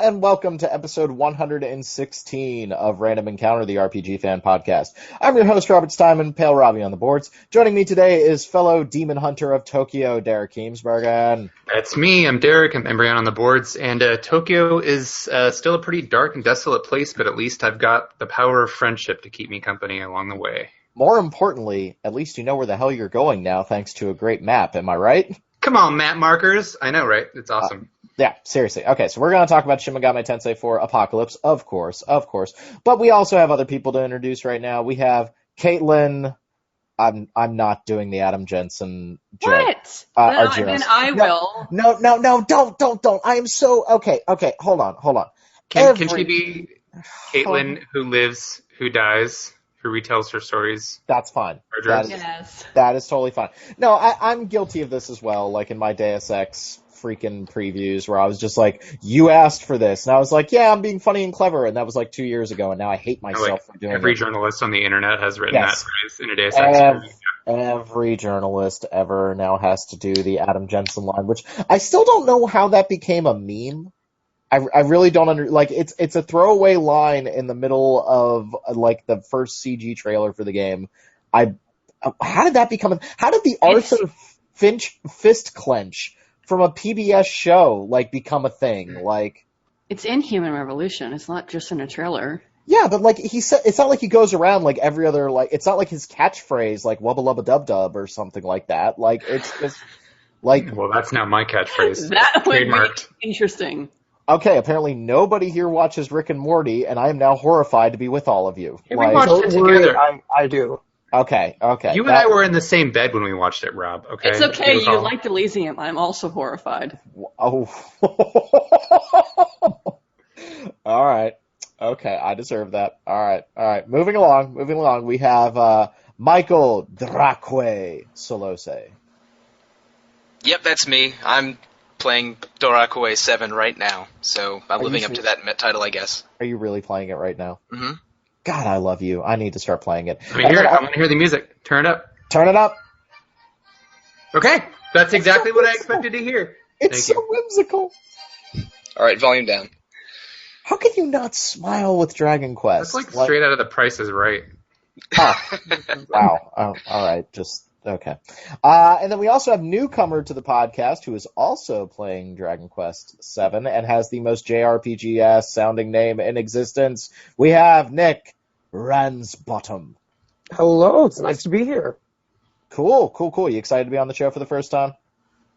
and welcome to episode 116 of Random Encounter, the RPG fan podcast. I'm your host, Robert Steinman, Pale Robbie on the boards. Joining me today is fellow demon hunter of Tokyo, Derek Keemsbergen. That's me. I'm Derek. I'm Brian on the boards. And Tokyo is still a pretty dark and desolate place, but at least I've got the power of friendship to keep me company along the way. More importantly, at least you know where the hell you're going now, thanks to a great map. Am I right? Come on, map markers. I know, right? It's awesome. Yeah, seriously. Okay, so we're going to talk about Shin Megami Tensei 4 Apocalypse, of course. But we also have other people to introduce right now. We have Caitlin. I'm not doing the Adam Jensen joke. What? Then I will. No, don't. I am so... Okay, hold on. Can she be Caitlin who dies, who retells her stories? That's fine. Yes. That is totally fine. No, I'm guilty of this as well, like in my Deus Ex freaking previews where I was just like, you asked for this. And I was like, yeah, I'm being funny and clever. And that was like 2 years ago. And now I hate myself for doing it. Every journalist on the internet has written that phrase in a Deus Ex. Every journalist ever now has to do the Adam Jensen line, which I still don't know how that became a meme. I really don't like it's a throwaway line in the middle of like the first CG trailer for the game. How did that become how did the Arthur Finch fist clench from a PBS show like become a thing? Like, it's in Human Revolution. It's not just in a trailer. Yeah, but like he said, it's not like he goes around like every other like. It's not like his catchphrase like "wubba lubba dub dub" or something like that. Like it's just like. Well, that's not my catchphrase. That would be interesting. Okay, apparently nobody here watches Rick and Morty, and I am now horrified to be with all of you. Hey, we watched it together. I do. Okay. You and I were in the same bed when we watched it, Rob. Okay. It's okay. You like Elysium. I'm also horrified. Oh. All right. Okay, I deserve that. All right. Moving along. We have Michael Draque Solose. Yep, that's me. I'm playing Dorakue 7 right now, so I'm living up to that title, I guess. Are you really playing it right now? Mm-hmm. God, I love you. I need to start playing it. I want to hear the music. Turn it up. Turn it up. Okay, that's exactly what I expected to hear. It's so whimsical. All right, volume down. How can you not smile with Dragon Quest? That's like straight out of The Price is Right. Oh, wow. Oh, all right, just... Okay. And then we also have newcomer to the podcast who is also playing Dragon Quest VII and has the most JRPG-ass sounding name in existence. We have Nick Ransbottom. Hello, it's nice to be here. Cool. You excited to be on the show for the first time?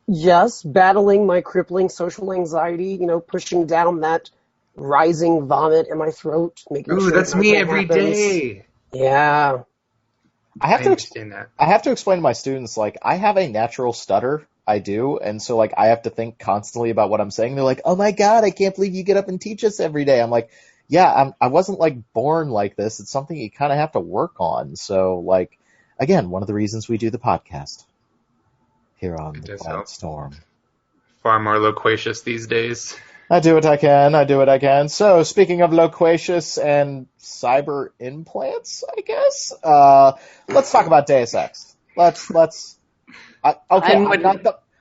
Yes, battling my crippling social anxiety, pushing down that rising vomit in my throat. Ooh, that's me every day. Yeah. I have to explain to my students, like, I have a natural stutter. I do. And so, like, I have to think constantly about what I'm saying. They're like, oh my God, I can't believe you get up and teach us every day. I'm like, yeah, I wasn't, like, born like this. It's something you kind of have to work on. So, like, again, one of the reasons we do the podcast here on the Quiet Storm. Far more loquacious these days. I do what I can. So, speaking of loquacious and cyber implants, I guess, let's talk about Deus Ex. I'm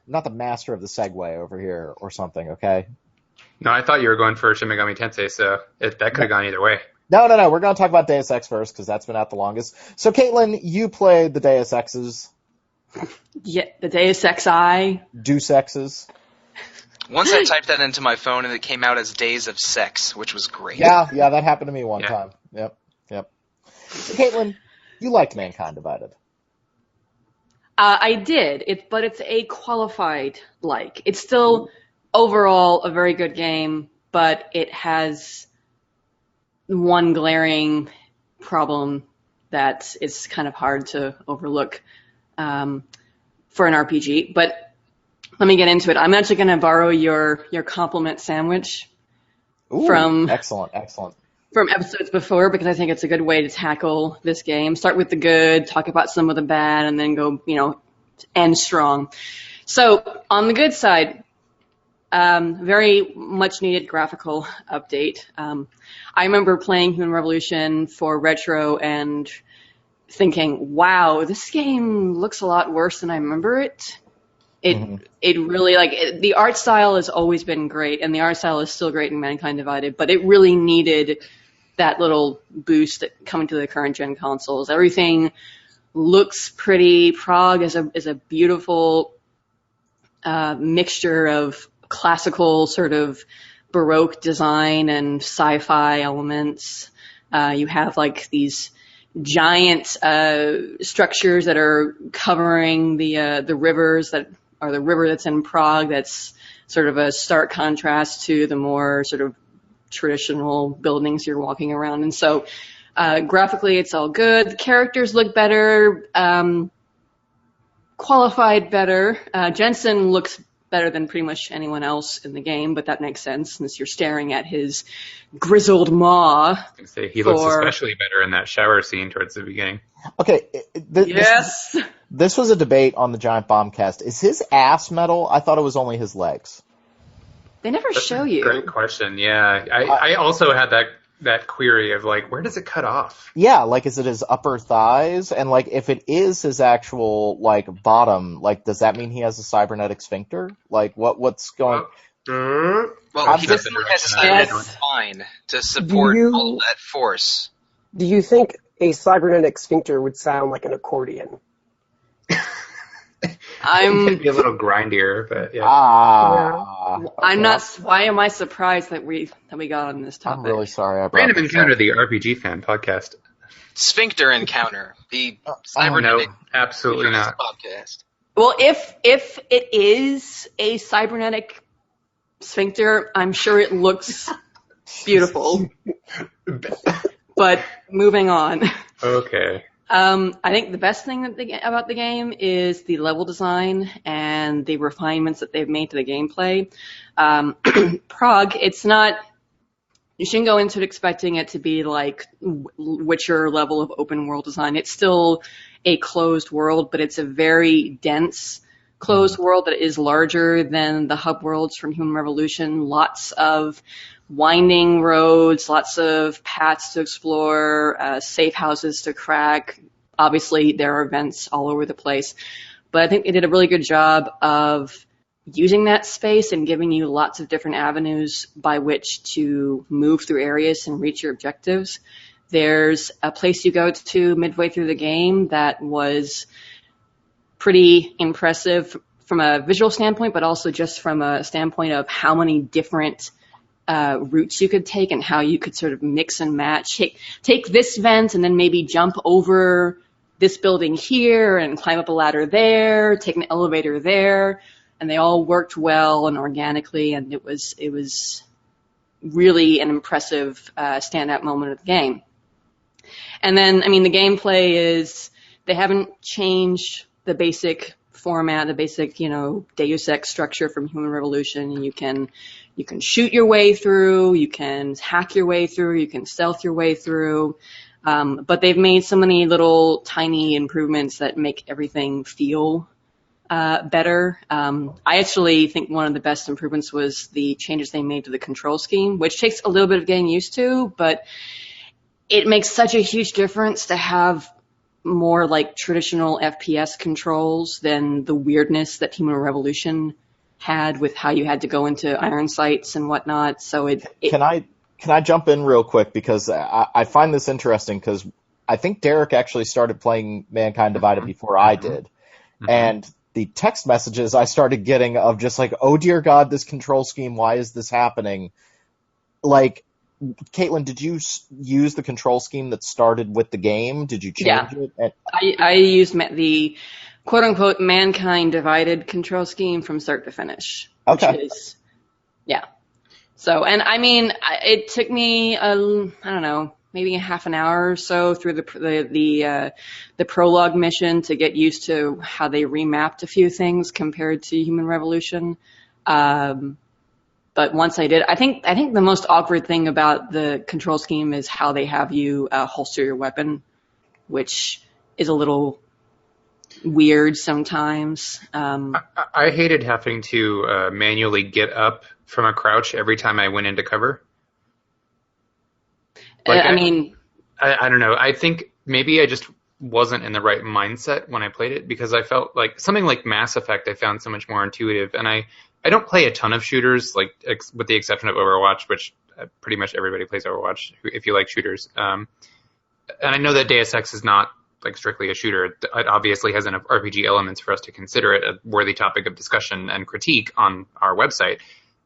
not the master of the segue over here or something, okay? No, I thought you were going for Shin Megami Tensei, so that could have gone either way. No, we're going to talk about Deus Ex first, because that's been out the longest. So, Caitlin, you played the Deus Exes. Yeah, the Deus Exi. Deus Exes. Once I typed that into my phone and it came out as Days of Sex, which was great. Yeah, that happened to me one time. Yep. So, Caitlin, you liked Mankind Divided. I did, but it's a qualified like. It's still overall a very good game, but it has one glaring problem that is kind of hard to overlook for an RPG. But let me get into it. I'm actually going to borrow your compliment sandwich. Ooh, from excellent. From episodes before, because I think it's a good way to tackle this game. Start with the good, talk about some of the bad, and then go, end strong. So on the good side, very much needed graphical update. I remember playing Human Revolution for Retro and thinking, wow, this game looks a lot worse than I remember it. It really, the art style has always been great, and the art style is still great in Mankind Divided, but it really needed that little boost coming to the current gen consoles. Everything looks pretty. Prague is a beautiful mixture of classical sort of Baroque design and sci-fi elements. You have these giant structures that are covering the rivers that are the river that's in Prague. That's sort of a stark contrast to the more sort of traditional buildings you're walking around. And so graphically, it's all good. The characters look better, qualified better. Jensen looks better than pretty much anyone else in the game, but that makes sense since you're staring at his grizzled maw. He looks especially better in that shower scene towards the beginning. Okay. Yes. This was a debate on the Giant Bombcast. Is his ass metal? I thought it was only his legs. They never show you. Great question. Yeah. I also had that query of where does it cut off? Yeah, is it his upper thighs? And if it is his actual bottom, does that mean he has a cybernetic sphincter? What's going? Well, he definitely has a cybernetic spine to support all of that force. Do you think a cybernetic sphincter would sound like an accordion? It'd be a little grindier, but yeah. I'm not. Why am I surprised that we got on this topic? I'm really sorry. Random Encounter, the RPG fan podcast. Sphincter Encounter, the cybernetic. No, absolutely not. Podcast. Well, if it is a cybernetic sphincter, I'm sure it looks beautiful. But moving on. Okay. I think the best thing about the game is the level design and the refinements that they've made to the gameplay. Prague, it's not. You shouldn't go into it expecting it to be like Witcher level of open world design. It's still a closed world, but it's a very dense closed world that is larger than the hub worlds from Human Revolution. Lots of winding roads, lots of paths to explore, safe houses to crack. Obviously, there are events all over the place. But I think they did a really good job of using that space and giving you lots of different avenues by which to move through areas and reach your objectives. There's a place you go to midway through the game that was pretty impressive from a visual standpoint, but also just from a standpoint of how many different routes you could take and how you could sort of mix and match. Take this vent and then maybe jump over this building here and climb up a ladder there, take an elevator there, and they all worked well and organically, and it was really an impressive standout moment of the game. And then, I mean, the gameplay is, they haven't changed the basic format, the basic, Deus Ex structure from Human Revolution. You can shoot your way through, you can hack your way through, you can stealth your way through. But they've made so many little tiny improvements that make everything feel better. I actually think one of the best improvements was the changes they made to the control scheme, which takes a little bit of getting used to, but it makes such a huge difference to have more like traditional FPS controls than the weirdness that Human Revolution had with how you had to go into iron sights and whatnot. So Can I jump in real quick, because I find this interesting, because I think Derek actually started playing Mankind Divided before I did. And the text messages I started getting of just oh dear God, this control scheme, why is this happening? Caitlin, did you use the control scheme that started with the game? Did you change it? I used the quote-unquote Mankind Divided control scheme from start to finish. Okay. So, and I mean, it took me, I don't know, maybe a half an hour or so through the prologue mission to get used to how they remapped a few things compared to Human Revolution. But once I did, I think the most awkward thing about the control scheme is how they have you holster your weapon, which is a little weird sometimes. I hated having to manually get up from a crouch every time I went into cover. I mean, I don't know. I think maybe I just wasn't in the right mindset when I played it, because I felt like something like Mass Effect I found so much more intuitive, and I don't play a ton of shooters, like with the exception of Overwatch, which pretty much everybody plays Overwatch if you like shooters. And I know that Deus Ex is not like strictly a shooter. It obviously has enough RPG elements for us to consider it a worthy topic of discussion and critique on our website.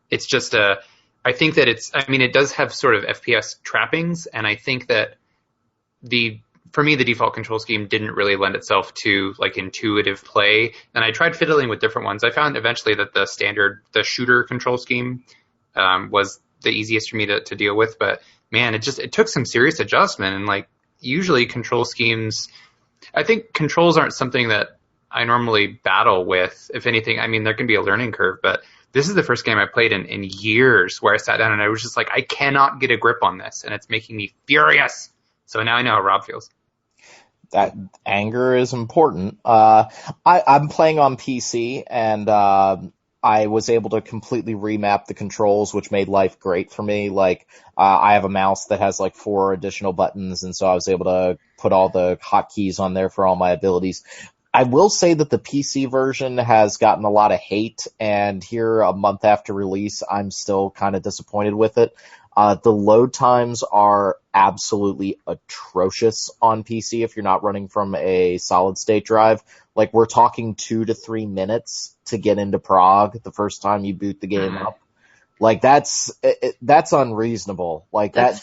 It's just I think that it does have sort of FPS trappings, and I think that for me, the default control scheme didn't really lend itself to like intuitive play. And I tried fiddling with different ones. I found eventually that the shooter control scheme was the easiest for me to deal with. But man, it took some serious adjustment. And like usually control schemes, I think controls aren't something that I normally battle with. If anything, I mean, there can be a learning curve, but this is the first game I played in years where I sat down and I was just like, I cannot get a grip on this, and it's making me furious. So now I know how Rob feels. That anger is important. I'm playing on PC, and I was able to completely remap the controls, which made life great for me. Like, I have a mouse that has like 4 additional buttons, and so I was able to put all the hotkeys on there for all my abilities. I will say that the PC version has gotten a lot of hate, and here a month after release, I'm still kind of disappointed with it. The load times are absolutely atrocious on PC if you're not running from a solid-state drive. Like, we're talking 2 to 3 minutes to get into Prague the first time you boot the game up. Like, that's unreasonable. Like, that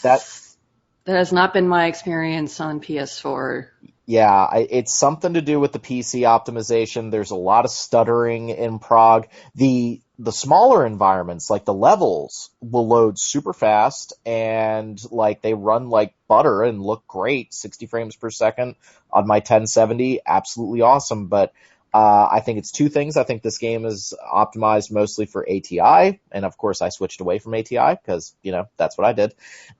has not been my experience on PS4. Yeah, it's something to do with the PC optimization. There's a lot of stuttering in Prague. The smaller environments, like the levels, will load super fast, and like they run like butter and look great. 60 frames per second on my 1070, absolutely awesome. But I think it's 2 things. I think this game is optimized mostly for ATI, and of course I switched away from ATI because, that's what I did.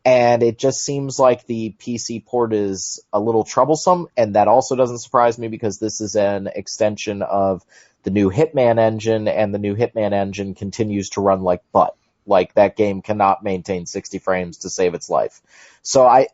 And it just seems like the PC port is a little troublesome, and that also doesn't surprise me because this is an extension of the new Hitman engine, and the new Hitman engine continues to run like butt. Like, that game cannot maintain 60 frames to save its life. So I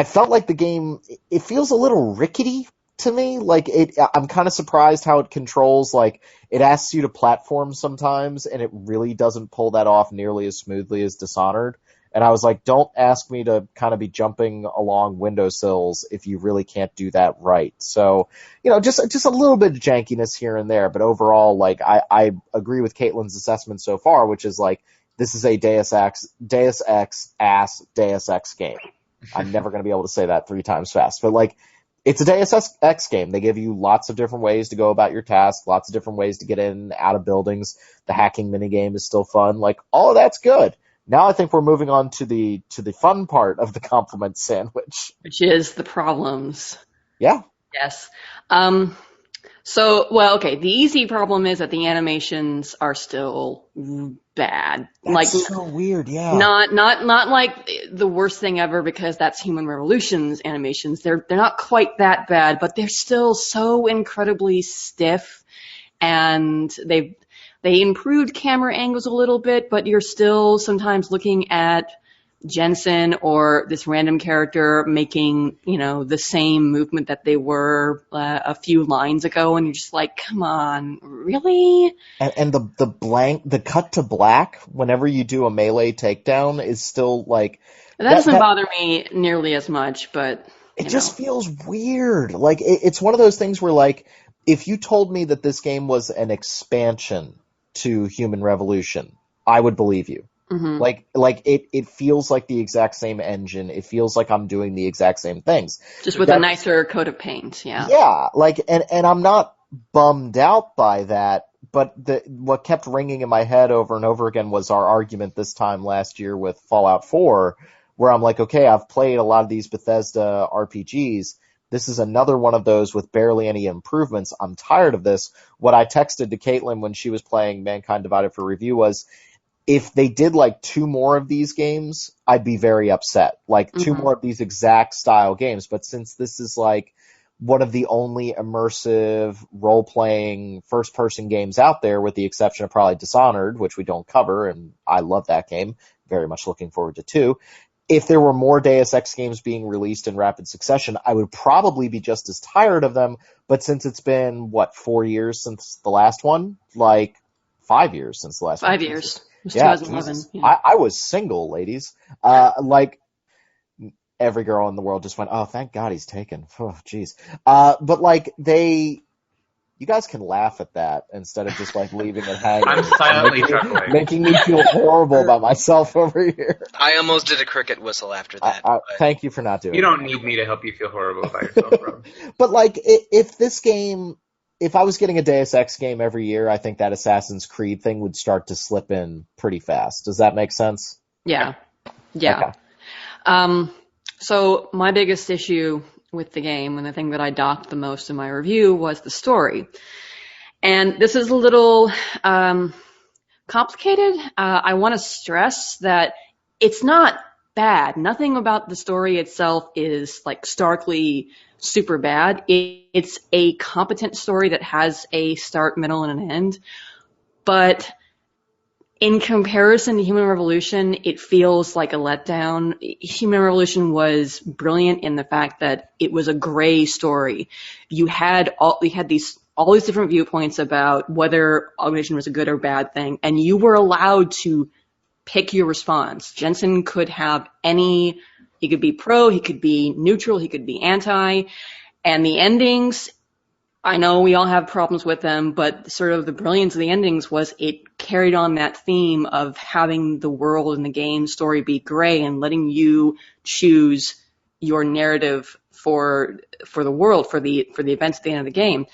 felt like the game, it feels a little rickety to me. Like, I'm kind of surprised how it controls. Like, it asks you to platform sometimes, and it really doesn't pull that off nearly as smoothly as Dishonored. And I was like, don't ask me to kind of be jumping along windowsills if you really can't do that right. So, just a little bit of jankiness here and there. But overall, like, I agree with Caitlin's assessment so far, which is like, this is a Deus Ex game. I'm never going to be able to say that 3 times fast. But, like, it's a Deus Ex game. They give you lots of different ways to go about your task, lots of different ways to get in and out of buildings. The hacking minigame is still fun. Like, all of that's good. Now I think we're moving on to the fun part of the compliment sandwich. Which is the problems. Yeah. Yes. The easy problem is that the animations are still bad. That's so weird, yeah. Not like the worst thing ever, because that's Human Revolution's animations. They're not quite that bad, but they're still so incredibly stiff, and they improved camera angles a little bit, but you're still sometimes looking at Jensen or this random character making, the same movement that they were a few lines ago, and you're just like, come on, really? And the cut to black whenever you do a melee takedown is still like... That doesn't bother me nearly as much, but... It just feels weird. Like, it's one of those things where, like, if you told me that this game was an expansion to Human Revolution, I would believe you. Mm-hmm. Like it feels like the exact same engine. It feels like I'm doing the exact same things. Just with a nicer coat of paint, yeah. Yeah, like, and I'm not bummed out by that, but what kept ringing in my head over and over again was our argument this time last year with Fallout 4, where I'm like, okay, I've played a lot of these Bethesda RPGs. This is another one of those with barely any improvements. I'm tired of this. What I texted to Caitlin when she was playing Mankind Divided for review was, if they did like 2 more of these games, I'd be very upset. Like 2 more of these exact style games. But since this is like one of the only immersive role-playing first-person games out there, with the exception of probably Dishonored, which we don't cover, and I love that game, very much looking forward to 2, if there were more Deus Ex games being released in rapid succession, I would probably be just as tired of them. But since it's been, 4 years since the last one? 5 years since the last one. 5 years. It was Yeah, 2011. Jesus. Yeah. I was single, ladies. Every girl in the world just went, oh, thank God he's taken. Oh, jeez. But you guys can laugh at that instead of just leaving it hanging. I'm silently chuckling. Making me feel horrible about myself over here. I almost did a cricket whistle after that. but Thank you for not doing You that. don't need me to help you feel horrible about yourself, bro. But if this game, if I was getting a Deus Ex game every year, I think that Assassin's Creed thing would start to slip in pretty fast. Does that make sense? Yeah. Yeah. Okay. So my biggest issue with the game, and the thing that I docked the most in my review, was the story. And this is a little complicated. I want to stress that it's not bad. Nothing about the story itself is starkly super bad. It's a competent story that has a start, middle, and an end. But in comparison to Human Revolution, it feels like a letdown. Human Revolution was brilliant in the fact that it was a gray story. You had all these different viewpoints about whether augmentation was a good or bad thing, and you were allowed to pick your response. Jensen could have he could be pro, he could be neutral, he could be anti, and the endings, I know we all have problems with them, but sort of the brilliance of the endings was it carried on that theme of having the world and the game story be gray and letting you choose your narrative for the world, for the events at the end of the game.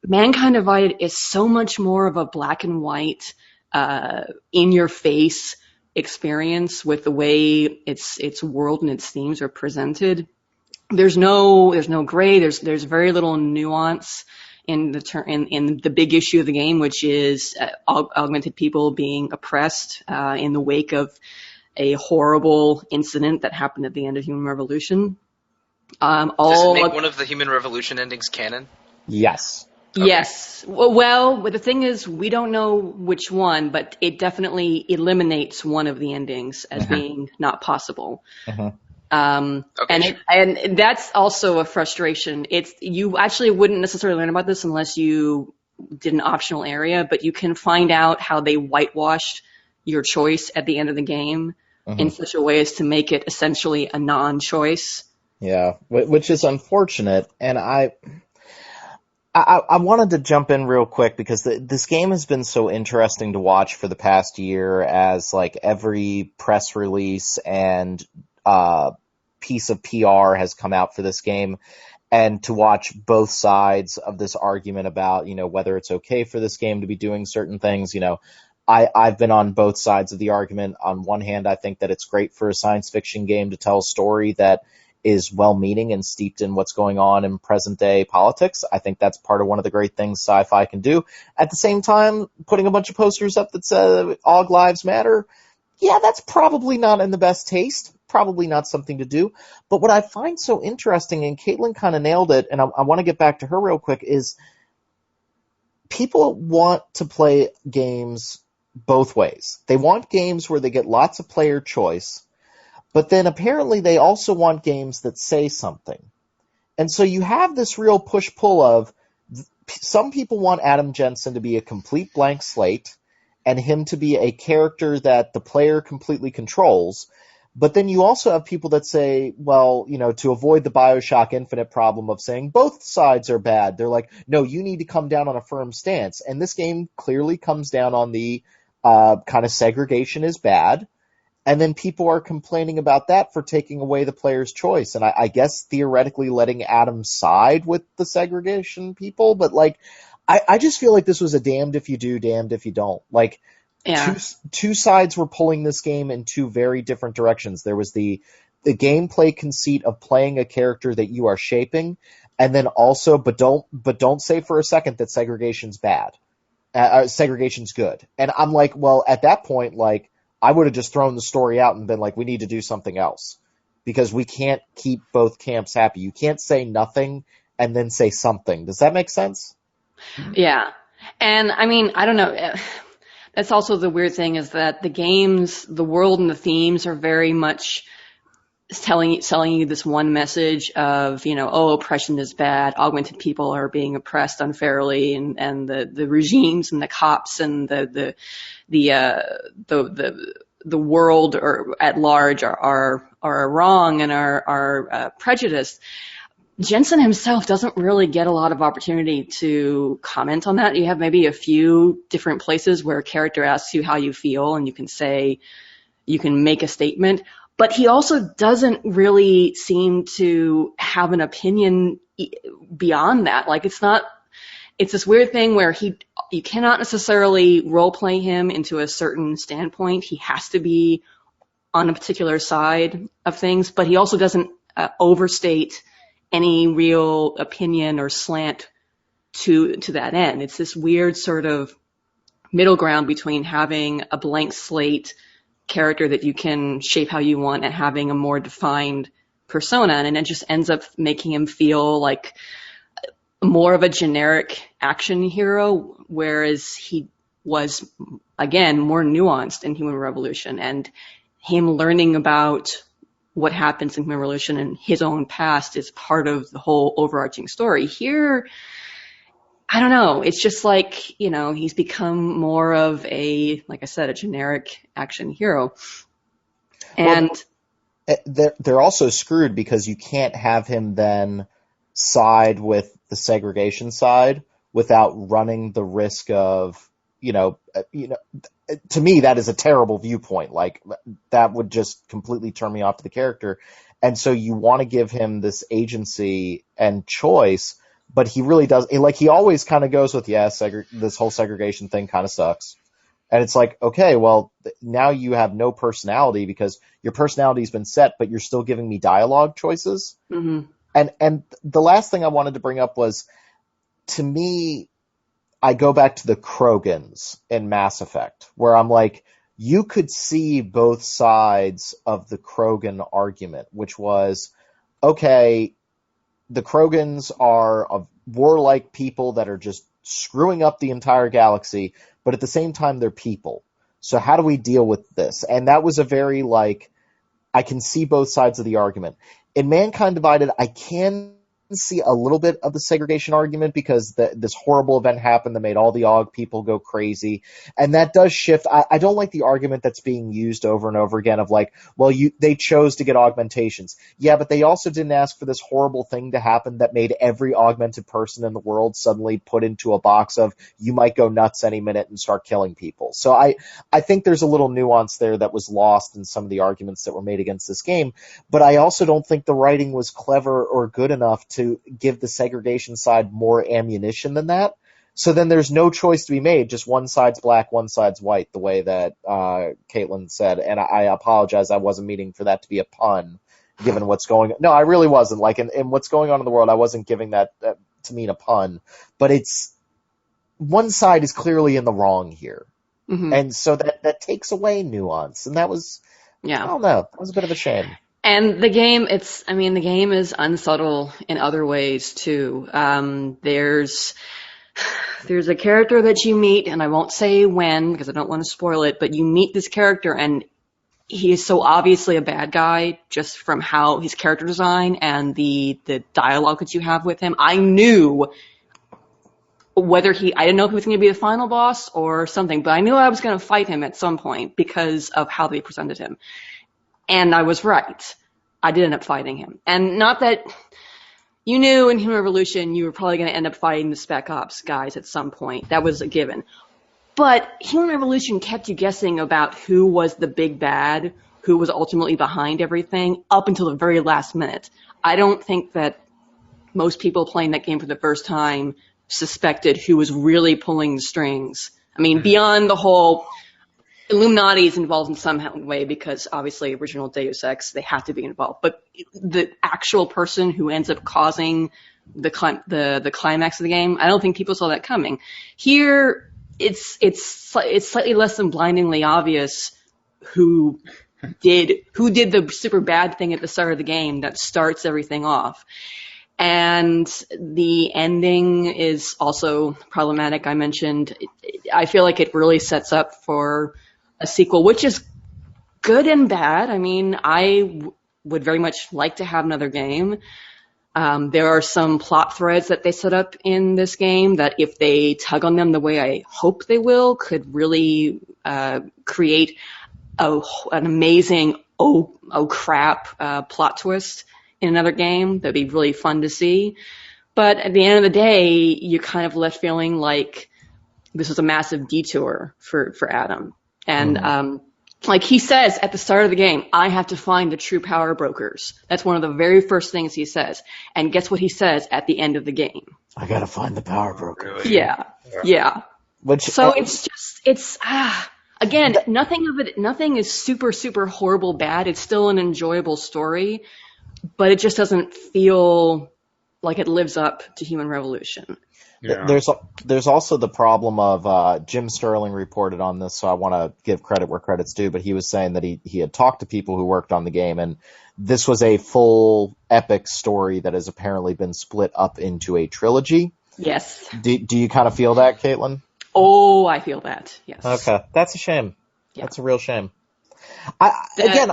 Mankind Divided is so much more of a black and white, in your face experience with the way its world and its themes are presented. There's no gray. There's very little nuance in the big issue of the game, which is augmented people being oppressed in the wake of a horrible incident that happened at the end of Human Revolution. Does it make one of the Human Revolution endings canon? Yes. Okay. Yes. Well, the thing is, we don't know which one, but it definitely eliminates one of the endings as being not possible. Uh-huh. Okay, And that's also a frustration. You actually wouldn't necessarily learn about this unless you did an optional area, but you can find out how they whitewashed your choice at the end of the game in such a way as to make it essentially a non-choice. Yeah, which is unfortunate, and I wanted to jump in real quick because this game has been so interesting to watch for the past year as every press release and piece of PR has come out for this game, and to watch both sides of this argument about, whether it's okay for this game to be doing certain things. I've been on both sides of the argument. On one hand, I think that it's great for a science fiction game to tell a story that is well-meaning and steeped in what's going on in present-day politics. I think that's part of one of the great things sci-fi can do. At the same time, putting a bunch of posters up that say Aug Lives Matter, yeah, that's probably not in the best taste, probably not something to do. But what I find so interesting, and Caitlin kind of nailed it, and I want to get back to her real quick, is people want to play games both ways. They want games where they get lots of player choice, but then apparently they also want games that say something. And so you have this real push-pull of some people want Adam Jensen to be a complete blank slate and him to be a character that the player completely controls. But then you also have people that say, well, to avoid the BioShock Infinite problem of saying both sides are bad, they're like, no, you need to come down on a firm stance. And this game clearly comes down on the kind of segregation is bad. And then people are complaining about that for taking away the player's choice. And I guess theoretically letting Adam side with the segregation people. But I just feel like this was a damned if you do, damned if you don't. Yeah. Two sides were pulling this game in two very different directions. There was the gameplay conceit of playing a character that you are shaping. And then also, but don't say for a second that segregation's bad. Segregation's good. And I'm like, well, at that point, I would have just thrown the story out and been like, we need to do something else because we can't keep both camps happy. You can't say nothing and then say something. Does that make sense? Yeah. And I mean, I don't know. That's also the weird thing is that the games, the world and the themes are very much selling you this one message of, oh, oppression is bad, augmented people are being oppressed unfairly, and the regimes and the cops and the world or at large are wrong and are prejudiced. Jensen himself doesn't really get a lot of opportunity to comment on that. You have maybe a few different places where a character asks you how you feel, and you can make a statement. But he also doesn't really seem to have an opinion beyond that. Like, it's this weird thing where you cannot necessarily role play him into a certain standpoint. He has to be on a particular side of things, but he also doesn't overstate any real opinion or slant to that end. It's this weird sort of middle ground between having a blank slate character that you can shape how you want and having a more defined persona, and it just ends up making him feel like more of a generic action hero, whereas he was, again, more nuanced in Human Revolution, and him learning about what happens in Human Revolution and his own past is part of the whole overarching story. Here, I don't know. It's just like, he's become more of like I said, a generic action hero. And they're also screwed because you can't have him then side with the segregation side without running the risk of, to me, that is a terrible viewpoint. Like, that would just completely turn me off to the character. And so you want to give him this agency and choice, but he really does. He always kind of goes with, this whole segregation thing kind of sucks. And it's like, okay, well, now you have no personality because your personality's been set, but you're still giving me dialogue choices. Mm-hmm. And the last thing I wanted to bring up was, to me, I go back to the Krogans in Mass Effect, where I'm like, you could see both sides of the Krogan argument, which was, okay, the Krogans are a warlike people that are just screwing up the entire galaxy, but at the same time, they're people. So how do we deal with this? And that was a very, I can see both sides of the argument. In Mankind Divided, I can see a little bit of the segregation argument because this horrible event happened that made all the Aug people go crazy, and that does shift. I don't like the argument that's being used over and over again of they chose to get augmentations. Yeah, but they also didn't ask for this horrible thing to happen that made every augmented person in the world suddenly put into a box of, you might go nuts any minute and start killing people. So I think there's a little nuance there that was lost in some of the arguments that were made against this game, but I also don't think the writing was clever or good enough to give the segregation side more ammunition than that. So then there's no choice to be made, just one side's black, one side's white, the way that Caitlin said. And I apologize, I wasn't meaning for that to be a pun, given what's going on. No, I really wasn't. In what's going on in the world, I wasn't giving that to mean a pun. But one side is clearly in the wrong here. Mm-hmm. And so that takes away nuance. And that was, I don't know, that was a bit of a shame. And the game, the game is unsubtle in other ways too. There's a character that you meet, and I won't say when because I don't want to spoil it, but you meet this character and he is so obviously a bad guy just from how his character design and the dialogue that you have with him. I knew I didn't know if he was going to be the final boss or something, but I knew I was going to fight him at some point because of how they presented him. And I was right. I did end up fighting him. And not that you knew in Human Revolution you were probably going to end up fighting the Spec Ops guys at some point. That was a given. But Human Revolution kept you guessing about who was the big bad, who was ultimately behind everything, up until the very last minute. I don't think that most people playing that game for the first time suspected who was really pulling the strings. Beyond the whole Illuminati is involved in some way because obviously original Deus Ex, they have to be involved. But the actual person who ends up causing the climax of the game, I don't think people saw that coming. Here, it's slightly less than blindingly obvious who did the super bad thing at the start of the game that starts everything off. And the ending is also problematic. I mentioned, I feel like it really sets up for a sequel, which is good and bad. would very much like to have another game. There are some plot threads that they set up in this game that if they tug on them the way I hope they will, could really create an amazing oh crap plot twist in another game. That'd be really fun to see. But at the end of the day, you're kind of left feeling like this was a massive detour for Adam. And like he says at the start of the game, I have to find the true power brokers. That's one of the very first things he says. And guess what he says at the end of the game? I gotta find the power brokers. Really? Yeah. So it's again, That- nothing is super, super horrible bad. It's still an enjoyable story, but it just doesn't feel like it lives up to Human Revolution. Yeah. There's also the problem of Jim Sterling reported on this, so I want to give credit where credit's due, but he was saying that he had talked to people who worked on the game, and this was a full epic story that has apparently been split up into a trilogy. Yes. Do you kind of feel that, Caitlin? Oh, I feel that. Yes. Okay, that's a shame. Yeah. That's a real shame. Go ahead,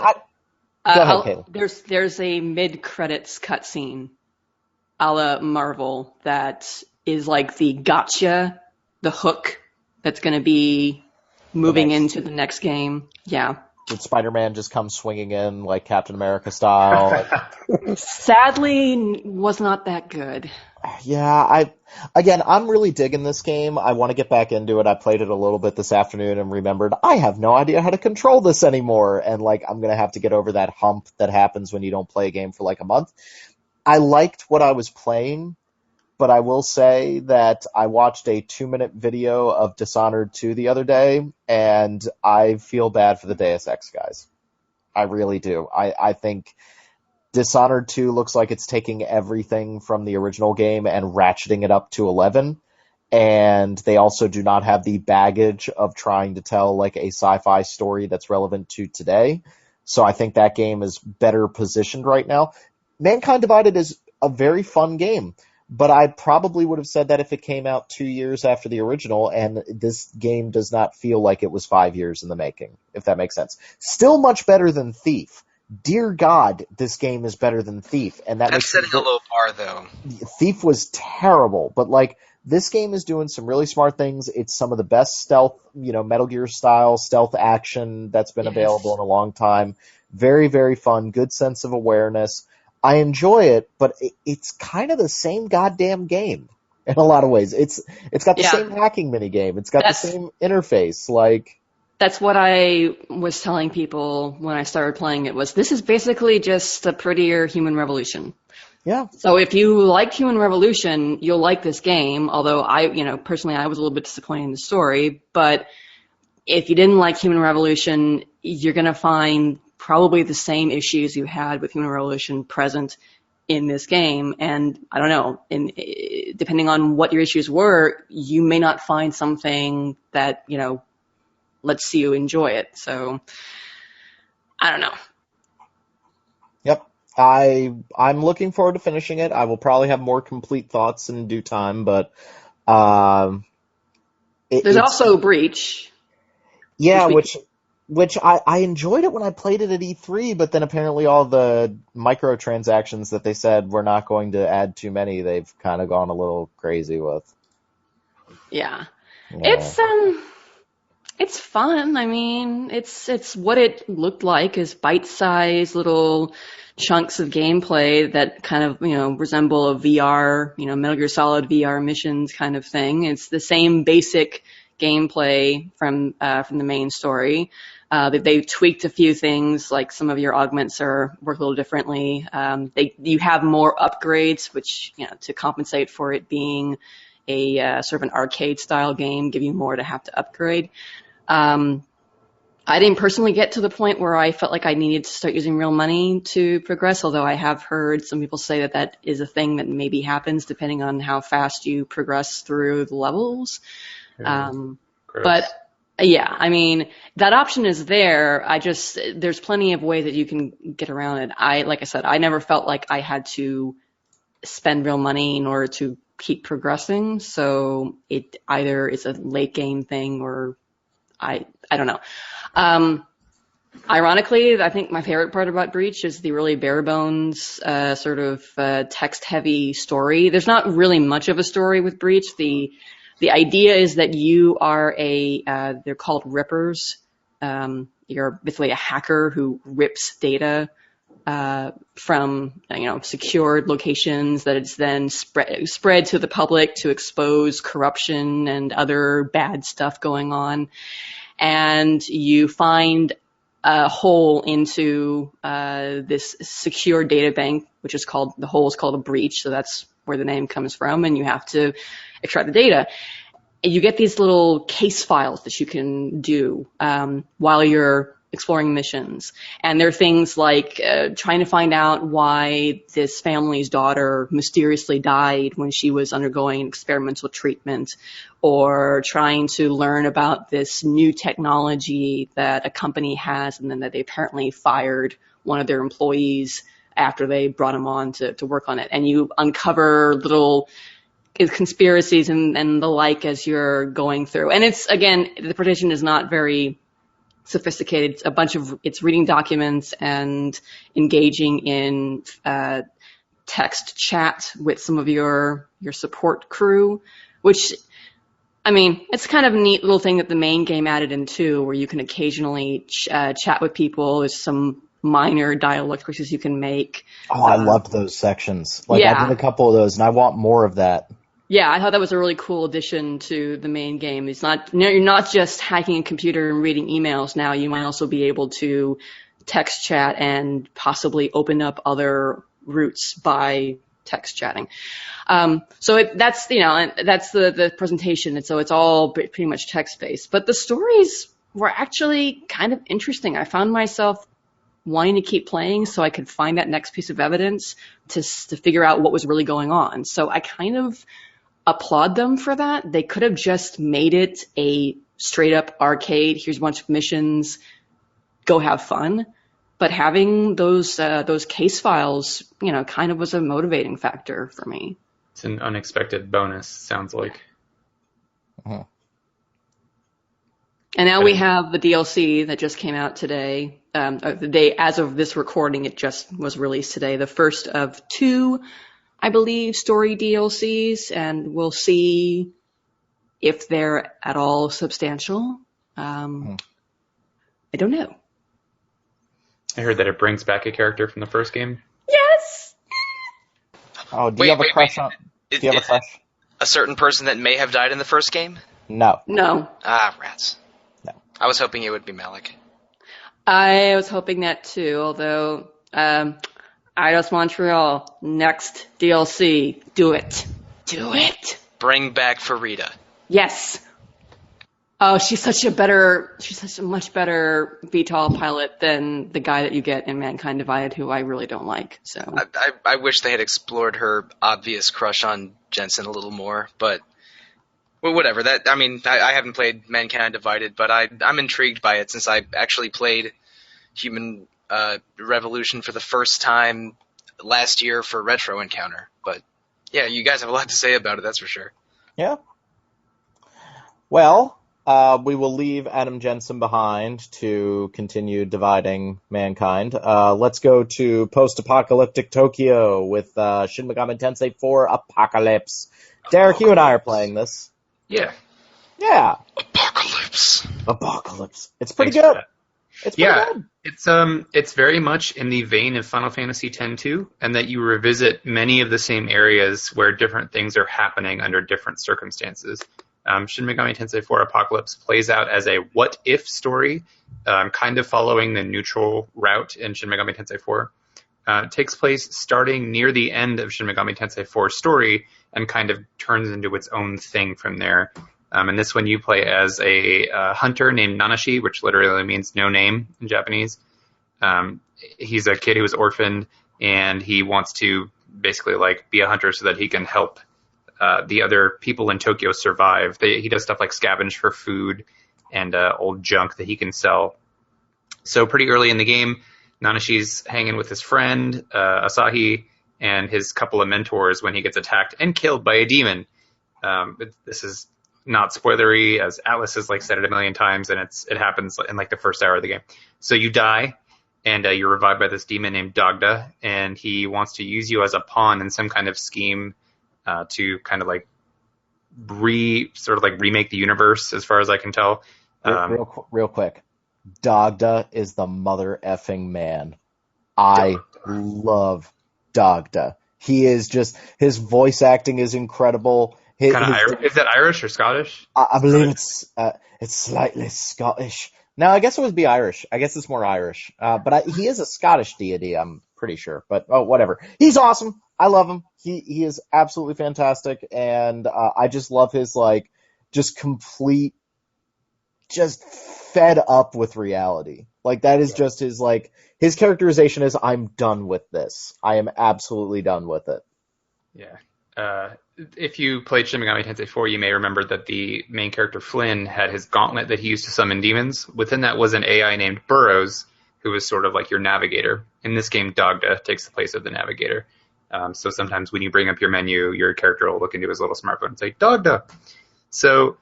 Caitlin. There's a mid-credits cutscene a la Marvel that is like the gotcha, the hook that's going to be moving into the next game. Yeah. Did Spider-Man just come swinging in like Captain America style? Sadly, was not that good. Yeah, I'm really digging this game. I want to get back into it. I played it a little bit this afternoon and remembered I have no idea how to control this anymore. And like, I'm going to have to get over that hump that happens when you don't play a game for like a month. I liked what I was playing, but I will say that I watched a 2-minute video of Dishonored 2 the other day, and I feel bad for the Deus Ex guys. I really do. I think Dishonored 2 looks like it's taking everything from the original game and ratcheting it up to 11, and they also do not have the baggage of trying to tell like a sci-fi story that's relevant to today. So I think that game is better positioned right now. Mankind Divided is a very fun game, but I probably would have said that if it came out 2 years after the original, and this game does not feel like it was 5 years in the making, if that makes sense. Still much better than Thief. Dear God, this game is better than Thief, and that That's makes setting a low bar, though. Thief was terrible, but like this game is doing some really smart things. It's some of the best stealth, Metal Gear style stealth action that's been available in a long time. Very, very fun, good sense of awareness. I enjoy it, but it's kind of the same goddamn game in a lot of ways. It's got the same hacking minigame. It's got the same interface. Like, that's what I was telling people when I started playing it. This is basically just a prettier Human Revolution. Yeah. So if you like Human Revolution, you'll like this game. Although personally, I was a little bit disappointed in the story. But if you didn't like Human Revolution, you're gonna find probably the same issues you had with Human Revolution present in this game. And I don't know, depending on what your issues were, you may not find something that, lets you enjoy it. So I don't know. Yep. I'm looking forward to finishing it. I will probably have more complete thoughts in due time, but there's also Breach. Yeah, which I enjoyed it when I played it at E3, but then apparently all the microtransactions that they said we're not going to add too many, they've kind of gone a little crazy with. Yeah. It's fun. I mean, it's what it looked like, is bite-sized little chunks of gameplay that kind of, resemble a VR, Metal Gear Solid VR missions kind of thing. It's the same basic gameplay from the main story. They've tweaked a few things, like some of your augments work a little differently. You have more upgrades, which, to compensate for it being a sort of an arcade style game, give you more to have to upgrade. I didn't personally get to the point where I felt like I needed to start using real money to progress, although I have heard some people say that is a thing that maybe happens depending on how fast you progress through the levels. But yeah, I mean, that option is there. There's plenty of ways that you can get around it. Like I said, I never felt like I had to spend real money in order to keep progressing. So it either is a late game thing or I don't know. Ironically, I think my favorite part about Breach is the really bare bones, sort of text heavy story. There's not really much of a story with Breach. The idea is that you are they're called rippers. You're basically a hacker who rips data from secured locations that it's then spread to the public to expose corruption and other bad stuff going on. And you find a hole into this secure data bank, which is called, the hole is called a breach, so that's where the name comes from, and you have to extract the data. And you get these little case files that you can do while you're exploring missions. And there are things like trying to find out why this family's daughter mysteriously died when she was undergoing experimental treatment, or trying to learn about this new technology that a company has and then that they apparently fired one of their employees after they brought him on to work on it. And you uncover little conspiracies and the like as you're going through. And it's, again, the presentation is not very sophisticated. It's reading documents and engaging in text chat with some of your support crew, which, I mean, it's kind of a neat little thing that the main game added in too, where you can occasionally chat with people. There's some minor dialogue choices you can make. Oh, I loved those sections. I did a couple of those, and I want more of that. Yeah, I thought that was a really cool addition to the main game. You're not just hacking a computer and reading emails now. You might also be able to text chat and possibly open up other routes by text chatting. So that's the presentation. And so it's all pretty much text based, but the stories were actually kind of interesting. I found myself wanting to keep playing so I could find that next piece of evidence to figure out what was really going on. So I kind of applaud them for that. They could have just made it a straight up arcade. Here's a bunch of missions, go have fun. But having those case files, kind of was a motivating factor for me. It's an unexpected bonus, sounds like. Uh-huh. And now we have the DLC that just came out today. The day, as of this recording, it just was released today. The first of 2, I believe, story DLCs, and we'll see if they're at all substantial. I don't know. I heard that it brings back a character from the first game. Yes! Oh, do you have a crush on... Do you have a crush? A certain person that may have died in the first game? No. No. Ah, rats. No. I was hoping it would be Malik. I was hoping that too, although Eidos Montreal, next DLC, do it. Do it. Bring back Farida. Yes. Oh, she's such a much better VTOL pilot than the guy that you get in Mankind Divided, who I really don't like. So I wish they had explored her obvious crush on Jensen a little more, but well, whatever. I haven't played Mankind Divided, but I'm intrigued by it since I actually played Human Revolution for the first time last year for Retro Encounter. But yeah, you guys have a lot to say about it, that's for sure. Yeah. Well, we will leave Adam Jensen behind to continue dividing mankind. Let's go to post-apocalyptic Tokyo with Shin Megami Tensei 4 Apocalypse. Derek, you and I are playing this. Yeah. Yeah. Apocalypse. It's pretty Thanks for good. that. It's pretty good. It's very much in the vein of Final Fantasy X-2, and that you revisit many of the same areas where different things are happening under different circumstances. Shin Megami Tensei 4 Apocalypse plays out as a what-if story, kind of following the neutral route in Shin Megami Tensei 4. It takes place starting near the end of Shin Megami Tensei 4's story and kind of turns into its own thing from there. And this one you play as a hunter named Nanashi, which literally means no name in Japanese. He's a kid who was orphaned, and he wants to basically be a hunter so that he can help the other people in Tokyo survive. He does stuff like scavenge for food and old junk that he can sell. So pretty early in the game, Nanashi's hanging with his friend, Asahi, and his couple of mentors when he gets attacked and killed by a demon. This is not spoilery, as Atlas has like said it a million times, and it happens in like the first hour of the game. So you die, and you're revived by this demon named Dagda, and he wants to use you as a pawn in some kind of scheme to kind of like remake the universe, as far as I can tell. Real quick, Dagda is the mother effing man. I love Dagda. He is just, his voice acting is incredible. Is that Irish or Scottish? I believe it's slightly Scottish. No, I guess it would be Irish. I guess it's more Irish. But he is a Scottish deity, I'm pretty sure. But whatever. He's awesome. I love him. He is absolutely fantastic, and I just love his like just complete, just fed up with reality. Like that is just his like his characterization is, I'm done with this. I am absolutely done with it. Yeah. If you played Shin Megami Tensei 4, you may remember that the main character Flynn had his gauntlet that he used to summon demons. Within that was an AI named Burroughs, who was sort of like your navigator. In this game, Dagda takes the place of the navigator. So sometimes when you bring up your menu, your character will look into his little smartphone and say, Dagda! So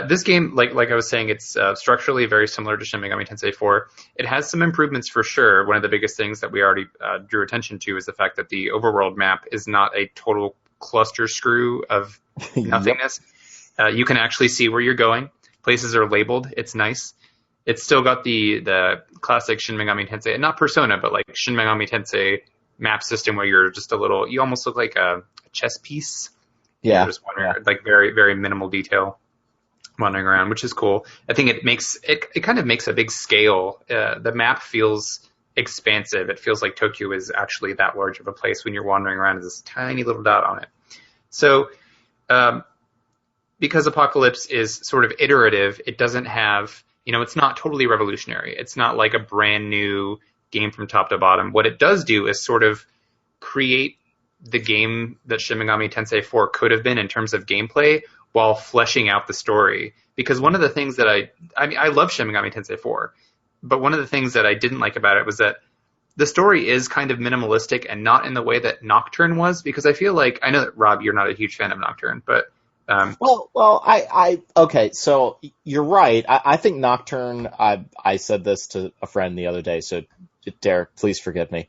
this game, like I was saying, it's structurally very similar to Shin Megami Tensei 4. It has some improvements for sure. One of the biggest things that we already drew attention to is the fact that the overworld map is not a total cluster screw of nothingness. Yep. You can actually see where you're going. Places are labeled. It's nice. It's still got the classic Shin Megami Tensei, not Persona, but like Shin Megami Tensei map system where you're just you almost look like a chess piece. Yeah. You're just wandering, like very, very minimal detail wandering around, which is cool. I think it kind of makes a big scale. The map feels expansive. It feels like Tokyo is actually that large of a place when you're wandering around as this tiny little dot on it. So, because Apocalypse is sort of iterative, it doesn't have, it's not totally revolutionary. It's not like a brand new game from top to bottom. What it does do is sort of create the game that Shin Megami Tensei 4 could have been in terms of gameplay while fleshing out the story. Because one of the things that I love Shin Megami Tensei 4, but one of the things that I didn't like about it was that the story is kind of minimalistic and not in the way that Nocturne was, because I feel like, I know that, Rob, you're not a huge fan of Nocturne, but... okay, so you're right. I think Nocturne, I said this to a friend the other day, so Derek, please forgive me.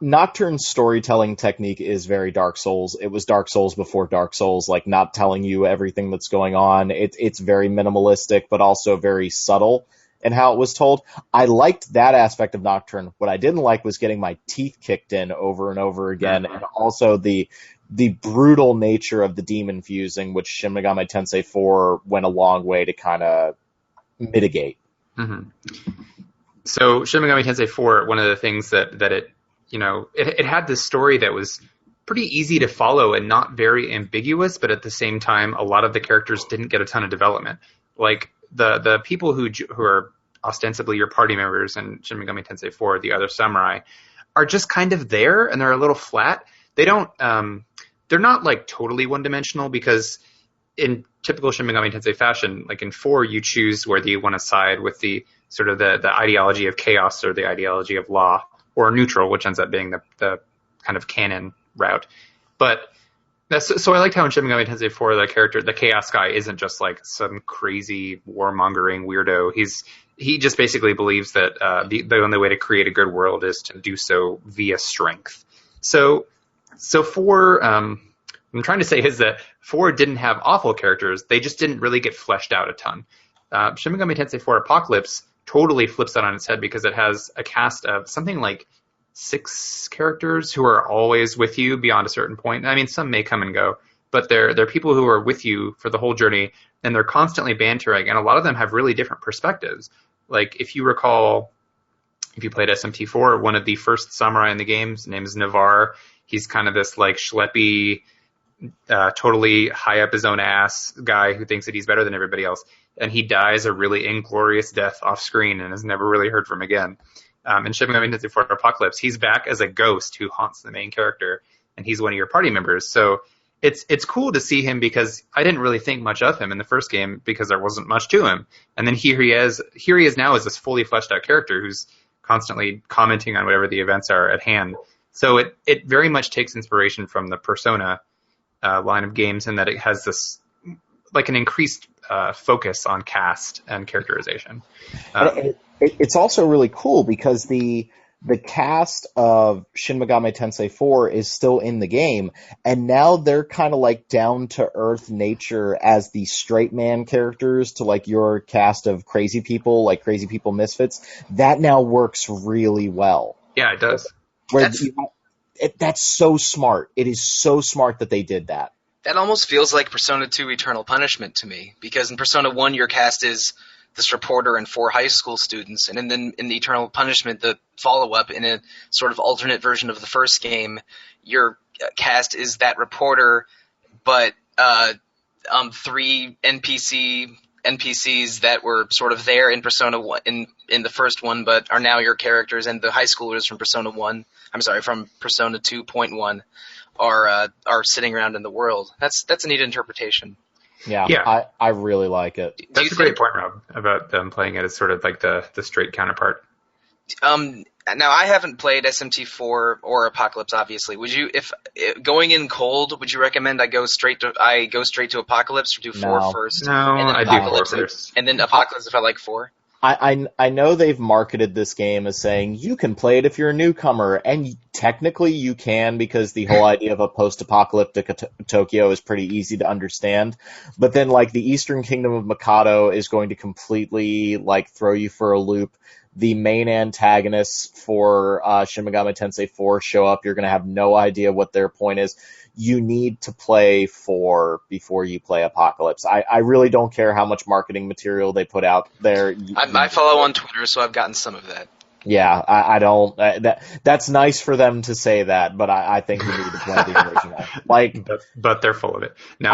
Nocturne's storytelling technique is very Dark Souls. It was Dark Souls before Dark Souls, like not telling you everything that's going on. It's very minimalistic, but also very subtle in how it was told. I liked that aspect of Nocturne. What I didn't like was getting my teeth kicked in over and over again, and also the brutal nature of the demon fusing, which Shin Megami Tensei 4 went a long way to kind of mitigate. Mm-hmm. So Shin Megami Tensei 4, one of the things that it had this story that was pretty easy to follow and not very ambiguous, but at the same time, a lot of the characters didn't get a ton of development. Like the people who are ostensibly your party members in Shin Megami Tensei 4, the other samurai, are just kind of there, and they're a little flat. They don't, they're not like totally one-dimensional, because in typical Shin Megami Tensei fashion, like in 4, you choose whether you want to side with the sort of the ideology of chaos or the ideology of law, or neutral, which ends up being the kind of canon route. But so I liked how in Shin Megami Tensei 4, the chaos guy isn't just like some crazy warmongering weirdo. He just basically believes that the only way to create a good world is to do so via strength. So 4, I'm trying to say is that 4 didn't have awful characters. They just didn't really get fleshed out a ton. Shin Megami Tensei 4 Apocalypse totally flips that on its head, because it has a cast of something like 6 characters who are always with you beyond a certain point. I mean, some may come and go, but they're people who are with you for the whole journey, and they're constantly bantering, and a lot of them have really different perspectives. Like, if you recall, if you played SMT4, one of the first samurai in the game's name is Navarre. He's kind of this like schleppy, totally high up his own ass guy who thinks that he's better than everybody else. And he dies a really inglorious death off screen and is never really heard from again. In Shin Megami Tensei 4 Apocalypse, he's back as a ghost who haunts the main character, and he's one of your party members. So it's cool to see him, because I didn't really think much of him in the first game because there wasn't much to him. And then here he is now as this fully fleshed out character who's constantly commenting on whatever the events are at hand. So it very much takes inspiration from the Persona line of games, in that it has this like an increased focus on cast and characterization. It's also really cool because the cast of Shin Megami Tensei 4 is still in the game, and now they're kind of like down to earth nature as the straight man characters to like your cast of crazy people, like Crazy People Misfits. That now works really well. Yeah, it does. That's so smart. It is so smart that they did that. That almost feels like Persona 2 Eternal Punishment to me, because in Persona 1 your cast is this reporter and 4 high school students, and then in the Eternal Punishment, the follow-up in a sort of alternate version of the first game, your cast is that reporter, but 3 NPCs that were sort of there in Persona 1 in the first one, but are now your characters, and the high schoolers from Persona 2.1 are sitting around in the world. That's a neat interpretation. Yeah. I really like it. That's a great point, Rob, about them playing it as sort of like the straight counterpart. Now I haven't played SMT4 or Apocalypse, obviously. Would you, if going in cold, would you recommend I go straight to Apocalypse, or do 4 first? No, I do 4 first. And then Apocalypse if I like 4? I know they've marketed this game as saying you can play it if you're a newcomer, and technically you can, because the whole idea of a post-apocalyptic Tokyo is pretty easy to understand. But then, like, the Eastern Kingdom of Mikado is going to completely, like, throw you for a loop. The main antagonists for Shin Megami Tensei 4 show up. You're going to have no idea what their point is. You need to play 4 before you play Apocalypse. I really don't care how much marketing material they put out there. I follow on Twitter, so I've gotten some of that. Yeah, I don't. That's nice for them to say that, but I think you need to play the original. Like, but they're full of it. No,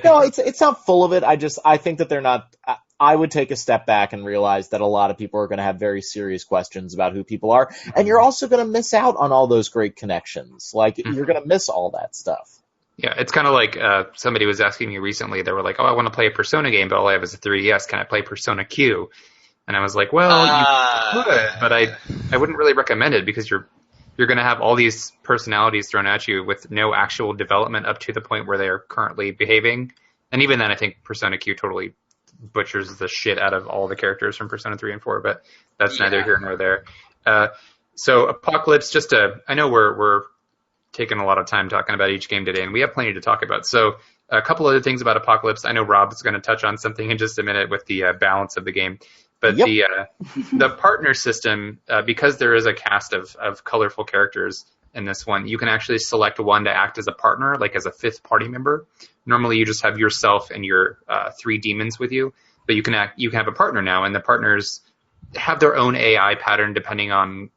no, it's not full of it. I think that they're not. I would take a step back and realize that a lot of people are going to have very serious questions about who people are, and you're also going to miss out on all those great connections. Like, you're going to miss all that stuff. Yeah, it's kind of like somebody was asking me recently. They were like, "Oh, I want to play a Persona game, but all I have is a 3DS. Can I play Persona Q?" And I was like, "Well, you could, but I wouldn't really recommend it, because you're going to have all these personalities thrown at you with no actual development up to the point where they are currently behaving. And even then, I think Persona Q totally butchers the shit out of all the characters from Persona 3 and 4, but that's neither here nor there. So Apocalypse, I know we're taking a lot of time talking about each game today, and we have plenty to talk about. So a couple other things about Apocalypse. I know Rob is going to touch on something in just a minute with the balance of the game. But the partner system, because there is a cast of colorful characters in this one, you can actually select one to act as a partner, like as a 5th party member. Normally you just have yourself and your 3 demons with you, but you can have a partner now, and the partners have their own AI pattern depending on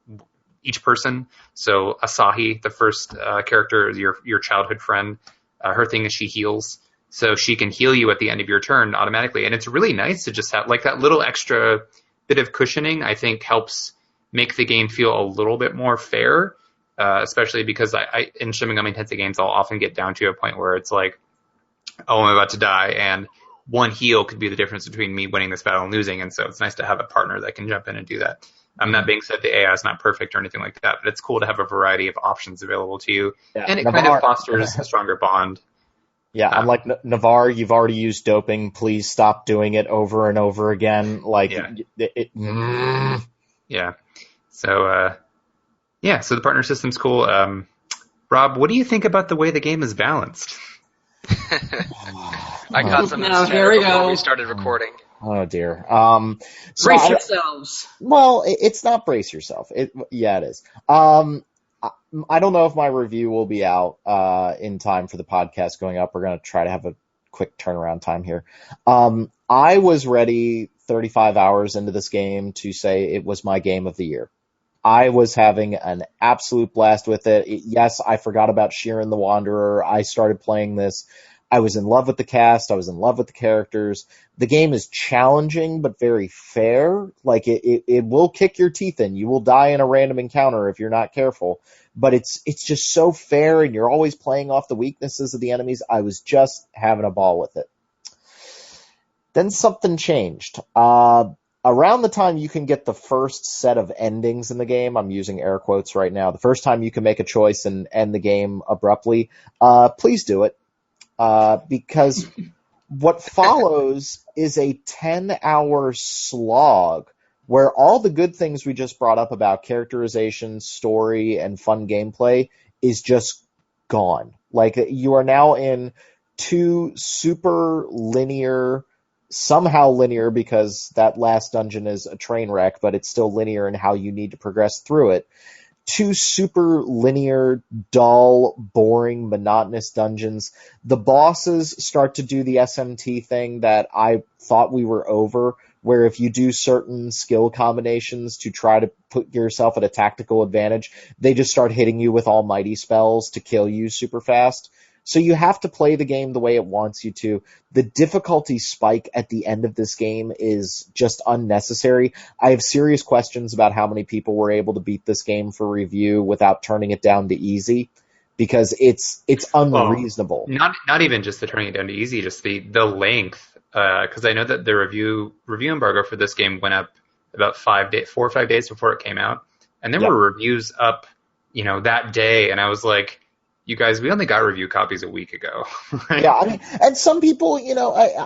each person. So Asahi, the first character, your childhood friend, her thing is she heals. So she can heal you at the end of your turn automatically. And it's really nice to just have like that little extra bit of cushioning, I think helps make the game feel a little bit more fair, especially because I in Shin Megami Tensei games, I'll often get down to a point where it's like, oh, I'm about to die, and one heal could be the difference between me winning this battle and losing, and so it's nice to have a partner that can jump in and do that. That being said, the AI is not perfect or anything like that, but it's cool to have a variety of options available to you, and it kind of fosters a stronger bond. Yeah, I'm like, Navarre, you've already used doping. Please stop doing it over and over again. Like, yeah. So the partner system's cool. Rob, what do you think about the way the game is balanced? I caught some here we before go. we started recording. Oh dear. Brace yourselves. Well, it's not brace yourself. It is. I don't know if my review will be out in time for the podcast going up. We're going to try to have a quick turnaround time here. I was ready 35 hours into this game to say it was my game of the year. I was having an absolute blast with it. Yes, I forgot about Shiren the Wanderer. I started playing this. I was in love with the cast. I was in love with the characters. The game is challenging, but very fair. Like, it will kick your teeth in. You will die in a random encounter if you're not careful. But it's just so fair, and you're always playing off the weaknesses of the enemies. I was just having a ball with it. Then something changed. Around the time you can get the first set of endings in the game, I'm using air quotes right now, the first time you can make a choice and end the game abruptly, please do it. Because what follows is a 10-hour slog where all the good things we just brought up about characterization, story, and fun gameplay is just gone. Like, you are now in two super linear, somehow linear because that last dungeon is a train wreck, but it's still linear in how you need to progress through it. Two super linear, dull, boring, monotonous dungeons. The bosses start to do the SMT thing that I thought we were over, where if you do certain skill combinations to try to put yourself at a tactical advantage, they just start hitting you with almighty spells to kill you super fast. So you have to play the game the way it wants you to. The difficulty spike at the end of this game is just unnecessary. I have serious questions about how many people were able to beat this game for review without turning it down to easy, because it's unreasonable. Not even just the turning it down to easy, just the length. Because I know that the review embargo for this game went up about 4 or 5 days before it came out, and there were reviews up, that day, and I was like, you guys, we only got review copies a week ago. Right? Yeah, I mean, and some people,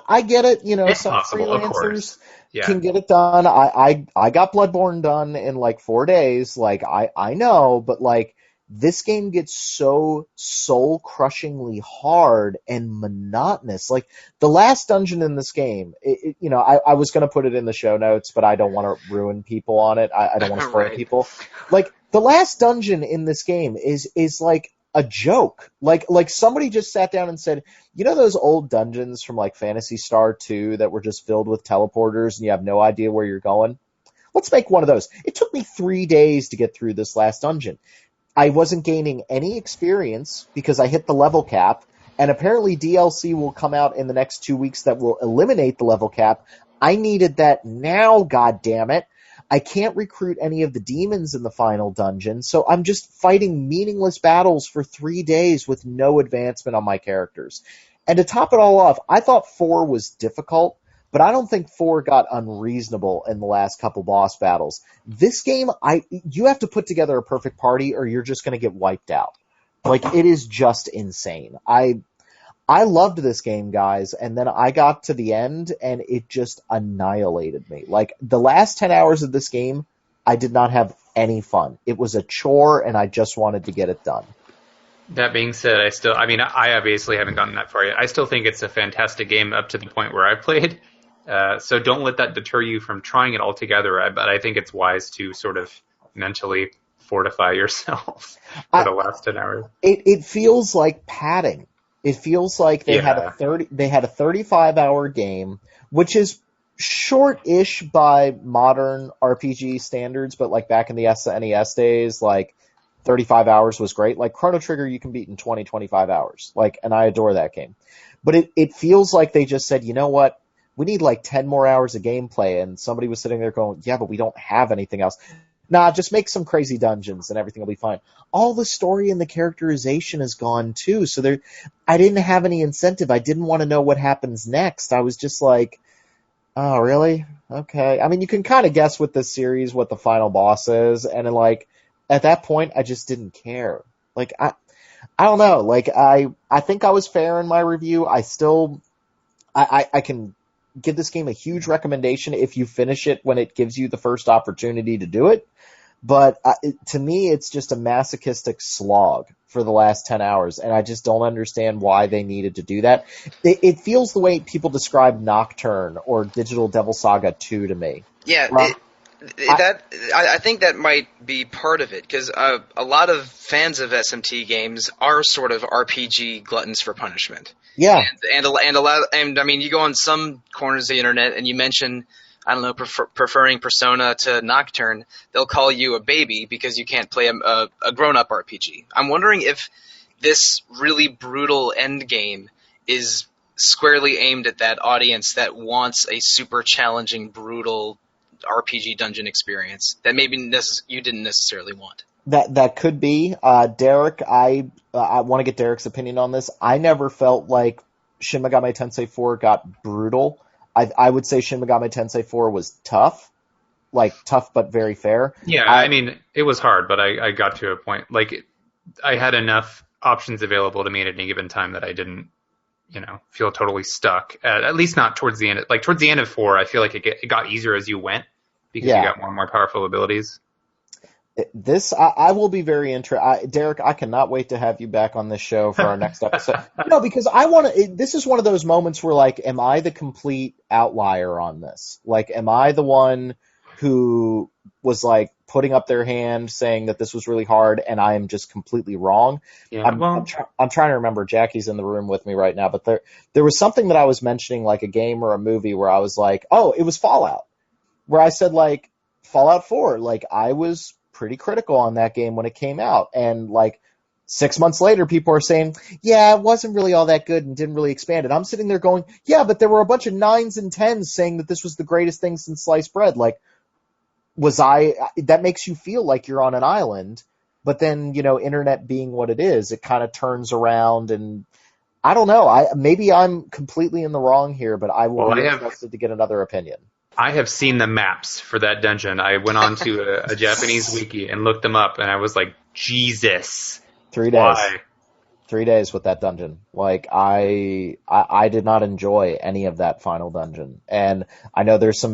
I get it. It's some possible, of freelancers course. Yeah. can get it done. I got Bloodborne done in like 4 days. Like, I know, but like, this game gets so soul-crushingly hard and monotonous. Like, the last dungeon in this game, I was going to put it in the show notes, but I don't want to ruin people on it. I don't want to spoil Right. people. Like, the last dungeon in this game is like a joke. Like somebody just sat down and said, those old dungeons from like Phantasy Star 2 that were just filled with teleporters and you have no idea where you're going? Let's make one of those. It took me 3 days to get through this last dungeon. I wasn't gaining any experience because I hit the level cap, and apparently DLC will come out in the next 2 weeks that will eliminate the level cap. I needed that now, goddammit. I can't recruit any of the demons in the final dungeon, so I'm just fighting meaningless battles for 3 days with no advancement on my characters. And to top it all off, I thought 4 was difficult, but I don't think 4 got unreasonable in the last couple boss battles. This game, you have to put together a perfect party or you're just going to get wiped out. Like, it is just insane. I loved this game, guys, and then I got to the end, and it just annihilated me. Like, the last 10 hours of this game, I did not have any fun. It was a chore, and I just wanted to get it done. That being said, I obviously haven't gotten that far yet. I still think it's a fantastic game up to the point where I've played. So don't let that deter you from trying it altogether. But I think it's wise to sort of mentally fortify yourself for the last 10 hours. It feels like padding. It feels like they had a 35-hour game, which is short-ish by modern RPG standards, but like back in the SNES days, like 35 hours was great. Like Chrono Trigger you can beat in 25 hours. Like, and I adore that game. But it feels like they just said, you know what? We need like 10 more hours of gameplay, and somebody was sitting there going, yeah, but we don't have anything else. Nah, just make some crazy dungeons and everything will be fine. All the story and the characterization is gone too, so I didn't have any incentive. I didn't want to know what happens next. I was just like, oh, really? Okay. I mean, you can kind of guess with this series what the final boss is, and like, at that point, I just didn't care. Like, I don't know. Like, I think I was fair in my review. I can give this game a huge recommendation if you finish it when it gives you the first opportunity to do it. But to me, it's just a masochistic slog for the last 10 hours, and I just don't understand why they needed to do that. It feels the way people describe Nocturne or Digital Devil Saga 2 to me. Yeah, Well, I think that might be part of it, because a lot of fans of SMT games are sort of RPG gluttons for punishment. Yeah. And I mean, you go on some corners of the internet and you mention, I don't know, preferring Persona to Nocturne, they'll call you a baby because you can't play a grown-up RPG. I'm wondering if this really brutal end game is squarely aimed at that audience that wants a super challenging, brutal RPG dungeon experience that maybe you didn't necessarily want. That could be. Derek, I want to get Derek's opinion on this. I never felt like Shin Megami Tensei 4 got brutal. I would say Shin Megami Tensei 4 was tough. Like, tough but very fair. Yeah, I mean, it was hard, but I got to a point. Like, I had enough options available to me at any given time that I didn't, feel totally stuck. At least not towards the end. Like towards the end of 4, I feel like it got easier as you went because you got more and more powerful abilities. I will be very interested. Derek, I cannot wait to have you back on this show for our next episode. No, because I want to. This is one of those moments where, like, am I the complete outlier on this? Like, am I the one who was like putting up their hand saying that this was really hard, and I am just completely wrong? Yeah, I'm trying to remember. Jackie's in the room with me right now, but there was something that I was mentioning, like a game or a movie, where I was like, oh, it was Fallout, where I said like Fallout 4, like I was pretty critical on that game when it came out, and like 6 months later people are saying, yeah, it wasn't really all that good and didn't really expand it. I'm sitting there going, yeah, but there were a bunch of 9s and 10s saying that this was the greatest thing since sliced bread. Like, that makes you feel like you're on an island, but then, internet being what it is, it kind of turns around, and I don't know, maybe I'm completely in the wrong here, but I will be interested to get another opinion. I have seen the maps for that dungeon. I went on to a Japanese wiki and looked them up, and I was like, Jesus. 3 days. Why? 3 days with that dungeon. Like, I did not enjoy any of that final dungeon. And I know there's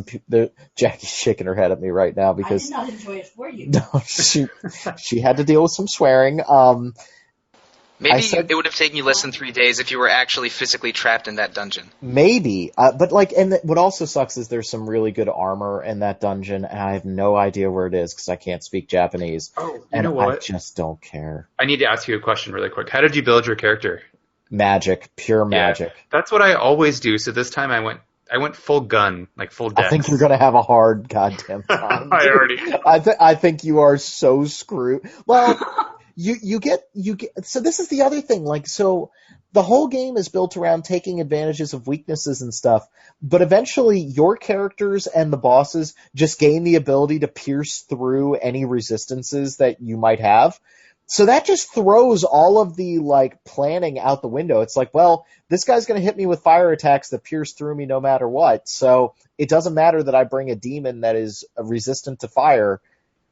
Jackie's shaking her head at me right now because... I did not enjoy it for you. No, she had to deal with some swearing. Maybe it would have taken you less than 3 days if you were actually physically trapped in that dungeon. Maybe. But like, and what also sucks is there's some really good armor in that dungeon, and I have no idea where it is because I can't speak Japanese. Oh, and know what? I just don't care. I need to ask you a question really quick. How did you build your character? Magic. Pure magic. Yeah, that's what I always do. So this time I went full gun, like full death. I think you're going to have a hard goddamn time. I think you are so screwed. Well... You get so this is the other thing, like, so the whole game is built around taking advantages of weaknesses and stuff, but eventually your characters and the bosses just gain the ability to pierce through any resistances that you might have. So that just throws all of the like planning out the window. It's like, well, this guy's going to hit me with fire attacks that pierce through me no matter what. So it doesn't matter that I bring a demon that is resistant to fire.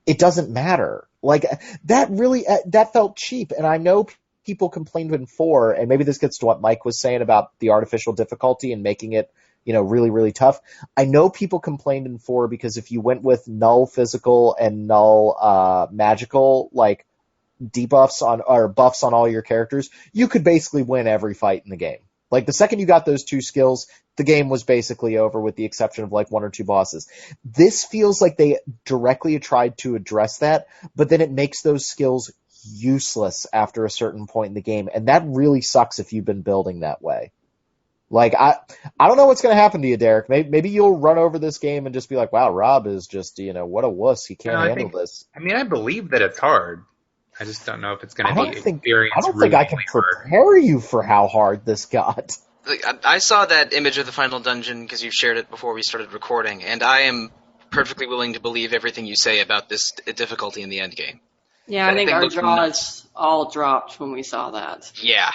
It doesn't matter. Like, that really, that felt cheap. And I know people complained in 4, and maybe this gets to what Mike was saying about the artificial difficulty and making it, really, really tough. I know people complained in 4 because if you went with null physical and null magical, like, debuffs or buffs on all your characters, you could basically win every fight in the game. Like, the second you got those 2 skills, the game was basically over with the exception of, like, 1 or 2 bosses. This feels like they directly tried to address that, but then it makes those skills useless after a certain point in the game, and that really sucks if you've been building that way. Like, I don't know what's going to happen to you, Derek. Maybe you'll run over this game and just be like, wow, Rob is just, what a wuss. He can't handle this. I mean, I believe that it's hard. I just don't know if it's going to be experience. I don't think I can prepare you for how hard this got. I saw that image of the final dungeon because you shared it before we started recording, and I am perfectly willing to believe everything you say about this difficulty in the end game. Yeah, I think our jaws all dropped when we saw that. Yeah.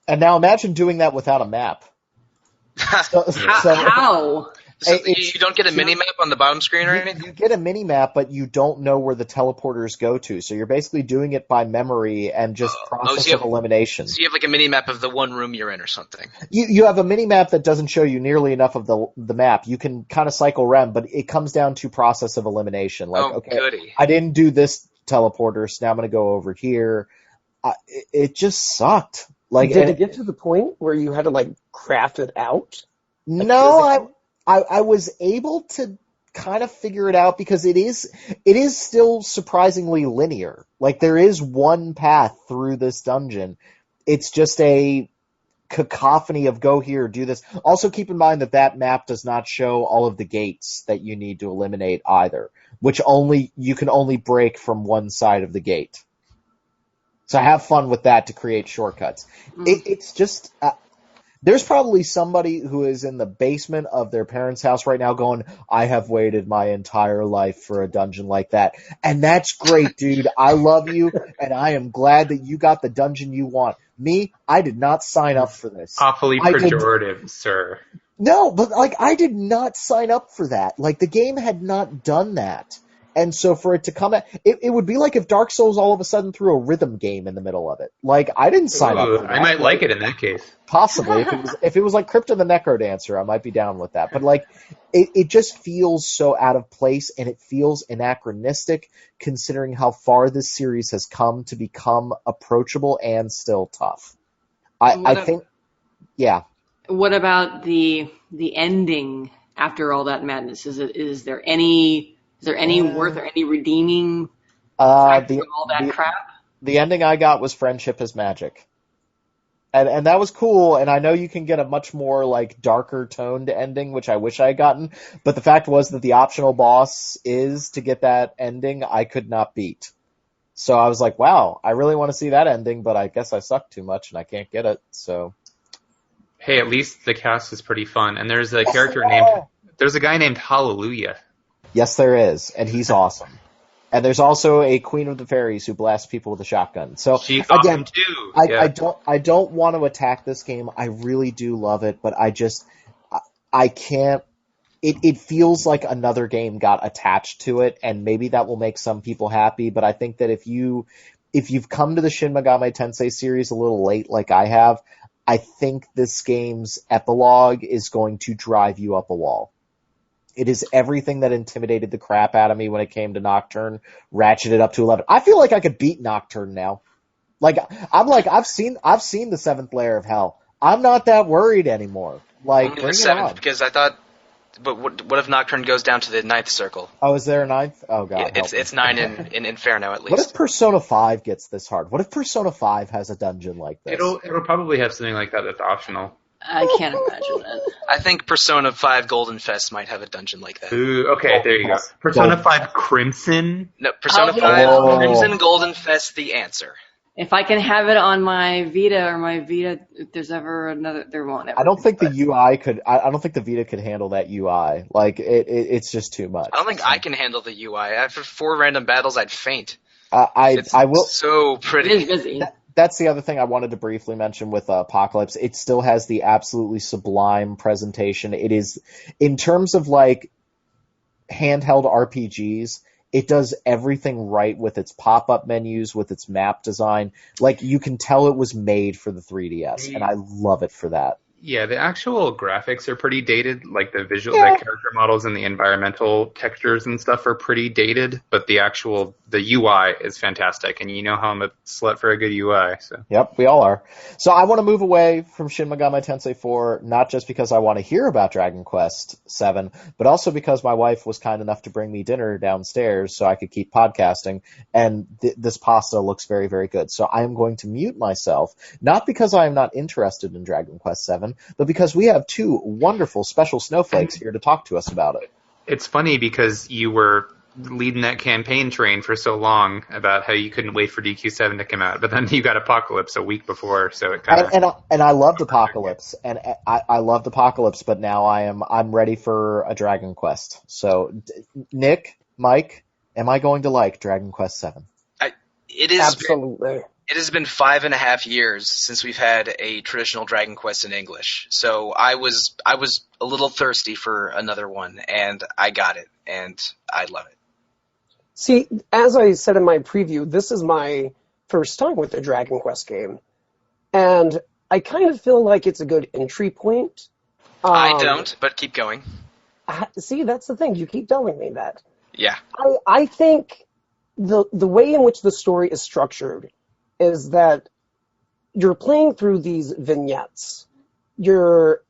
And now imagine doing that without a map. How? So you don't get a mini-map on the bottom screen or anything? You get a mini-map, but you don't know where the teleporters go to. So you're basically doing it by memory and just process of elimination. So you have like a mini-map of the one room you're in or something? You have a mini-map that doesn't show you nearly enough of the map. You can kind of cycle around, but it comes down to process of elimination. Like, okay, goody. I didn't do this teleporter, so now I'm going to go over here. It just sucked. Like, did it get to the point where you had to like craft it out? No, I was able to kind of figure it out because it is still surprisingly linear. Like, there is one path through this dungeon. It's just a cacophony of go here, do this. Also keep in mind that map does not show all of the gates that you need to eliminate either, which you can only break from one side of the gate. So have fun with that to create shortcuts. It's just... there's probably somebody who is in the basement of their parents' house right now going, I have waited my entire life for a dungeon like that. And that's great, dude. I love you, and I am glad that you got the dungeon you want. Me, I did not sign up for this. Awfully pejorative, sir. No, but, like, I did not sign up for that. Like, the game had not done that. And so for it to come at, it would be like if Dark Souls all of a sudden threw a rhythm game in the middle of it. Like, I didn't sign up for that. I might like it in that case. Possibly. If it was like Crypt of the Necrodancer, I might be down with that. But like, it just feels so out of place, and it feels anachronistic considering how far this series has come to become approachable and still tough. I think, yeah. What about the ending after all that madness? Is there any worth or any redeeming factor of all that crap? The ending I got was friendship is magic. And that was cool, and I know you can get a much more like darker toned ending, which I wish I had gotten, but the fact was that the optional boss is to get that ending I could not beat. So I was like, wow, I really want to see that ending, but I guess I suck too much and I can't get it, so. Hey, at least the cast is pretty fun, and there's a there's a guy named Hallelujah. Yes, there is, and he's awesome. And there's also a Queen of the Fairies who blasts people with a shotgun. So She's again, awesome too. I don't want to attack this game. I really do love it, but I can't. It feels like another game got attached to it, and maybe that will make some people happy. But I think that if you've come to the Shin Megami Tensei series a little late, like I have, I think this game's epilogue is going to drive you up a wall. It is everything that intimidated the crap out of me when it came to Nocturne, ratcheted up to 11. I feel like I could beat Nocturne now. I've seen the seventh layer of hell. I'm not that worried anymore. Like, Only bring the it seventh, on. because I thought, but what if Nocturne goes down to the 9th circle? Oh, is there a 9th? Oh god. Yeah, it's 9 in Inferno at least. What if Persona 5 gets this hard? What if Persona 5 has a dungeon like this? It'll probably have something like that that's optional. I can't imagine that. I think Persona 5 Golden Fest might have a dungeon like that. Ooh, okay, there you go. Persona 5 Crimson. No, Persona Oh, 5 yeah. Crimson Golden Fest, the answer. If I can have it on my Vita or my Vita, if there's ever another, there won't ever. I don't think the UI could. I don't think the Vita could handle that UI. Like it's just too much. I don't think I can handle the UI. After 4 random battles, I'd faint. I will. So It pretty. is busy. That's the other thing I wanted to briefly mention with Apocalypse. It still has the absolutely sublime presentation. It is, in terms of like handheld RPGs, it does everything right with its pop-up menus, with its map design. Like, you can tell it was made for the 3DS, and I love it for that. Yeah, the actual graphics are pretty dated. Like the visual, Yeah. the character models and the environmental textures and stuff are pretty dated. But the UI is fantastic, and you know how I'm a slut for a good UI. So Yep, we all are. So I want to move away from Shin Megami Tensei 4, not just because I want to hear about Dragon Quest 7, but also because my wife was kind enough to bring me dinner downstairs so I could keep podcasting, and this pasta looks very, very good. So I am going to mute myself, not because I am not interested in Dragon Quest 7, but because we have two wonderful special snowflakes here to talk to us about it. it's funny because you were leading that campaign train for so long about how you couldn't wait for DQ7 to come out, but then you got Apocalypse a week before, so it kind of... And I loved Apocalypse, and I loved Apocalypse, but now I'm ready for a Dragon Quest. So, Nick, Mike, am I going to like Dragon Quest 7? Absolutely. It has been 5.5 years since we've had a traditional Dragon Quest in English, so I was a little thirsty for another one, and I got it, and I love it. See, as I said in my preview, this is my first time with a Dragon Quest game, and I kind of feel like it's a good entry point. I don't, but keep going. See, that's the thing. You keep telling me that. Yeah. I think the way in which the story is structured is that you're playing through these vignettes. You're,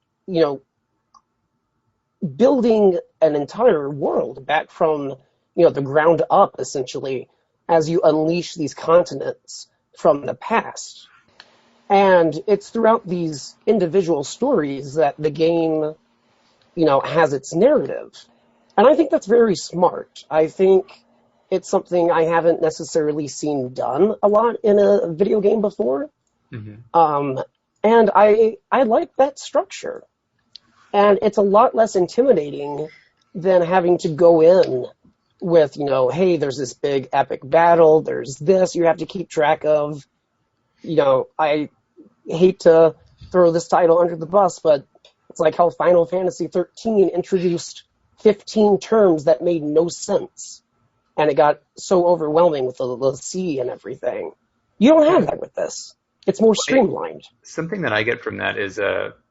building an entire world back from, the ground up, essentially, as you unleash these continents from the past. And it's throughout these individual stories that the game, has its narrative. And I think that's very smart. I think it's something I haven't necessarily seen done a lot in a video game before. Mm-hmm. And I like that structure. And it's a lot less intimidating than having to go in with, hey, there's this big epic battle, there's this you have to keep track of. I hate to throw this title under the bus, but it's like how Final Fantasy XIII introduced 15 terms that made no sense. and it got so overwhelming with the sea and everything. You don't have that with this. It's more streamlined. Something that I get from that is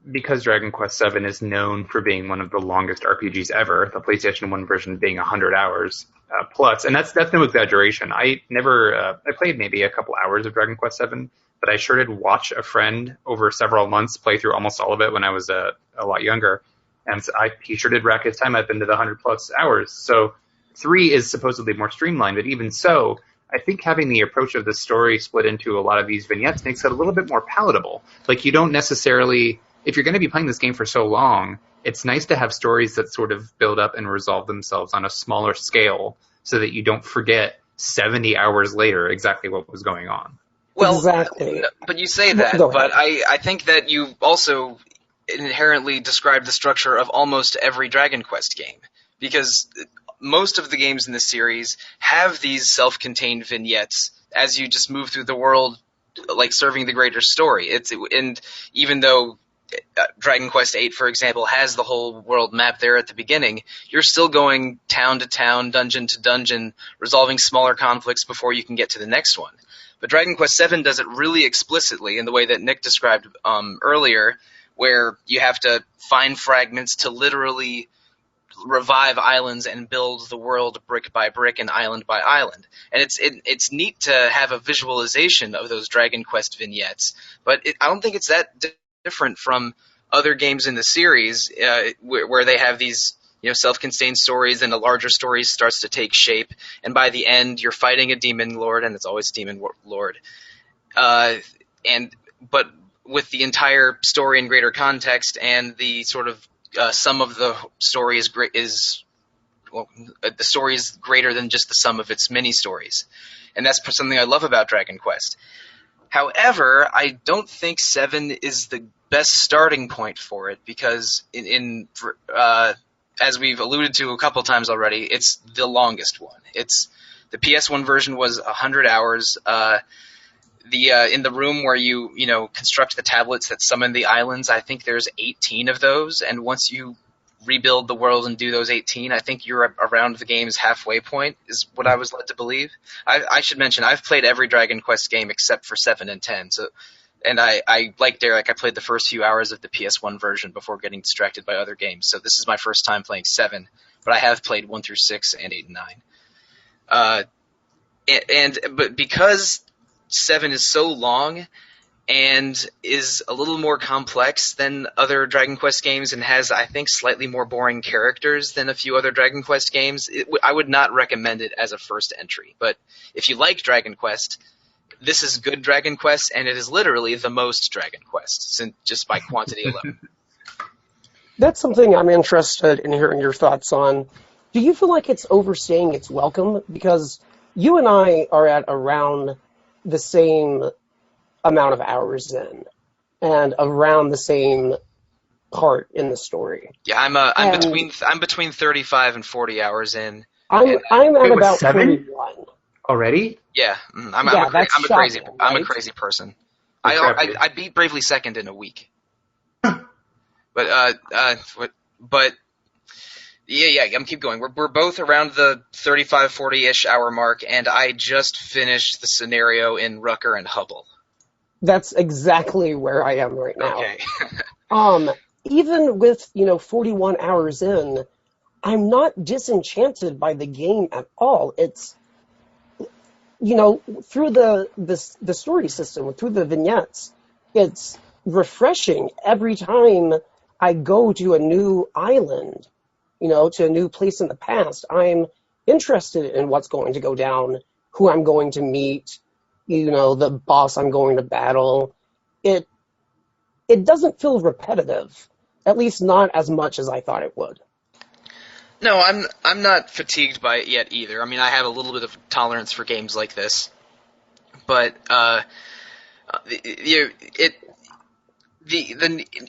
because Dragon Quest VII is known for being one of the longest RPGs ever, the PlayStation 1 version being 100 hours plus, and that's no exaggeration. I played maybe a couple hours of Dragon Quest VII, but I sure did watch a friend over several months play through almost all of it when I was a lot younger, and he sure did rack his time up into the 100 plus hours. So 3 is supposedly more streamlined, but even so, I think having the approach of the story split into a lot of these vignettes makes it a little bit more palatable. Like, you don't necessarily, if you're going to be playing this game for so long, it's nice to have stories that sort of build up and resolve themselves on a smaller scale so that you don't forget 70 hours later exactly what was going on. Well, exactly. But you say that, but I think that you also inherently described the structure of almost every Dragon Quest game, because most of the games in this series have these self-contained vignettes as you just move through the world, like serving the greater story. And even though Dragon Quest VIII, for example, has the whole world map there at the beginning, you're still going town to town, dungeon to dungeon, resolving smaller conflicts before you can get to the next one. But Dragon Quest VII does it really explicitly in the way that Nick described earlier, where you have to find fragments to literally revive islands and build the world brick by brick and island by island. And it's neat to have a visualization of those Dragon Quest vignettes, but I don't think it's that different from other games in the series where they have these self-contained stories and a larger story starts to take shape, and by the end you're fighting a demon lord, and it's always demon lord. But with the entire story and greater context and the sort of sum of the story the story is greater than just the sum of its mini stories, and that's something I love about Dragon Quest. However, I don't think 7 is the best starting point for it, because as we've alluded to a couple times already, it's the longest one. The PS1 version was 100 hours. In the room where you construct the tablets that summon the islands, I think there's 18 of those, and once you rebuild the world and do those 18, I think you're around the game's halfway point, is what I was led to believe. I should mention, I've played every Dragon Quest game except for 7 and 10, and I like Derek, I played the first few hours of the PS1 version before getting distracted by other games, so this is my first time playing 7, but I have played 1 through 6 and 8 and 9. But because 7 is so long and is a little more complex than other Dragon Quest games and has, I think, slightly more boring characters than a few other Dragon Quest games, I would not recommend it as a first entry. But if you like Dragon Quest, this is good Dragon Quest, and it is literally the most Dragon Quest, just by quantity alone. That's something I'm interested in hearing your thoughts on. Do you feel like it's overstaying its welcome? Because you and I are at around the same amount of hours in, and around the same part in the story. Yeah, I'm between 35 and 40 hours in. I'm at about 7? 41 already. Yeah, I'm a crazy person. I beat Bravely Second in a week. But yeah, I'm keep going. We're both around the 35, 40-ish hour mark, and I just finished the scenario in Rucker and Hubble. That's exactly where I am right now. Okay. Even with 41 hours in, I'm not disenchanted by the game at all. It's through the story system, through the vignettes, it's refreshing every time I go to a new island, to a new place in the past. I'm interested in what's going to go down, who I'm going to meet, the boss I'm going to battle. It doesn't feel repetitive, at least not as much as I thought it would. No, I'm not fatigued by it yet either. I mean, I have a little bit of tolerance for games like this, but the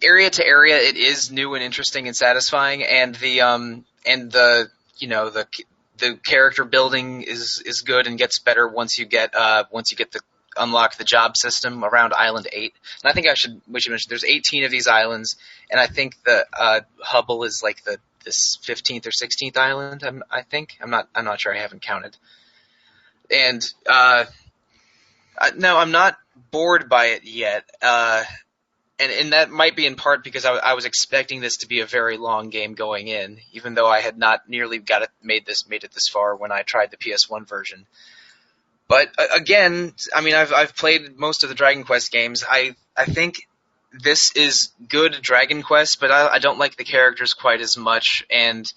area to area, it is new and interesting and satisfying, and the character building is good and gets better once you get the unlock the job system around Island 8. And I think we should mention there's 18 of these islands, and I think the Hubble is like the this 15th or 16th island. I think I'm not sure. I haven't counted. And no, I'm not bored by it yet. And that might be in part because I was expecting this to be a very long game going in, even though I had not nearly made it this far when I tried the PS1 version. But again, I mean, I've played most of the Dragon Quest games. I think this is good Dragon Quest, but I don't like the characters quite as much, and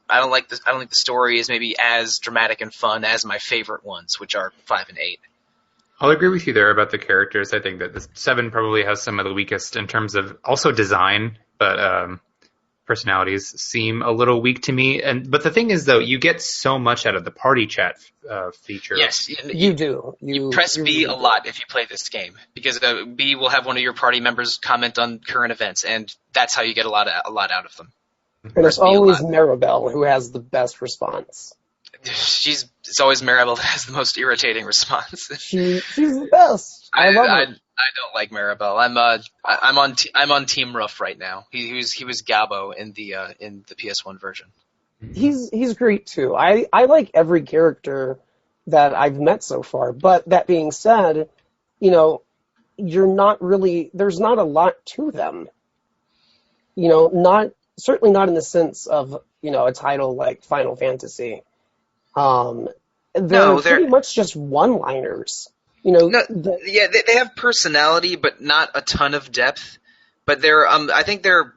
I don't think the story is maybe as dramatic and fun as my favorite ones, which are 5 and 8. I'll agree with you there about the characters. I think that the 7 probably has some of the weakest in terms of also design, but personalities seem a little weak to me. But the thing is, though, you get so much out of the party chat feature. Yes, You do. You press B a lot if you play this game, because B will have one of your party members comment on current events, and that's how you get a lot out of them. And it's always Maribel who has the best response. It's always Maribel that has the most irritating response. She's the best. I love her. I don't like Maribel. I'm on Team Ruff right now. He was Gabo in the PS1 version. He's great too. I like every character that I've met so far. But that being said, there's not a lot to them. Certainly not in the sense of a title like Final Fantasy. They're pretty much just one-liners. They have personality, but not a ton of depth. But I think they're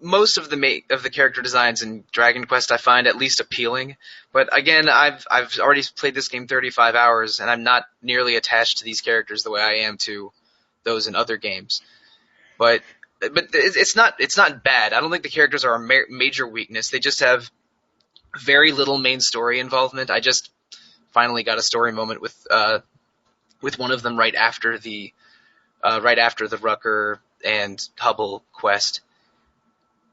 most of the character designs in Dragon Quest I find at least appealing. But again, I've already played this game 35 hours, and I'm not nearly attached to these characters the way I am to those in other games. But it's not bad. I don't think the characters are a major weakness. They just have very little main story involvement. I just finally got a story moment with one of them right after the Rucker and Hubble quest.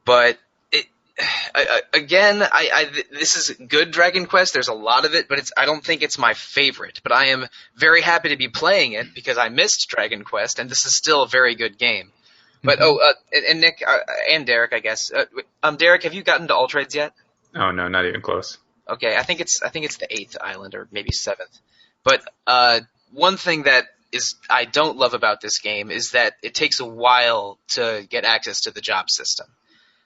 But this is good Dragon Quest. There's a lot of it, but I don't think it's my favorite. But I am very happy to be playing it because I missed Dragon Quest, and this is still a very good game. But and Nick and Derek, I guess. Derek, have you gotten to All Trades yet? Oh no, not even close. Okay, I think it's the 8th island or maybe 7th. But one thing that I don't love about this game is that it takes a while to get access to the job system,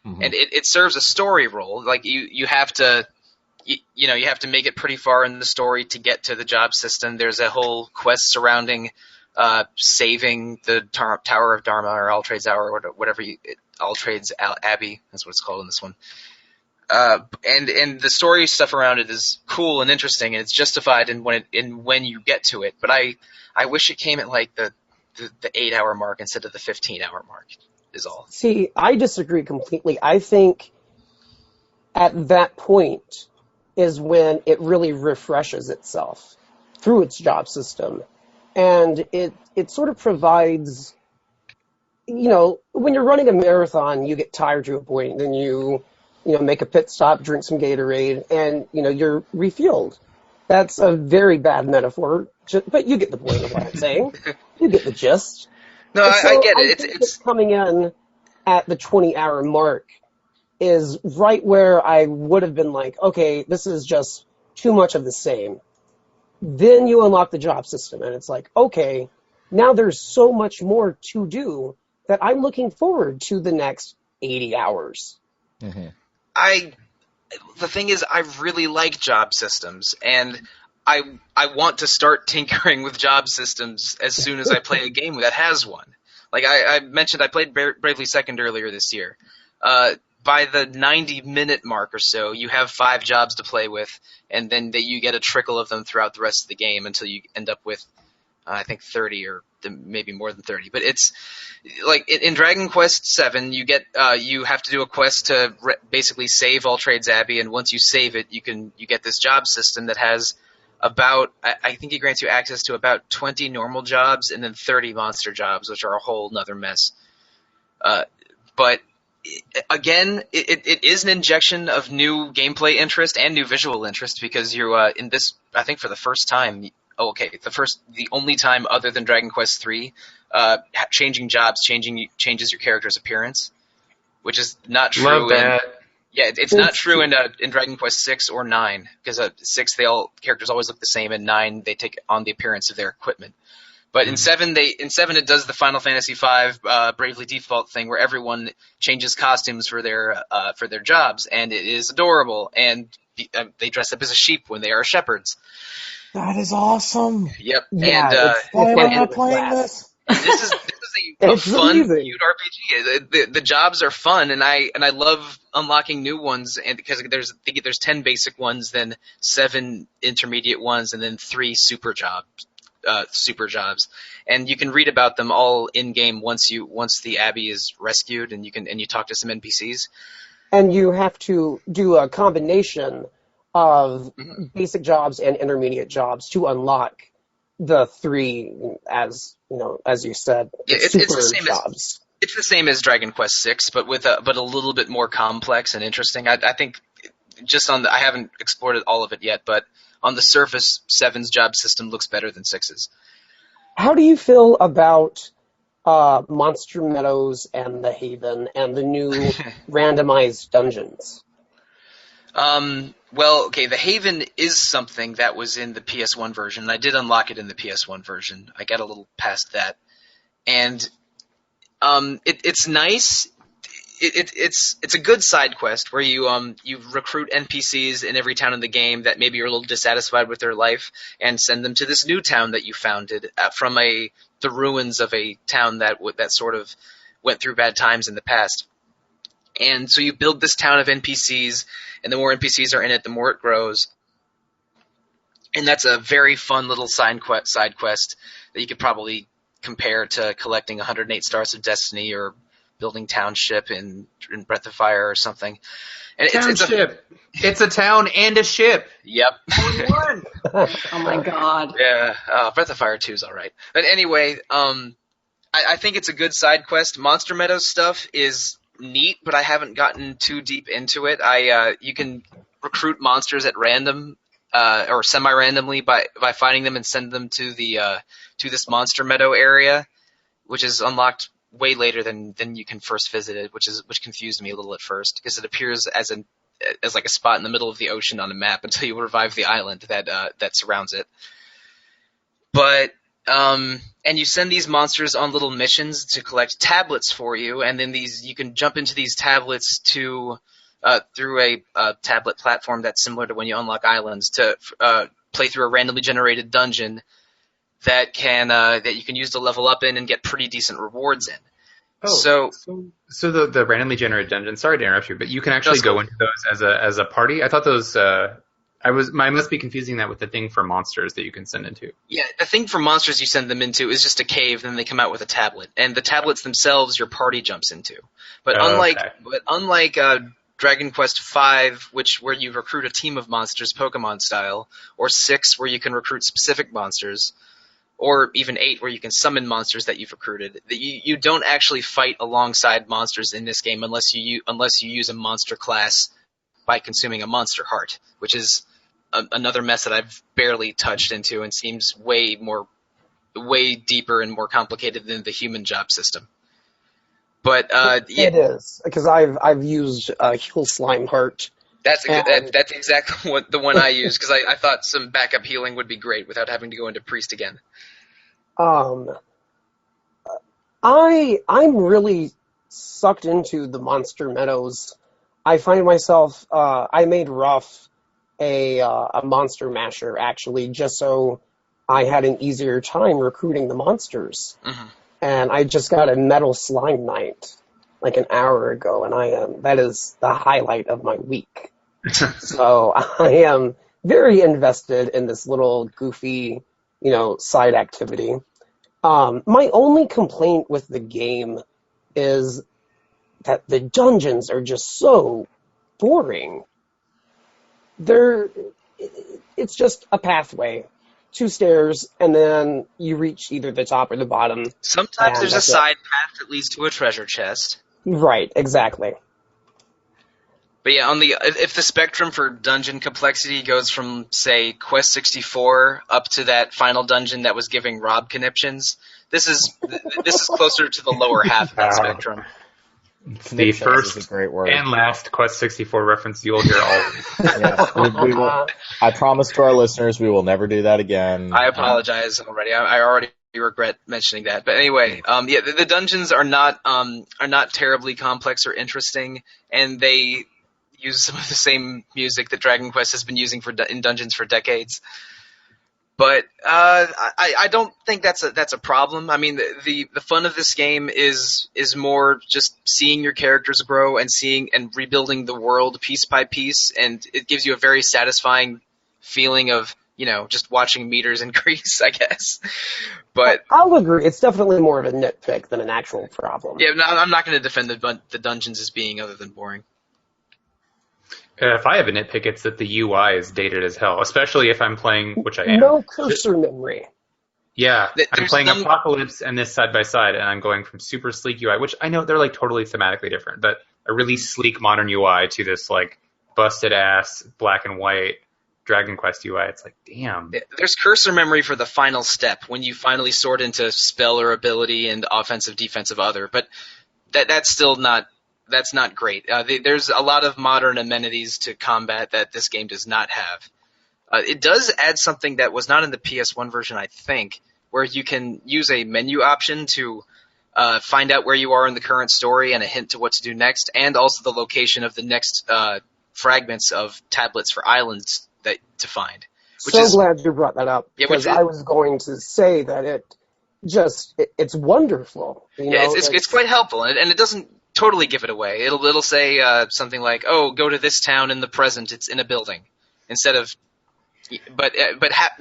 and it serves a story role. Like you have to you have to make it pretty far in the story to get to the job system. There's a whole quest surrounding saving the Tower of Dharma or All Trades Hour or whatever All Trades Abbey. That's what it's called in this one. And the story stuff around it is cool and interesting, and it's justified when you get to it. But I wish it came at like the 8-hour mark instead of the 15-hour mark. Is all. See, I disagree completely. I think at that point is when it really refreshes itself through its job system, and it sort of provides. When you're running a marathon, you get tired to a point, then you make a pit stop, drink some Gatorade, and, you're refueled. That's a very bad metaphor, but you get the point of what I'm saying. You get the gist. No, I get it. It's coming in at the 20-hour mark is right where I would have been like, okay, this is just too much of the same. Then you unlock the job system, and it's like, okay, now there's so much more to do that I'm looking forward to the next 80 hours. Mm-hmm. The thing is, I really like job systems, and I want to start tinkering with job systems as soon as I play a game that has one. Like I mentioned, I played Bravely Second earlier this year. By the 90-minute mark or so, you have 5 jobs to play with, and then you get a trickle of them throughout the rest of the game until you end up with, I think, 30 or maybe more than 30. But it's like in Dragon Quest VII, you have to do a quest to basically save All Trades Abbey, and once you save it, you get this job system that has I think it grants you access to about 20 normal jobs and then 30 monster jobs, which are a whole nother mess. But again, it is an injection of new gameplay interest and new visual interest because you're in this, I think for the first time, the only time other than Dragon Quest III, changing jobs changes your character's appearance, which is not true. Love that. Yeah, it's not true in Dragon Quest 6 or 9, because 6 characters always look the same, and 9 they take on the appearance of their equipment. But in 7 it does the Final Fantasy V Bravely Default thing where everyone changes costumes for their jobs, and it is adorable. And they dress up as a sheep when they are shepherds. That is awesome. Yep. Yeah, Why am I and not playing this? this is a It's fun, amazing. cute RPG. The jobs are fun, and I love unlocking new ones. And because there's 10 basic ones, then 7 intermediate ones, and then 3 super jobs. And you can read about them all in game once the Abbey is rescued, and you talk to some NPCs. And you have to do a combination of basic jobs and intermediate jobs to unlock the 3, as you said, Yeah, super it's the same jobs. It's the same as Dragon Quest VI, but a little bit more complex and interesting. I think I haven't explored all of it yet, but on the surface, 7's job system looks better than 6's. How do you feel about Monster Meadows and the Haven and the new randomized dungeons? Well, okay, the Haven is something that was in the PS1 version, and I did unlock it in the PS1 version. I got a little past that. And it's nice. It's a good side quest where you recruit NPCs in every town in the game that maybe you're a little dissatisfied with their life, and send them to this new town that you founded from the ruins of a town that sort of went through bad times in the past. And so you build this town of NPCs, and the more NPCs are in it, the more it grows. And that's a very fun little side quest that you could probably compare to collecting 108 Stars of Destiny or building Township in Breath of Fire or something. And It's a town and a ship. Yep. Oh my god. Yeah, Breath of Fire 2 is all right. But anyway, I think it's a good side quest. Monster Meadows stuff is neat, but I haven't gotten too deep into it. You can recruit monsters at random or semi-randomly by finding them and send them to this Monster Meadow area, which is unlocked way later than you can first visit it, which confused me a little at first because it appears as like a spot in the middle of the ocean on a map until you revive the island that surrounds it. But and you send these monsters on little missions to collect tablets for you, and then you can jump into these tablets through a tablet platform that's similar to when you unlock islands to play through a randomly generated dungeon that you can use to level up in and get pretty decent rewards in. Oh, so the randomly generated dungeons. Sorry to interrupt you, but you can actually go into those as a party. I thought those. I must be confusing that with the thing for monsters that you can send into. Yeah, the thing for monsters you send them into is just a cave, then they come out with a tablet, and the tablets themselves your party jumps into. But unlike Dragon Quest V, where you recruit a team of monsters Pokemon style, or 6 where you can recruit specific monsters, or even 8 where you can summon monsters that you've recruited, you don't actually fight alongside monsters in this game unless you use a monster class by consuming a monster heart, which is another mess that I've barely touched into and seems way deeper and more complicated than the human job system. But it is, because I've used Heal Slime Heart. That's exactly the one I used, because I thought some backup healing would be great without having to go into Priest again. I'm really sucked into the Monster Meadows. I find myself, I made Ruff a monster masher, actually, just so I had an easier time recruiting the monsters. Mm-hmm. And I just got a Metal Slime Knight like an hour ago, and that is the highlight of my week. So I am very invested in this little goofy, side activity. My only complaint with the game is that the dungeons are just so boring. It's just a pathway, 2 stairs, and then you reach either the top or the bottom. Sometimes there's a side path that leads to a treasure chest. Right, exactly. But yeah, if the spectrum for dungeon complexity goes from, say, Quest 64 up to that final dungeon that was giving Rob conniptions, this is closer to the lower half of that spectrum. The Snapshots first is a great word. and last Quest 64 reference you'll hear always. Yes, we will. I promise to our listeners we will never do that again. I apologize already. I already regret mentioning that. But anyway, the dungeons are not terribly complex or interesting, and they use some of the same music that Dragon Quest has been using in dungeons for decades. But I don't think that's a problem. I mean, the fun of this game is more just seeing your characters grow and seeing and rebuilding the world piece by piece, and it gives you a very satisfying feeling of, just watching meters increase, I guess. But I'll agree. It's definitely more of a nitpick than an actual problem. yeah, no, I'm not going to defend the dungeons as being other than boring. If I have a nitpick, it's that the UI is dated as hell, especially if I'm playing, which I am. No cursor memory. Yeah, I'm There's playing some- Apocalypse and this side by side, and I'm going from super sleek UI, which I know they're like totally thematically different, but a really sleek modern UI to this like busted ass black and white Dragon Quest UI. It's like, damn. There's cursor memory for the final step when you finally sort into spell or ability and offensive, defensive, other, but that's still not. That's not great. There's a lot of modern amenities to combat that this game does not have. It does add something that was not in the PS1 version, I think, where you can use a menu option to find out where you are in the current story and a hint to what to do next, and also the location of the next fragments of tablets for islands to find. Glad you brought that up, because I was going to say that it's wonderful. It's quite helpful, and it doesn't totally give it away. It'll say something like, "Oh, go to this town in the present. It's in a building," instead of. But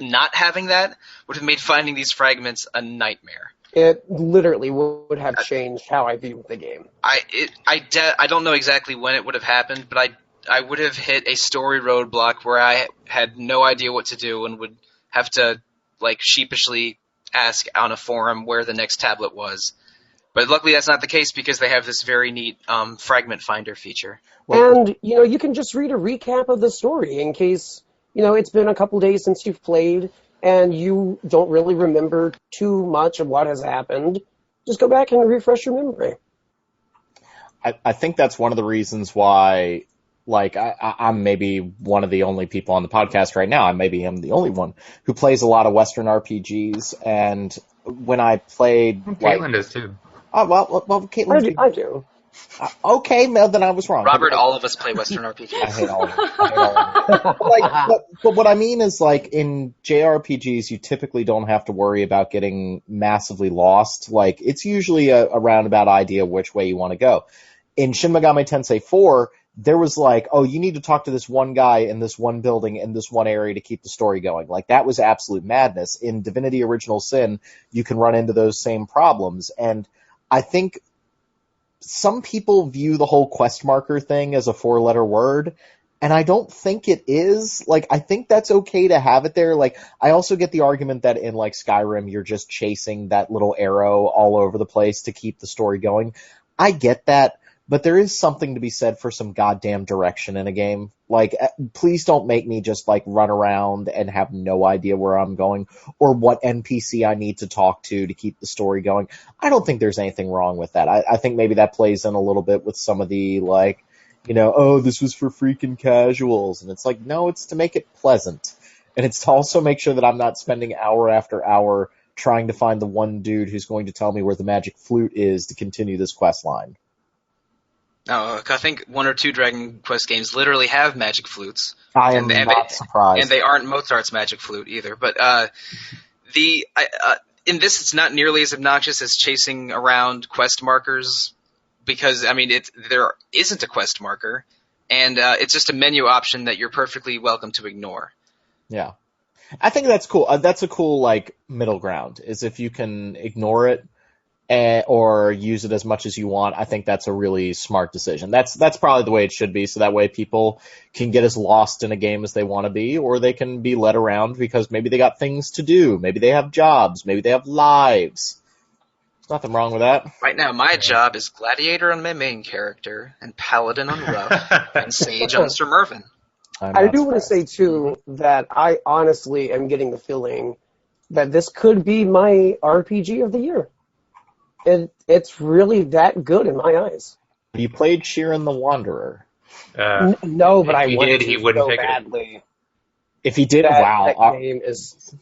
not having that would have made finding these fragments a nightmare. It literally would have changed how I view the game. I don't know exactly when it would have happened, but I would have hit a story roadblock where I had no idea what to do and would have to sheepishly ask on a forum where the next tablet was. But luckily that's not the case because they have this very neat fragment finder feature. And, you can just read a recap of the story in case, it's been a couple days since you've played and you don't really remember too much of what has happened. Just go back and refresh your memory. I think that's one of the reasons why, I'm maybe one of the only people on the podcast right now. I maybe am the only one who plays a lot of Western RPGs. And when I played... Caitlin does too. Oh, well, Caitlin... I do. Okay, then I was wrong. Robert, all of us play Western RPGs. I hate all of them. But what I mean is, in JRPGs, you typically don't have to worry about getting massively lost. It's usually a roundabout idea of which way you want to go. In Shin Megami Tensei 4, there was you need to talk to this one guy in this one building in this one area to keep the story going. That was absolute madness. In Divinity Original Sin, you can run into those same problems. And I think some people view the whole quest marker thing as a 4-letter word, and I don't think it is. I think that's okay to have it there. I also get the argument that in, Skyrim, you're just chasing that little arrow all over the place to keep the story going. I get that, but there is something to be said for some goddamn direction in a game. Please don't make me just, run around and have no idea where I'm going or what NPC I need to talk to keep the story going. I don't think there's anything wrong with that. I think maybe that plays in a little bit with some of the, this was for freaking casuals. And it's no, it's to make it pleasant. And it's to also make sure that I'm not spending hour after hour trying to find the one dude who's going to tell me where the magic flute is to continue this quest line. No, I think 1 or 2 Dragon Quest games literally have magic flutes. I am not surprised. And they aren't Mozart's magic flute either. But in this, it's not nearly as obnoxious as chasing around quest markers because, there isn't a quest marker, and it's just a menu option that you're perfectly welcome to ignore. Yeah. I think that's cool. That's a cool, middle ground, is if you can ignore it, or use it as much as you want. I think that's a really smart decision. That's probably the way it should be, so that way people can get as lost in a game as they want to be, or they can be led around because maybe they got things to do, maybe they have jobs, maybe they have lives. There's nothing wrong with that. Right now, my job is Gladiator on my main character, and Paladin on Ruff, and Sage on Sir Mervyn. I do want to say, too, that I honestly am getting the feeling that this could be my RPG of the year. It's really that good in my eyes. You played Sheeran the Wanderer. No, but if I he wanted did, he to wouldn't so pick it. badly. If he did, That wow, game is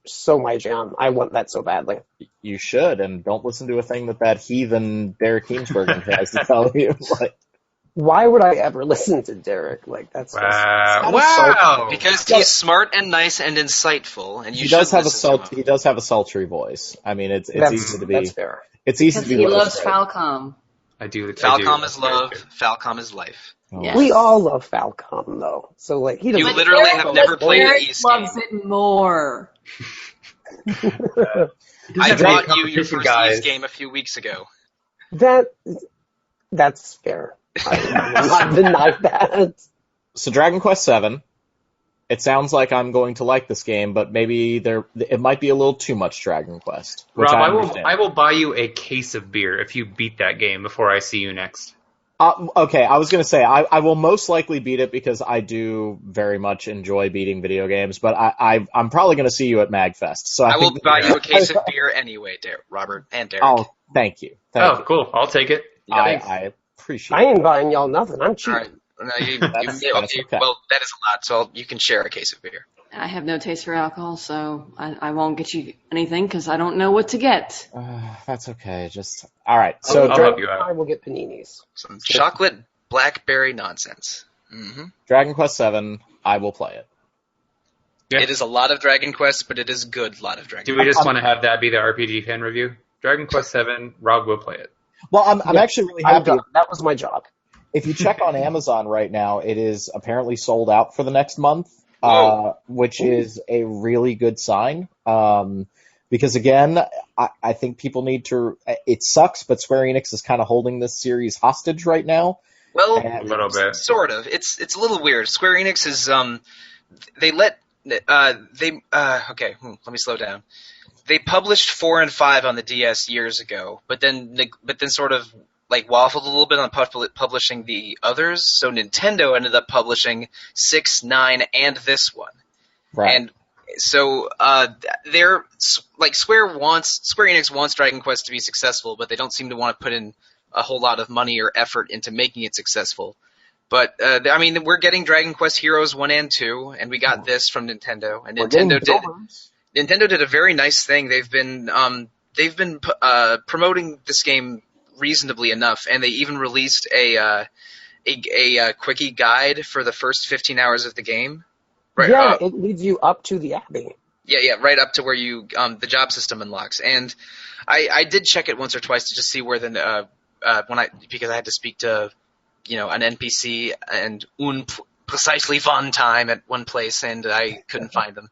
so my jam. I want that so badly. you should, and don't listen to a thing that heathen Derek Heemsberger tries to tell you. Like, Why would I ever listen to Derek? Like that's just Wow. Because he's smart and nice and insightful, and you he should does have listen to him. he does have a sultry voice. I mean, it's that's, easy to be. That's fair. It's easy Because to be. he loves illustrated. Falcom. I do. Falcom is love. Falcom is life. Oh. Yes. We all love Falcom though, so like he doesn't. You literally have never played an Derek East loves game. it more. I Doesn't have bought any you your competition, first guys. East game a few weeks ago. That's fair. I will not deny that. So Dragon Quest VII. It sounds like I'm going to like this game, but maybe it might be a little too much Dragon Quest. Which Rob, I understand. I will buy you a case of beer if you beat that game before I see you next. Okay, I was going to say, I will most likely beat it because I do very much enjoy beating video games, but I'm probably going to see you at MagFest. So I will think- buy you a case of beer anyway, Robert and Derek. Oh, thank you. Thank you. Cool. I'll take it. I appreciate I it. ain't buying y'all nothing. I'm All cheap. right. No, That's okay. Well, that is a lot, so you can share a case of beer. I have no taste for alcohol, so I won't get you anything because I don't know what to get. That's okay. Just all right. So I'll help you out. I will get paninis. Some chocolate blackberry nonsense. hmm Dragon Quest VII, I will play it. Yeah. It is a lot of Dragon Quest, but it is good lot of Dragon Do Quest. we just want to have that be the RPG fan review? Dragon Quest VII, Rob will play it. Well, I'm actually really I'm happy. done. That was my job. If you check on Amazon right now, it is apparently sold out for the next month, which is a really good sign. Because again, I think people need to. It sucks, but Square Enix is kind of holding this series hostage right now. Well, A little bit. sort of. It's a little weird. Square Enix is they let okay. Let me slow down. They published 4 and 5 on the DS years ago, but then sort of like waffled a little bit on publishing the others. So Nintendo ended up publishing 6, 9, and this one. Right. And so they're like Square Enix wants Dragon Quest to be successful, but they don't seem to want to put in a whole lot of money or effort into making it successful. But I mean, we're getting Dragon Quest Heroes 1 and 2, and we got this from Nintendo. And Nintendo did a very nice thing. They've been promoting this game reasonably enough, and they even released a quickie guide for the first 15 hours of the game. Right, Yeah, it leads you up to the Abbey. Yeah, right up to where you the job system unlocks. And I did check it once or twice to just see where because I had to speak to an NPC and precisely one time at one place, and I couldn't find them.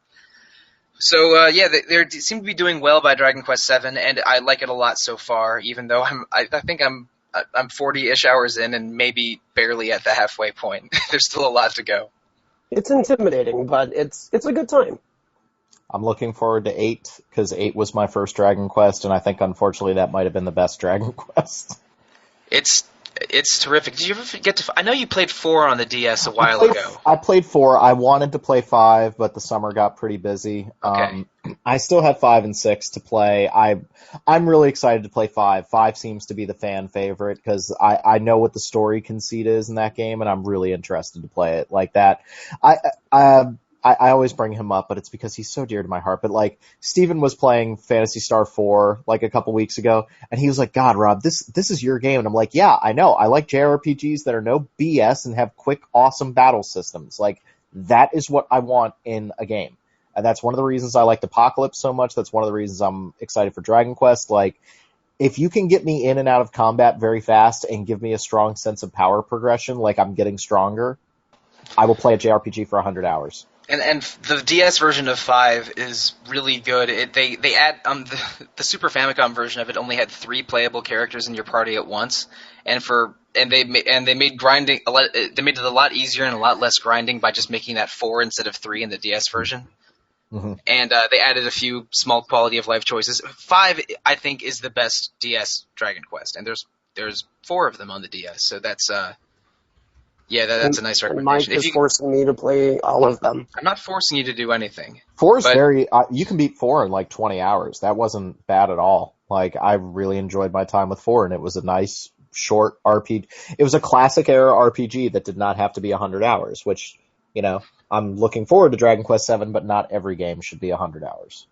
So they seem to be doing well by Dragon Quest VII, and I like it a lot so far. Even though I think I'm 40-ish hours in, and maybe barely at the halfway point. There's still a lot to go. It's intimidating, but it's a good time. I'm looking forward to 8 because 8 was my first Dragon Quest, and I think unfortunately that might have been the best Dragon Quest. It's terrific. Did you ever get to? I know you played 4 on the DS a while ago. I played 4. I wanted to play 5, but the summer got pretty busy. Okay. I still have 5 and 6 to play. I'm really excited to play 5. 5 seems to be the fan favorite because I know what the story conceit is in that game, and I'm really interested to play it like that. I always bring him up, but it's because he's so dear to my heart. But like Steven was playing Phantasy Star 4 like a couple weeks ago, and he was like, "God, Rob, this is your game." And I'm like, "Yeah, I know. I like JRPGs that are no BS and have quick, awesome battle systems. Like that is what I want in a game." And that's one of the reasons I liked Apocalypse so much. That's one of the reasons I'm excited for Dragon Quest. Like, if you can get me in and out of combat very fast and give me a strong sense of power progression, like I'm getting stronger, I will play a JRPG for 100 hours. And the DS version of 5 is really good. They add the Super Famicom version of it only had 3 playable characters in your party at once, and they made grinding they made it a lot easier and a lot less grinding by just making that 4 instead of 3 in the DS version. Mm-hmm. And they added a few small quality of life choices. 5, I think, is the best DS Dragon Quest, and there's 4 of them on the DS, so that's that's a nice And recommendation. Mike is forcing me to play all of them. I'm not forcing you to do anything. 4 is But- very. You can beat 4 in like 20 hours. That wasn't bad at all. Like I really enjoyed my time with 4, and it was a nice, short RPG. It was a classic era RPG that did not have to be 100 hours, which, you know, I'm looking forward to Dragon Quest VII, but not every game should be 100 hours.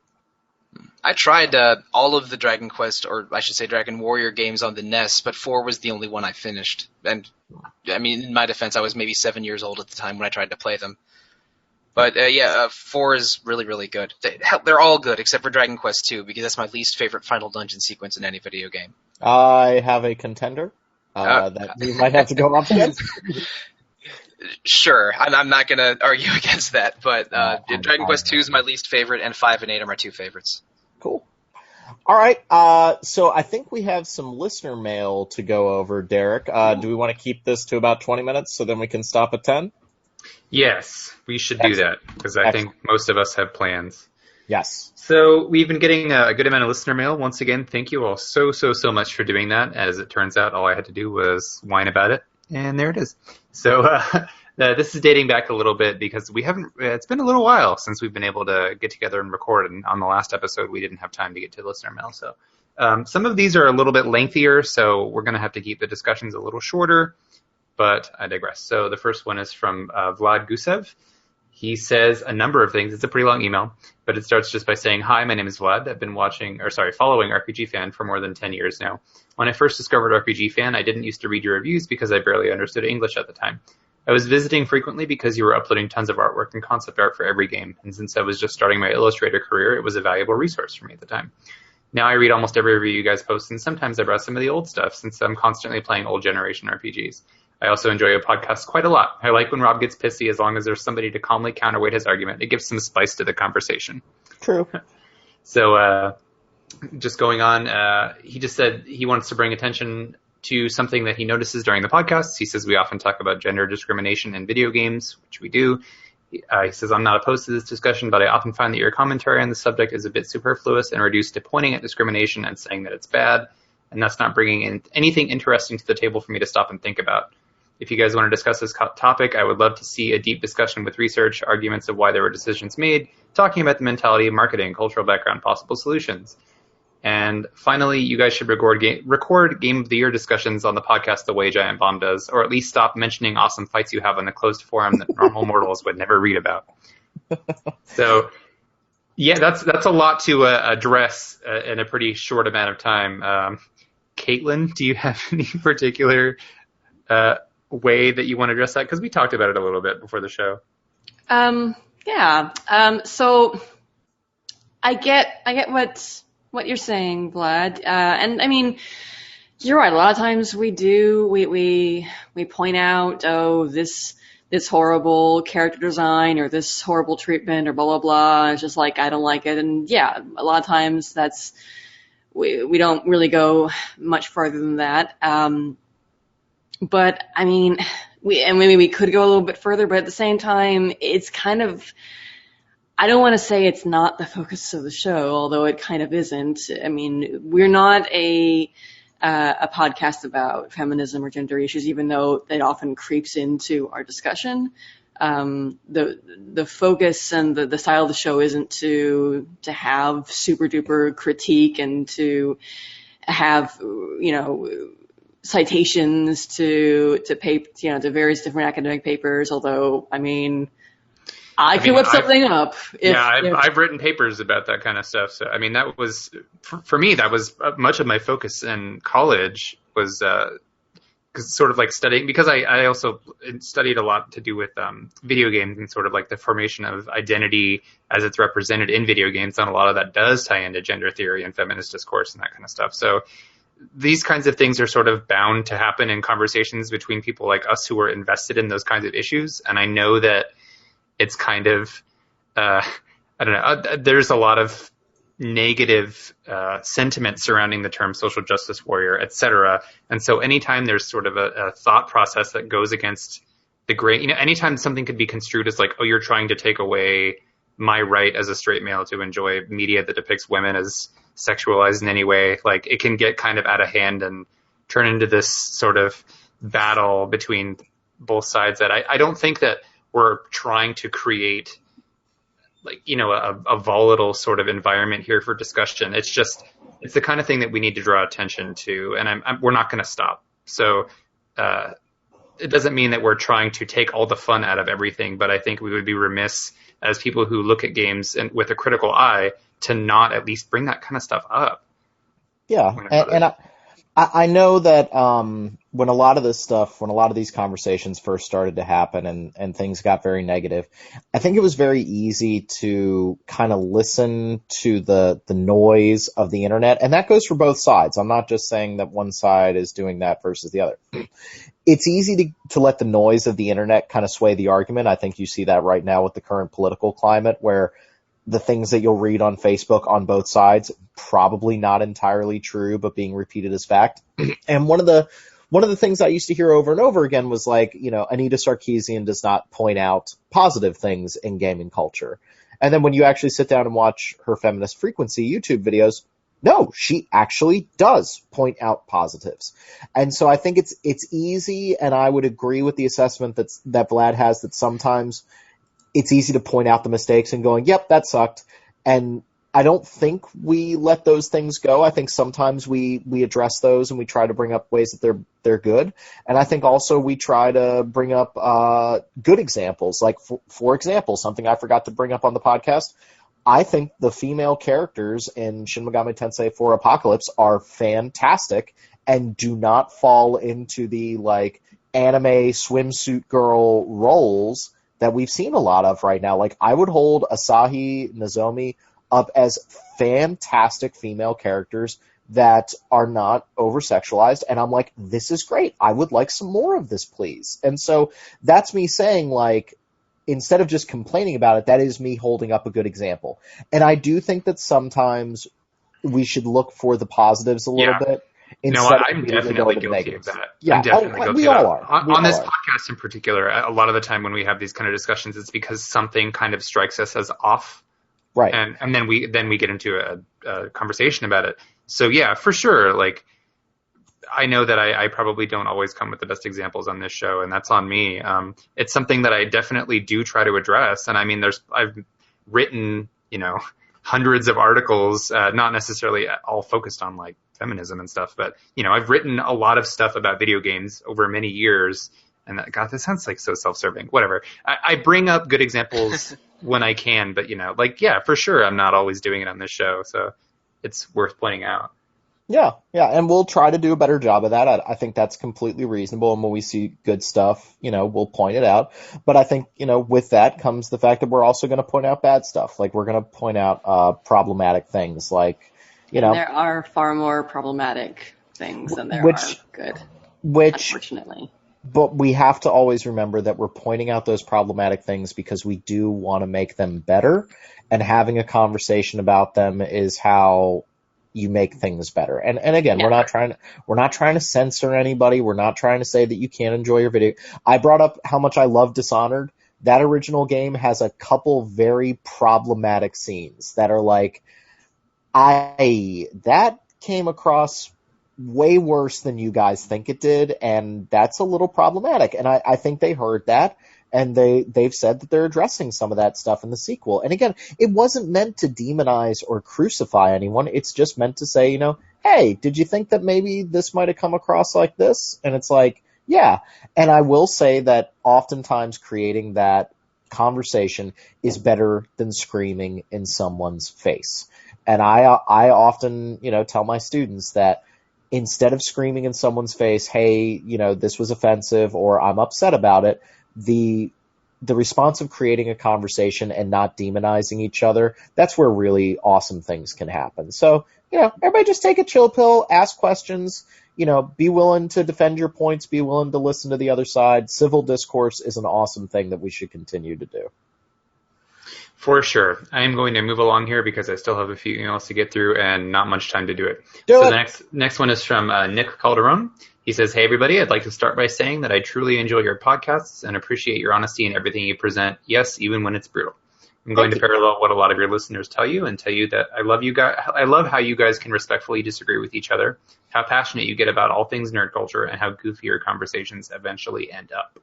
I tried all of the Dragon Quest, or I should say Dragon Warrior games on the NES, but 4 was the only one I finished. And, I mean, in my defense, I was maybe 7 years old at the time when I tried to play them. But, 4 is really, really good. They're all good, except for Dragon Quest II, because that's my least favorite final dungeon sequence in any video game. I have a contender that we might have to go up against. Sure, I'm not going to argue against that, but Dragon Quest II is my least favorite, and 5 and 8 are my 2 favorites. Cool. All right, so I think we have some listener mail to go over, Derek. Do we want to keep this to about 20 minutes so then we can stop at 10? Yes, we should do that, because I think most of us have plans. Yes. So we've been getting a good amount of listener mail. Once again, thank you all so much for doing that. As it turns out, all I had to do was whine about it, and there it is. So this is dating back a little bit because it's been a little while since we've been able to get together and record, and on the last episode we didn't have time to get to listener mail. So some of these are a little bit lengthier, so we're going to have to keep the discussions a little shorter, but I digress. So the first one is from Vlad Gusev. He says a number of things. It's a pretty long email, but it starts just by saying, "Hi, my name is Vlad. I've been following RPG Fan for more than 10 years now. When I first discovered RPG Fan, I didn't used to read your reviews because I barely understood English at the time. I was visiting frequently because you were uploading tons of artwork and concept art for every game, and since I was just starting my Illustrator career, it was a valuable resource for me at the time. Now I read almost every review you guys post, and sometimes I browse some of the old stuff since I'm constantly playing old generation RPGs. I also enjoy your podcast quite a lot. I like when Rob gets pissy as long as there's somebody to calmly counterweight his argument. It gives some spice to the conversation." True. So just going on, he just said he wants to bring attention to something that he notices during the podcast. He says we often talk about gender discrimination in video games, which we do. He says, "I'm not opposed to this discussion, but I often find that your commentary on the subject is a bit superfluous and reduced to pointing at discrimination and saying that it's bad, and that's not bringing in anything interesting to the table for me to stop and think about. If you guys want to discuss this topic, I would love to see a deep discussion with research, arguments of why there were decisions made, talking about the mentality, marketing, cultural background, possible solutions. And finally, you guys should record Game of the Year discussions on the podcast the way Giant Bomb does, or at least stop mentioning awesome fights you have on a closed forum that normal mortals would never read about." So, yeah, that's a lot to address in a pretty short amount of time. Caitlin, do you have any particular way that you want to address that? Because we talked about it a little bit before the show. So I get what you're saying, Vlad. And I mean, you're right. A lot of times we point out, oh, this horrible character design or this horrible treatment or blah, blah, blah. It's just like, I don't like it. And yeah, a lot of times we don't really go much further than that. But I mean, maybe we could go a little bit further, but at the same time, it's kind of, I don't want to say it's not the focus of the show, although it kind of isn't. I mean, we're not a podcast about feminism or gender issues, even though it often creeps into our discussion. The focus and the style of the show isn't to have super duper critique and to have, citations to various different academic papers. Although, I mean, I could whip something up. I've written papers about that kind of stuff. So, I mean, that was, for me, that was much of my focus in college was sort of like studying, because I also studied a lot to do with video games and sort of like the formation of identity as it's represented in video games. And a lot of that does tie into gender theory and feminist discourse and that kind of stuff. So these kinds of things are sort of bound to happen in conversations between people like us who are invested in those kinds of issues. And I know that it's kind of, I don't know, there's a lot of negative sentiment surrounding the term social justice warrior, et cetera. And so anytime there's sort of a thought process that goes against the grain, anytime something could be construed as like, oh, you're trying to take away my right as a straight male to enjoy media that depicts women as sexualized in any way, like it can get kind of out of hand and turn into this sort of battle between both sides that I don't think that we're trying to create like, a volatile sort of environment here for discussion. It's the kind of thing that we need to draw attention to, and we're not going to stop. So it doesn't mean that we're trying to take all the fun out of everything, but I think we would be remiss as people who look at games and with a critical eye to not at least bring that kind of stuff up. Yeah, and I know that when a lot of these conversations first started to happen and things got very negative, I think it was very easy to kind of listen to the noise of the internet, and that goes for both sides. I'm not just saying that one side is doing that versus the other. It's easy to let the noise of the internet kind of sway the argument. I think you see that right now with the current political climate, where the things that you'll read on Facebook on both sides, probably not entirely true, but being repeated as fact. And one of the things I used to hear over and over again was like, Anita Sarkeesian does not point out positive things in gaming culture. And then when you actually sit down and watch her Feminist Frequency YouTube videos, no, she actually does point out positives. And so I think it's easy, and I would agree with the assessment that Vlad has, that sometimes it's easy to point out the mistakes and going, yep, that sucked. And I don't think we let those things go. I think sometimes we address those and we try to bring up ways that they're good. And I think also we try to bring up good examples. Like, for example, something I forgot to bring up on the podcast, I think the female characters in Shin Megami Tensei 4 Apocalypse are fantastic and do not fall into the like anime swimsuit girl roles that we've seen a lot of right now. Like, I would hold Asahi Nozomi up as fantastic female characters that are not over-sexualized, and I'm like, this is great. I would like some more of this, please. And so that's me saying, like, instead of just complaining about it, that is me holding up a good example. And I do think that sometimes we should look for the positives a little bit. No, I'm definitely guilty of that. Yeah, I'm definitely guilty we of that. all are. On this podcast in particular, a lot of the time when we have these kind of discussions, it's because something kind of strikes us as off. Right. And then we get into a conversation about it. So yeah, for sure. Like, I know that I probably don't always come with the best examples on this show, and that's on me. It's something that I definitely do try to address. And I mean, I've written, hundreds of articles, not necessarily all focused on like feminism and stuff, but I've written a lot of stuff about video games over many years. And God, this sounds like so self-serving. Whatever. I bring up good examples when I can, but yeah, for sure, I'm not always doing it on this show, so it's worth pointing out. Yeah, and we'll try to do a better job of that. I think that's completely reasonable, and when we see good stuff, we'll point it out. But I think, with that comes the fact that we're also going to point out bad stuff. Like, we're going to point out problematic things, like, There are far more problematic things than there are good, unfortunately. But we have to always remember that we're pointing out those problematic things because we do want to make them better, and having a conversation about them is how you make things better. And again, we're not trying to censor anybody. We're not trying to say that you can't enjoy your video. I brought up how much I love Dishonored. That original game has a couple very problematic scenes that are like, that came across way worse than you guys think it did, and that's a little problematic. And I think they heard that, and they've said that they're addressing some of that stuff in the sequel. And again, it wasn't meant to demonize or crucify anyone. It's just meant to say, hey, did you think that maybe this might have come across like this? And it's like, yeah. And I will say that oftentimes creating that conversation is better than screaming in someone's face. And I often, tell my students that instead of screaming in someone's face, hey, this was offensive or I'm upset about it, the response of creating a conversation and not demonizing each other, that's where really awesome things can happen. So, everybody just take a chill pill, ask questions, be willing to defend your points, be willing to listen to the other side. Civil discourse is an awesome thing that we should continue to do. For sure. I am going to move along here because I still have a few emails to get through and not much time to do it. The next one is from Nick Calderon. He says, hey, everybody, I'd like to start by saying that I truly enjoy your podcasts and appreciate your honesty in everything you present. Yes, even when it's brutal. I'm going to parallel what a lot of your listeners tell you and tell you that I love you guys. I love how you guys can respectfully disagree with each other, how passionate you get about all things nerd culture, and how goofy your conversations eventually end up.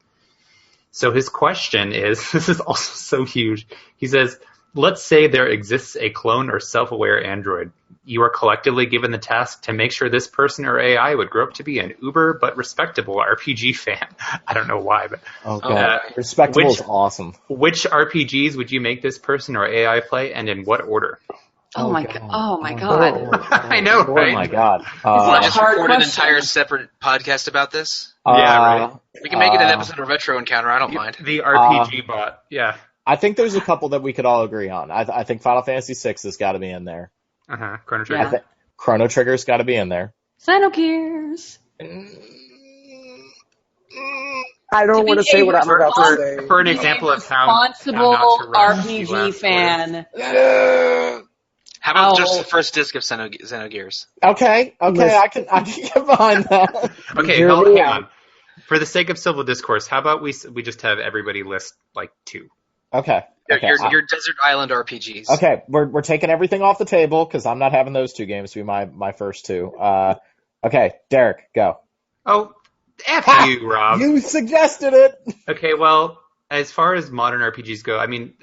So his question is, this is also so huge. He says, let's say there exists a clone or self-aware android. You are collectively given the task to make sure this person or AI would grow up to be an uber but respectable RPG fan. I don't know why, but Oh god, respectable is awesome. which RPGs would you make this person or AI play, and in what order? Oh my god. Oh my god. I know, Oh right? my god. I a just hard recorded an question. entire separate podcast about this. Yeah, right. We can make it an episode of Retro Encounter. I don't mind. The RPG bot, yeah. I think there's a couple that we could all agree on. I think Final Fantasy VI has got to be in there. Chrono Trigger. Yeah. Chrono Trigger's got to be in there. Xenogears. I don't want to say what I'm about to say. For an example of how Responsible not to rush the RPG last fan. How about Oh. just the first disc of Xenogears? Okay, Listen. I can get behind that. Okay, Hear hold me hang out. on. For the sake of civil discourse, how about we just have everybody list like 2? Okay. Okay. Your Desert Island RPGs. Okay, we're taking everything off the table because I'm not having those 2 games to be my first 2. Okay, Derek, go. Oh, F you, Rob. You suggested it. Okay, well, as far as modern RPGs go, I mean,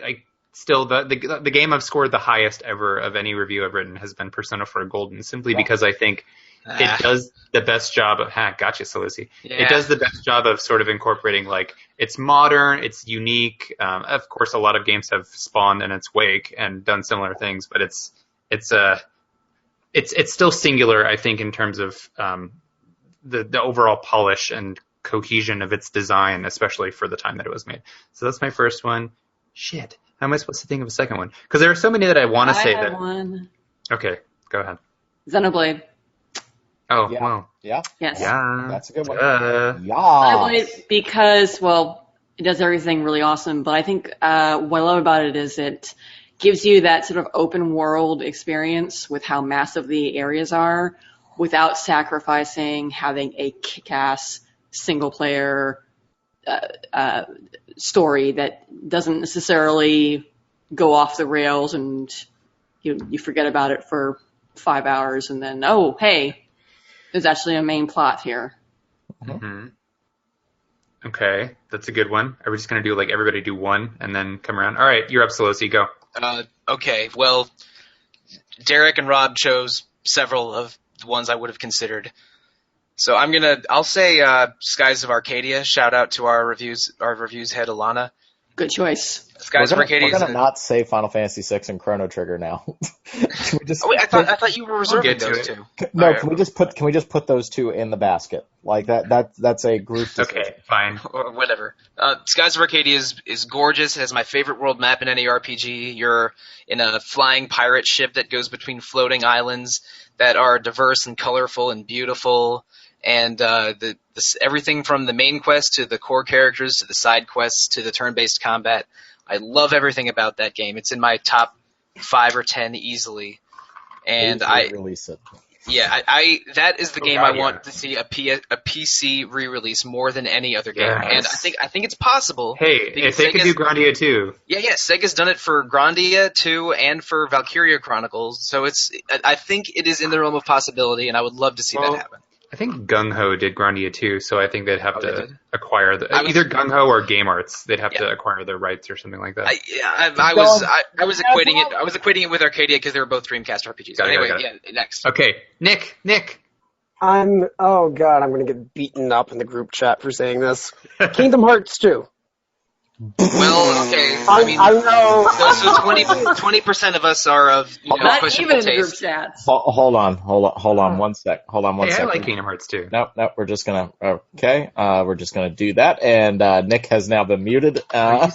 still the game I've scored the highest ever of any review I've written has been Persona 4 Golden, simply because I think it does the best job of gotcha, Salusi. Yeah. It does the best job of sort of incorporating, like, it's modern, it's unique. Of course, a lot of games have spawned in its wake and done similar things, but it's still singular, I think, in terms of the overall polish and cohesion of its design, especially for the time that it was made. So that's my first one. Shit, how am I supposed to think of a second one? Because there are so many that I want to say I have that. one. Okay, go ahead. Xenoblade. Oh, Yeah. wow. Yeah, Yes. Yeah. that's a good one. Yeah. Xenoblade because, well, it does everything really awesome, but I think what I love about it is it gives you that sort of open world experience with how massive the areas are without sacrificing having a kick-ass single-player story that doesn't necessarily go off the rails and you forget about it for 5 hours and then, oh, hey, there's actually a main plot here. Mm-hmm. Okay, that's a good one. Are we just going to do, like, everybody do one and then come around? All right, you're up, Solosi, go. Okay, well, Derek and Rob chose several of the ones I would have considered. So I'll say Skies of Arcadia. Shout out to our reviews head Alana. Good choice. Skies of Arcadia. We're gonna not say Final Fantasy VI and Chrono Trigger now. Can we just? Oh, wait, I thought you were reserving get to those it. two. No, All right. can we just put those 2 in the basket like that? That's a group. Decision. Okay, fine. Or whatever. Skies of Arcadia is gorgeous. It has my favorite world map in any RPG. You're in a flying pirate ship that goes between floating islands that are diverse and colorful and beautiful. And everything from the main quest to the core characters to the side quests to the turn-based combat. I love everything about that game. It's in my top 5 or 10 easily. And Please release it. that is the Oh, game God, I want yeah. to see a PC re-release more than any other game. Yes. And I think it's possible. Hey, because if they could do Grandia too. Yeah, Sega's done it for Grandia 2 and for Valkyria Chronicles. So I think it is in the realm of possibility, and I would love to see Well, that happen. I think Gung Ho did Grandia too, so I think they'd have They to did? acquire either Gung Ho or Game Arts. They'd have Yeah. to acquire the rights or something like that. I was equating it with Arcadia because they were both Dreamcast RPGs. Got it. Yeah, next. Okay, Nick. Oh god, I'm gonna get beaten up in the group chat for saying this. Kingdom Hearts 2. Well, okay. I know. So 20% of us are of Not questionable even in the group taste. chats. Hold on, one sec. Hold on one Hey, I sec. like Kingdom Hearts too. Nope, we're just gonna, okay, we're just gonna do that, and, Nick has now been muted. That's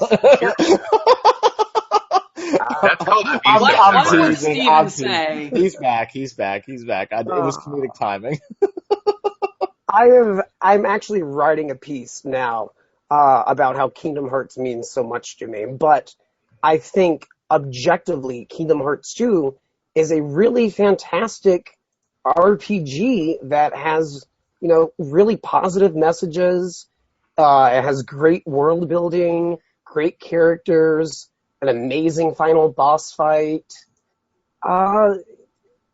called abuse. What would teasing, Steven I'm say? He's back. It was comedic timing. I'm actually writing a piece now about how Kingdom Hearts means so much to me, but I think objectively Kingdom Hearts 2 is a really fantastic RPG that has, really positive messages. It has great world building, great characters, an amazing final boss fight. I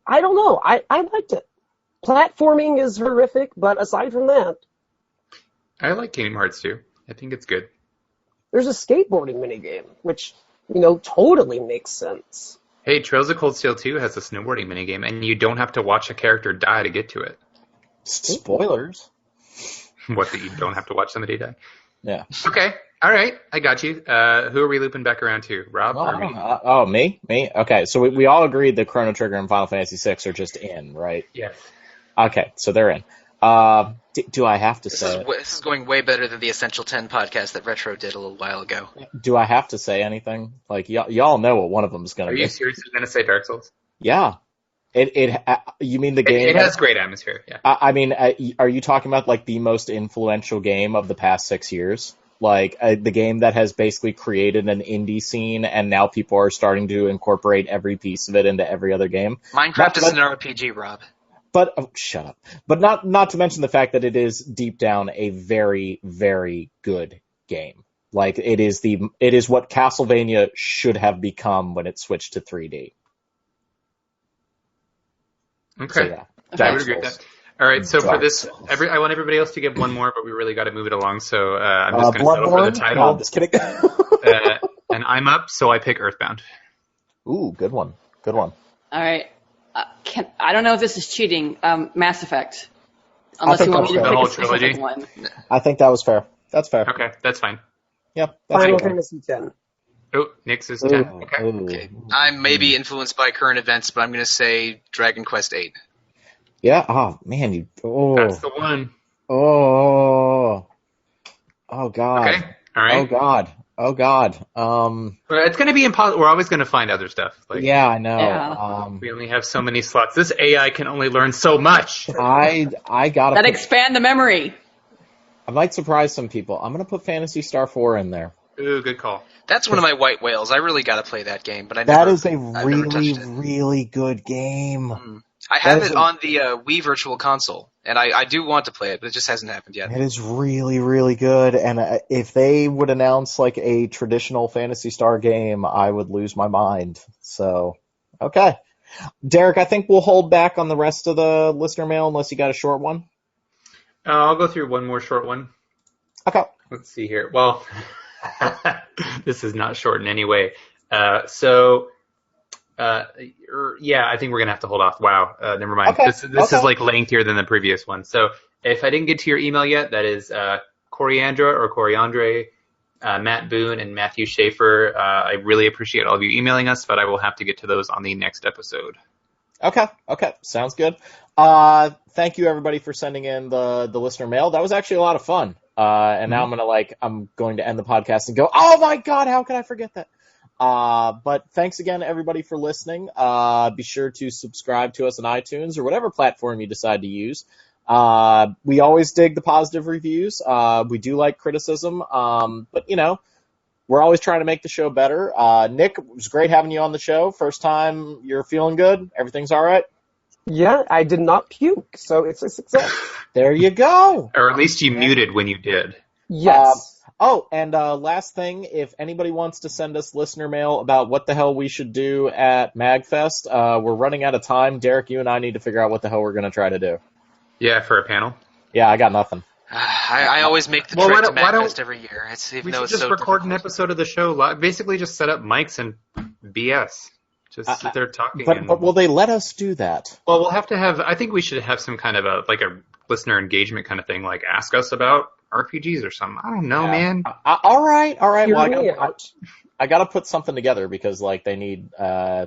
don't know. I liked it. Platforming is horrific, but aside from that, I like Kingdom Hearts too. I think it's good. there's a skateboarding minigame, which, totally makes sense. Hey, Trails of Cold Steel 2 has a snowboarding minigame, and you don't have to watch a character die to get to it. Spoilers. What, that you don't have to watch somebody die? Yeah. Okay, all right, I got you. Who are we looping back around to? Rob or me? Me? Okay, so we all agreed that Chrono Trigger and Final Fantasy VI are just in, right? Yes. Okay, so they're in. Do I have to say This is going way better than the Essential 10 podcast that Retro did a little while ago. Do I have to say anything? Like, y'all know what one of them is going to Are be. you seriously going to say Dark Souls? Yeah. You mean the game? It has great atmosphere, yeah. I mean, are you talking about, like, the most influential game of the past 6 years? Like, the game that has basically created an indie scene, and now people are starting to incorporate every piece of it into every other game? Minecraft is an RPG, Rob. But shut up. But not to mention the fact that it is deep down a very, very good game. Like, it is what Castlevania should have become when it switched to 3D. Okay. So, yeah. I would agree with that. All right, so for this, I want everybody else to get one more, but we really got to move it along, so I'm just going to settle for the title. No, I'm just kidding. And I'm up, so I pick Earthbound. Ooh, good one. Good one. All right. I don't know if this is cheating. Mass Effect. Unless you want me to the pick whole a specific trilogy? one. I think that was fair. That's fair. Okay, that's fine. Yep. That's Final fair. Fantasy X. Oh, Nix is 10. Okay. Okay. I'm maybe influenced by current events, but I'm going to say Dragon Quest VIII. Yeah. Oh man, That's the one. Oh God. Okay. All right. Oh God. Well, it's going to be impossible. We're always going to find other stuff. Like, Yeah, I know. Yeah. we only have so many slots. This AI can only learn so much. I gotta. That expand the memory. I might surprise some people. I'm gonna put Phantasy Star 4 in there. Ooh, good call. That's one of my white whales. I really got to play that game, but I've That never is a touched really, it. really good game. I have that is it on the Wii Virtual Console, and I do want to play it, but it just hasn't happened yet. It is really, really good. And if they would announce like a traditional Phantasy Star game, I would lose my mind. So, okay. Derek, I think we'll hold back on the rest of the listener mail unless you got a short one. I'll go through one more short one. Okay. Let's see here. Well, this is not short in any way. Yeah, I think we're gonna have to hold off. Wow, never mind. Okay. This is like lengthier than the previous one. So if I didn't get to your email yet, that is Coriandre, Matt Boone, and Matthew Schaefer. I really appreciate all of you emailing us, but I will have to get to those on the next episode. Okay. Sounds good. Thank you everybody for sending in the listener mail. That was actually a lot of fun. And now I'm going to end the podcast and go, oh my God, how could I forget that? But thanks again, everybody, for listening. Be sure to subscribe to us on iTunes or whatever platform you decide to use. We always dig the positive reviews. We do like criticism. But we're always trying to make the show better. Nick, it was great having you on the show. First time, you're feeling good? Everything's all right? Yeah, I did not puke, so it's a success. There you go. Or at least you muted when you did. Yes. And last thing, if anybody wants to send us listener mail about what the hell we should do at MagFest, we're running out of time. Derek, you and I need to figure out what the hell we're going to try to do. Yeah, for a panel. Yeah, I got nothing. I always make the Well, trip why to don't- MagFest every year. Even We though should it's just so record an difficult. episode of the show live. Basically, just set up mics and BS. Just sit there talking. But will they let us do that? Well, we'll have to have. I think we should have some kind of a listener engagement kind of thing, like ask us about RPGs or something. I don't know, man. All right. Hear Well, me out. I got to put something together because they need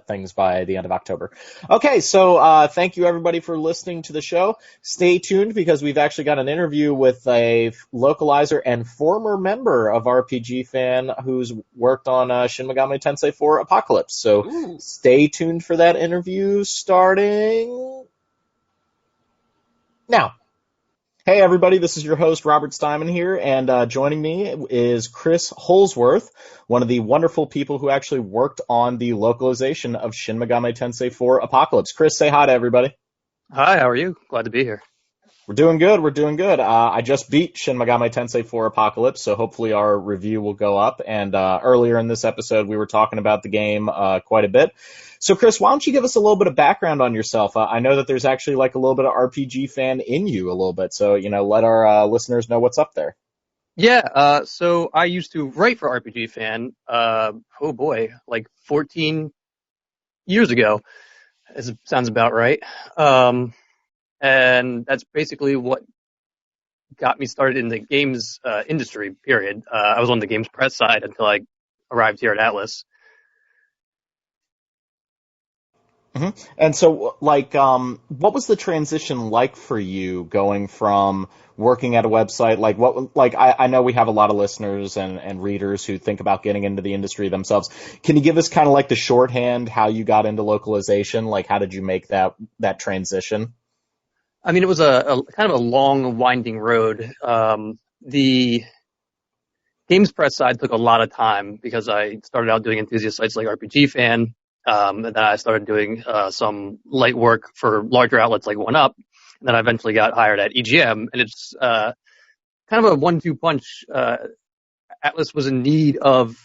things by the end of October. Okay, so thank you everybody for listening to the show. Stay tuned because we've actually got an interview with a localizer and former member of RPG Fan who's worked on Shin Megami Tensei 4 Apocalypse. So stay tuned for that interview starting now. Hey everybody, this is your host Robert Steinman here, and joining me is Chris Holsworth, one of the wonderful people who actually worked on the localization of Shin Megami Tensei 4 Apocalypse. Chris, say hi to everybody. Hi, how are you? Glad to be here. We're doing good. I just beat Shin Megami Tensei 4 Apocalypse, so hopefully our review will go up. And earlier in this episode, we were talking about the game quite a bit. So, Chris, why don't you give us a little bit of background on yourself? I know that there's actually a little bit of RPG fan in you a little bit, so let our listeners know what's up there. Yeah, so I used to write for RPG Fan, like 14 years ago, as it sounds about right. Um, and that's basically what got me started in the games industry, period. I was on the games press side until I arrived here at Atlas. And so, like, what was the transition like for you going from working at a website? Like, I know we have a lot of listeners and readers who think about getting into the industry themselves. Can you give us kind of like the shorthand how you got into localization? Like, how did you make that transition? I mean, it was a kind of a long, winding road. The games press side took a lot of time because I started out doing enthusiast sites like RPG Fan. And then I started doing some light work for larger outlets like 1UP. And then I eventually got hired at EGM. And it's kind of a 1-2 punch. Atlas was in need of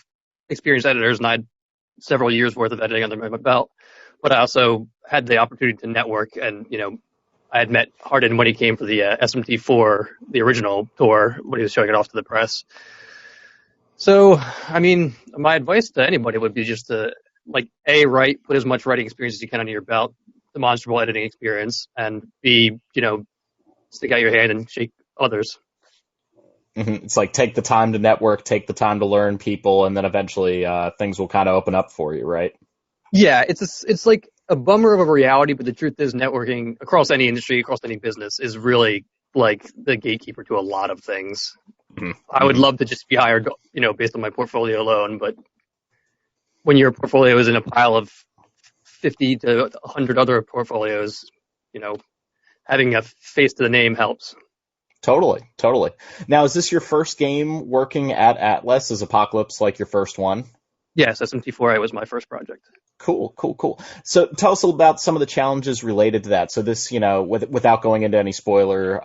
experienced editors, and I had several years worth of editing under my belt. But I also had the opportunity to network, and I had met Hardin when he came for the SMT4, the original tour, when he was showing it off to the press. So, I mean, my advice to anybody would be just to, write, put as much writing experience as you can under your belt, demonstrable editing experience, and B, stick out your hand and shake others. It's like take the time to network, take the time to learn people, and then eventually things will kind of open up for you, right? Yeah, it's like a bummer of a reality, but the truth is networking across any industry, across any business is really like the gatekeeper to a lot of things. Mm-hmm. I would love to just be hired, based on my portfolio alone, but when your portfolio is in a pile of 50 to 100 other portfolios, having a face to the name helps. Totally. Now, is this your first game working at Atlas? Is Apocalypse like your first one? Yes, SMT4A was my first project. Cool. So tell us about some of the challenges related to that. So this, without going into any spoilers,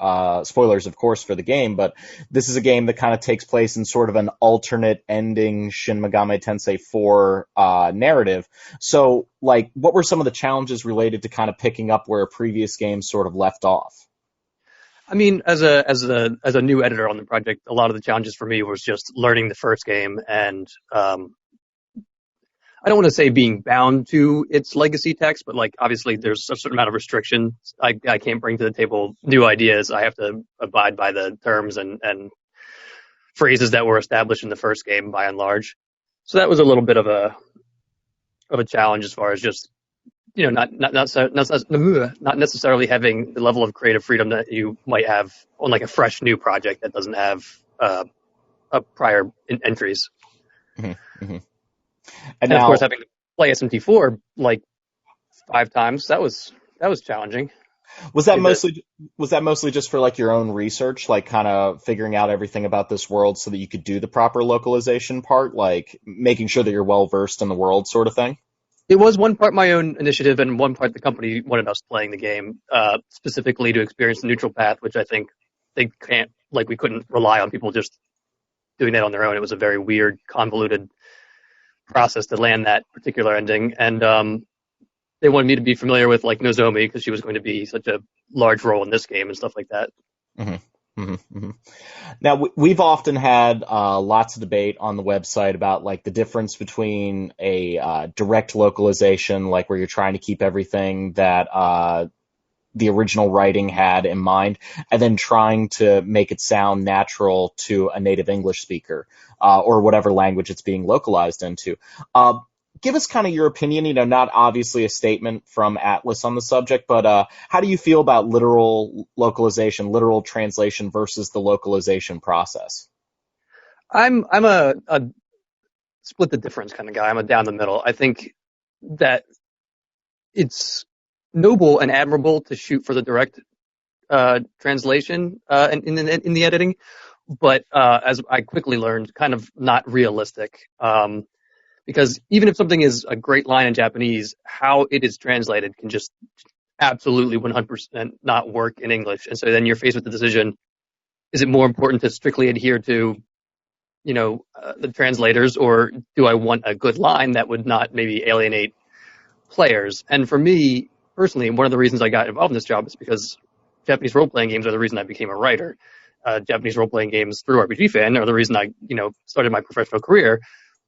of course, for the game, but this is a game that kind of takes place in sort of an alternate ending Shin Megami Tensei 4 narrative. So, what were some of the challenges related to kind of picking up where a previous game sort of left off? I mean, as a new editor on the project, a lot of the challenges for me was just learning the first game, and I don't want to say being bound to its legacy text, but obviously there's a certain amount of restriction. I can't bring to the table new ideas. I have to abide by the terms and phrases that were established in the first game by and large. So that was a little bit of a challenge as far as just not necessarily having the level of creative freedom that you might have on a fresh new project that doesn't have prior entries. Mm-hmm. Mm-hmm. And now, of course, having to play SMT4 5 times, that was challenging. Was that mostly just for your own research, kind of figuring out everything about this world so that you could do the proper localization part, making sure that you're well versed in the world, sort of thing? It was one part my own initiative and one part the company wanted us playing the game, specifically to experience the neutral path, which I think they can't, we couldn't rely on people just doing that on their own. It was a very weird, convoluted process to land that particular ending. And they wanted me to be familiar with Nozomi because she was going to be such a large role in this game and stuff like that. Mm-hmm. Mm-hmm, mm-hmm. Now, we've often had lots of debate on the website about the difference between a direct localization, where you're trying to keep everything that the original writing had in mind, and then trying to make it sound natural to a native English speaker or whatever language it's being localized into. Give us kind of your opinion, not obviously a statement from Atlas on the subject, but how do you feel about literal localization, literal translation versus the localization process? I'm a split the difference kind of guy. I'm a down the middle. I think that it's noble and admirable to shoot for the direct translation in the editing, but as I quickly learned, kind of not realistic. Because even if something is a great line in Japanese, how it is translated can just absolutely 100% not work in English. And so then you're faced with the decision, is it more important to strictly adhere to, the translators, or do I want a good line that would not maybe alienate players? And for me, personally, one of the reasons I got involved in this job is because Japanese role-playing games are the reason I became a writer. Japanese role-playing games through RPG Fan, or the reason I, started my professional career.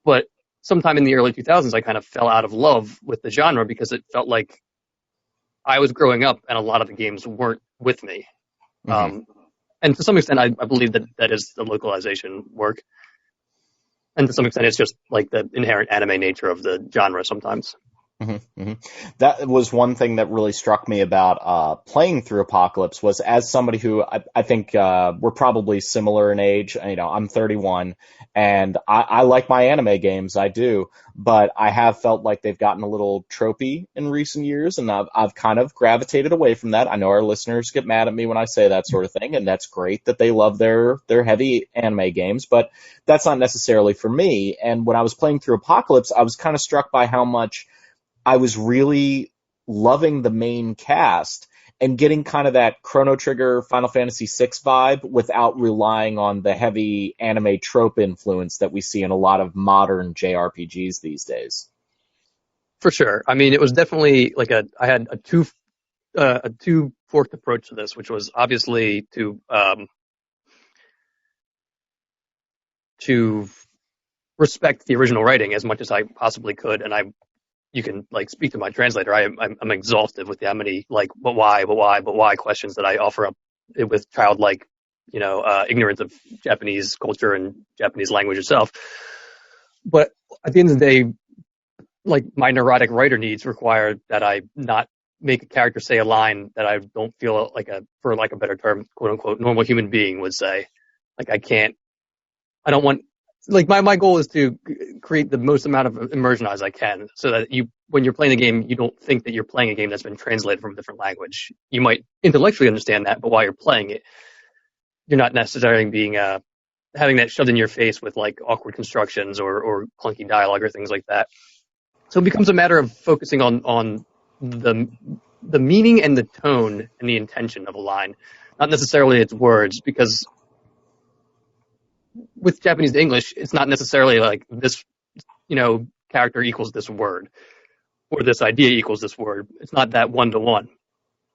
But sometime in the early 2000s, I kind of fell out of love with the genre because it felt like I was growing up and a lot of the games weren't with me. Mhm. And to some extent, I believe that is the localization work. And to some extent, it's just like the inherent anime nature of the genre sometimes. That was one thing that really struck me about playing through Apocalypse was as somebody who I think we're probably similar in age. I'm 31, and I like my anime games, I do, but I have felt like they've gotten a little tropey in recent years, and I've kind of gravitated away from that. I know our listeners get mad at me when I say that sort of thing, and that's great that they love their heavy anime games, but that's not necessarily for me. And when I was playing through Apocalypse, I was kind of struck by how much I was really loving the main cast and getting kind of that Chrono Trigger Final Fantasy VI vibe without relying on the heavy anime trope influence that we see in a lot of modern JRPGs these days. For sure. I mean, it was definitely like I had a two-forked approach to this, which was obviously to respect the original writing as much as I possibly could, and you can like speak to my translator. I'm exhausted with how many but why questions that I offer up with childlike, ignorance of Japanese culture and Japanese language itself. But at the end of the day, like my neurotic writer needs require that I not make a character say a line that I don't feel like for lack of a better term, quote unquote, normal human being would say. Like I don't want. Like my goal is to create the most amount of immersion as I can, so that when you're playing the game, you don't think that you're playing a game that's been translated from a different language. You might intellectually understand that, but while you're playing it, you're not necessarily having that shoved in your face with like awkward constructions or clunky dialogue or things like that. So it becomes a matter of focusing on the meaning and the tone and the intention of a line, not necessarily its words, because with Japanese to English, it's not necessarily like this, character equals this word or this idea equals this word. It's not that one-to-one.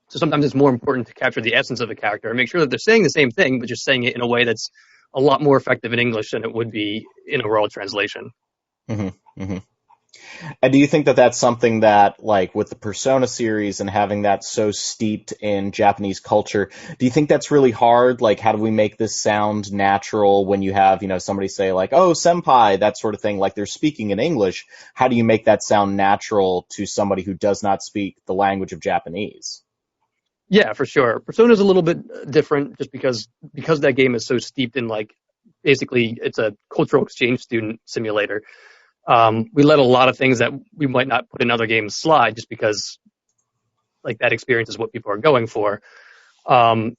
So sometimes it's more important to capture the essence of a character and make sure that they're saying the same thing, but just saying it in a way that's a lot more effective in English than it would be in a world translation. And do you think that that's something that, like, with the Persona series and having that so steeped in Japanese culture, do you think that's really hard? Like, how do we make this sound natural when you have, somebody say, like, oh, senpai, that sort of thing, like they're speaking in English? How do you make that sound natural to somebody who does not speak the language of Japanese? Yeah, for sure. Persona is a little bit different just because that game is so steeped in, like, basically it's a cultural exchange student simulator. We let a lot of things that we might not put in other games slide just because, like, that experience is what people are going for. And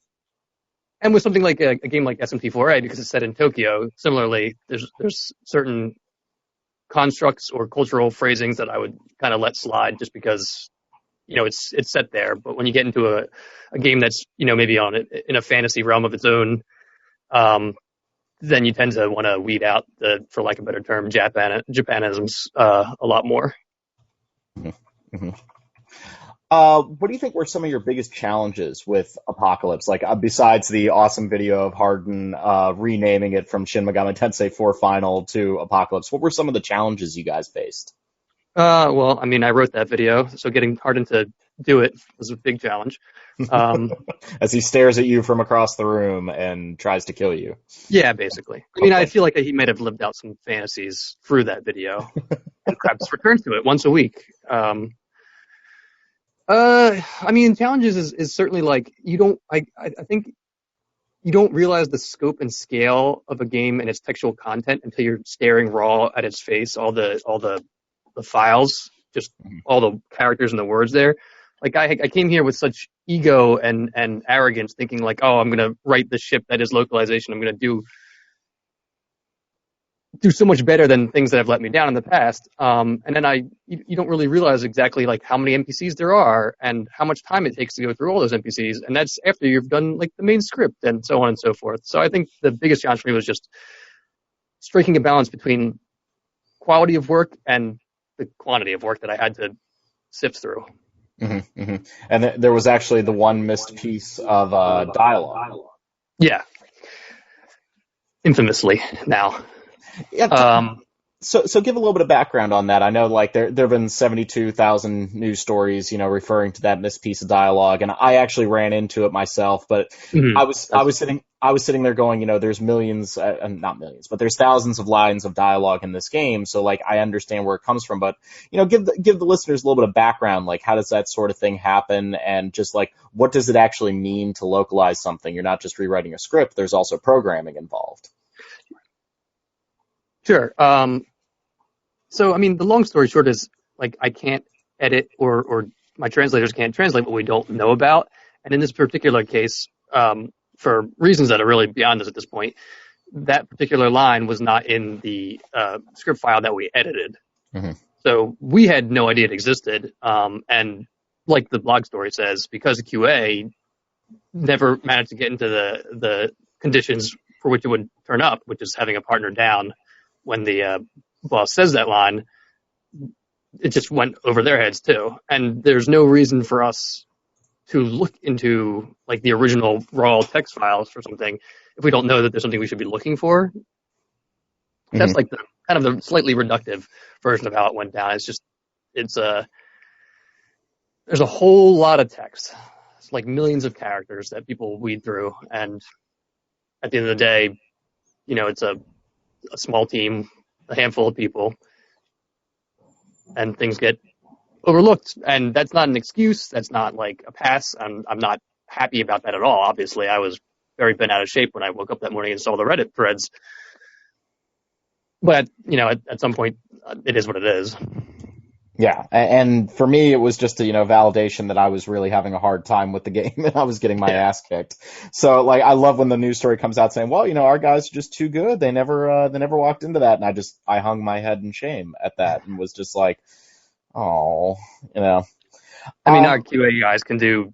with something like a game like SMT4A, because it's set in Tokyo, similarly, there's certain constructs or cultural phrasings that I would kind of let slide just because, it's set there. But when you get into a game that's, maybe in a fantasy realm of its own, then you tend to want to weed out for lack of a better term, Japanisms a lot more. What do you think were some of your biggest challenges with Apocalypse? Like, besides the awesome video of Hardin renaming it from Shin Megami Tensei 4 Final to Apocalypse, what were some of the challenges you guys faced? Well, I mean, I wrote that video, so getting Hardin to do it was a big challenge. As he stares at you from across the room and tries to kill you. Yeah, basically. I mean, I feel like he might have lived out some fantasies through that video and perhaps returns to it once a week. I mean, challenges is certainly like I think you don't realize the scope and scale of a game and its textual content until you're staring raw at its face, all the files, just all the characters and the words there. Like I came here with such ego and arrogance, thinking like, oh, I'm gonna write the ship that is localization. I'm gonna do so much better than things that have let me down in the past. And then you don't really realize exactly like how many NPCs there are and how much time it takes to go through all those NPCs. And that's after you've done like the main script and so on and so forth. So I think the biggest challenge for me was just striking a balance between quality of work and the quantity of work that I had to sift through. And there was actually the one missed piece of dialogue. Yeah. infamously now. Yeah. So give a little bit of background on that. I know like there have been 72,000 news stories, referring to that missed piece of dialogue, and I actually ran into it myself. But I was sitting there going, there's millions, not millions, but there's thousands of lines of dialogue in this game. So like I understand where it comes from, but give the listeners a little bit of background. Like how does that sort of thing happen, and just like what does it actually mean to localize something? You're not just rewriting a script. There's also programming involved. Sure. So, I mean, the long story short is, like, I can't edit or my translators can't translate what we don't know about. And in this particular case, for reasons that are really beyond us at this point, that particular line was not in the script file that we edited. Mm-hmm. So we had no idea it existed. And like the blog story says, because QA never managed to get into the conditions for which it would turn up, which is having a partner down when the boss says that line, it just went over their heads too. And there's no reason for us to look into like the original raw text files for something if we don't know that there's something we should be looking for. Mm-hmm. That's like the kind of the slightly reductive version of how it went down. There's a whole lot of text. It's like millions of characters that people weed through, and at the end of the day, it's a small team, a handful of people, and things get overlooked. And that's not an excuse. That's not like a pass. I'm not happy about that at all. Obviously, I was very bent out of shape when I woke up that morning and saw the Reddit threads. But, at some point, it is what it is. Yeah, and for me, it was just a validation that I was really having a hard time with the game and I was getting my ass kicked. So like, I love when the news story comes out saying, well, our guys are just too good. They never walked into that, and I hung my head in shame at that and was just like, oh, I mean, our QA guys can do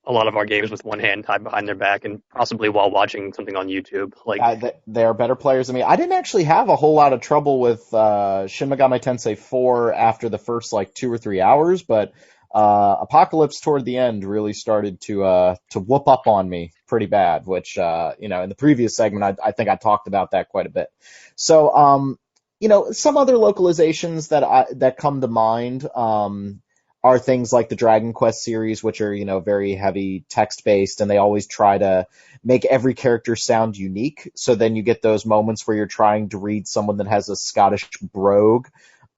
a lot of our games with one hand tied behind their back and possibly while watching something on YouTube. Like they're better players than me. I didn't actually have a whole lot of trouble with Shin Megami Tensei 4 after the first 2 or 3 hours, but Apocalypse toward the end really started to whoop up on me pretty bad, which in the previous segment I think I talked about that quite a bit. So some other localizations that come to mind are things like the Dragon Quest series, which are, very heavy text-based, and they always try to make every character sound unique. So then you get those moments where you're trying to read someone that has a Scottish brogue,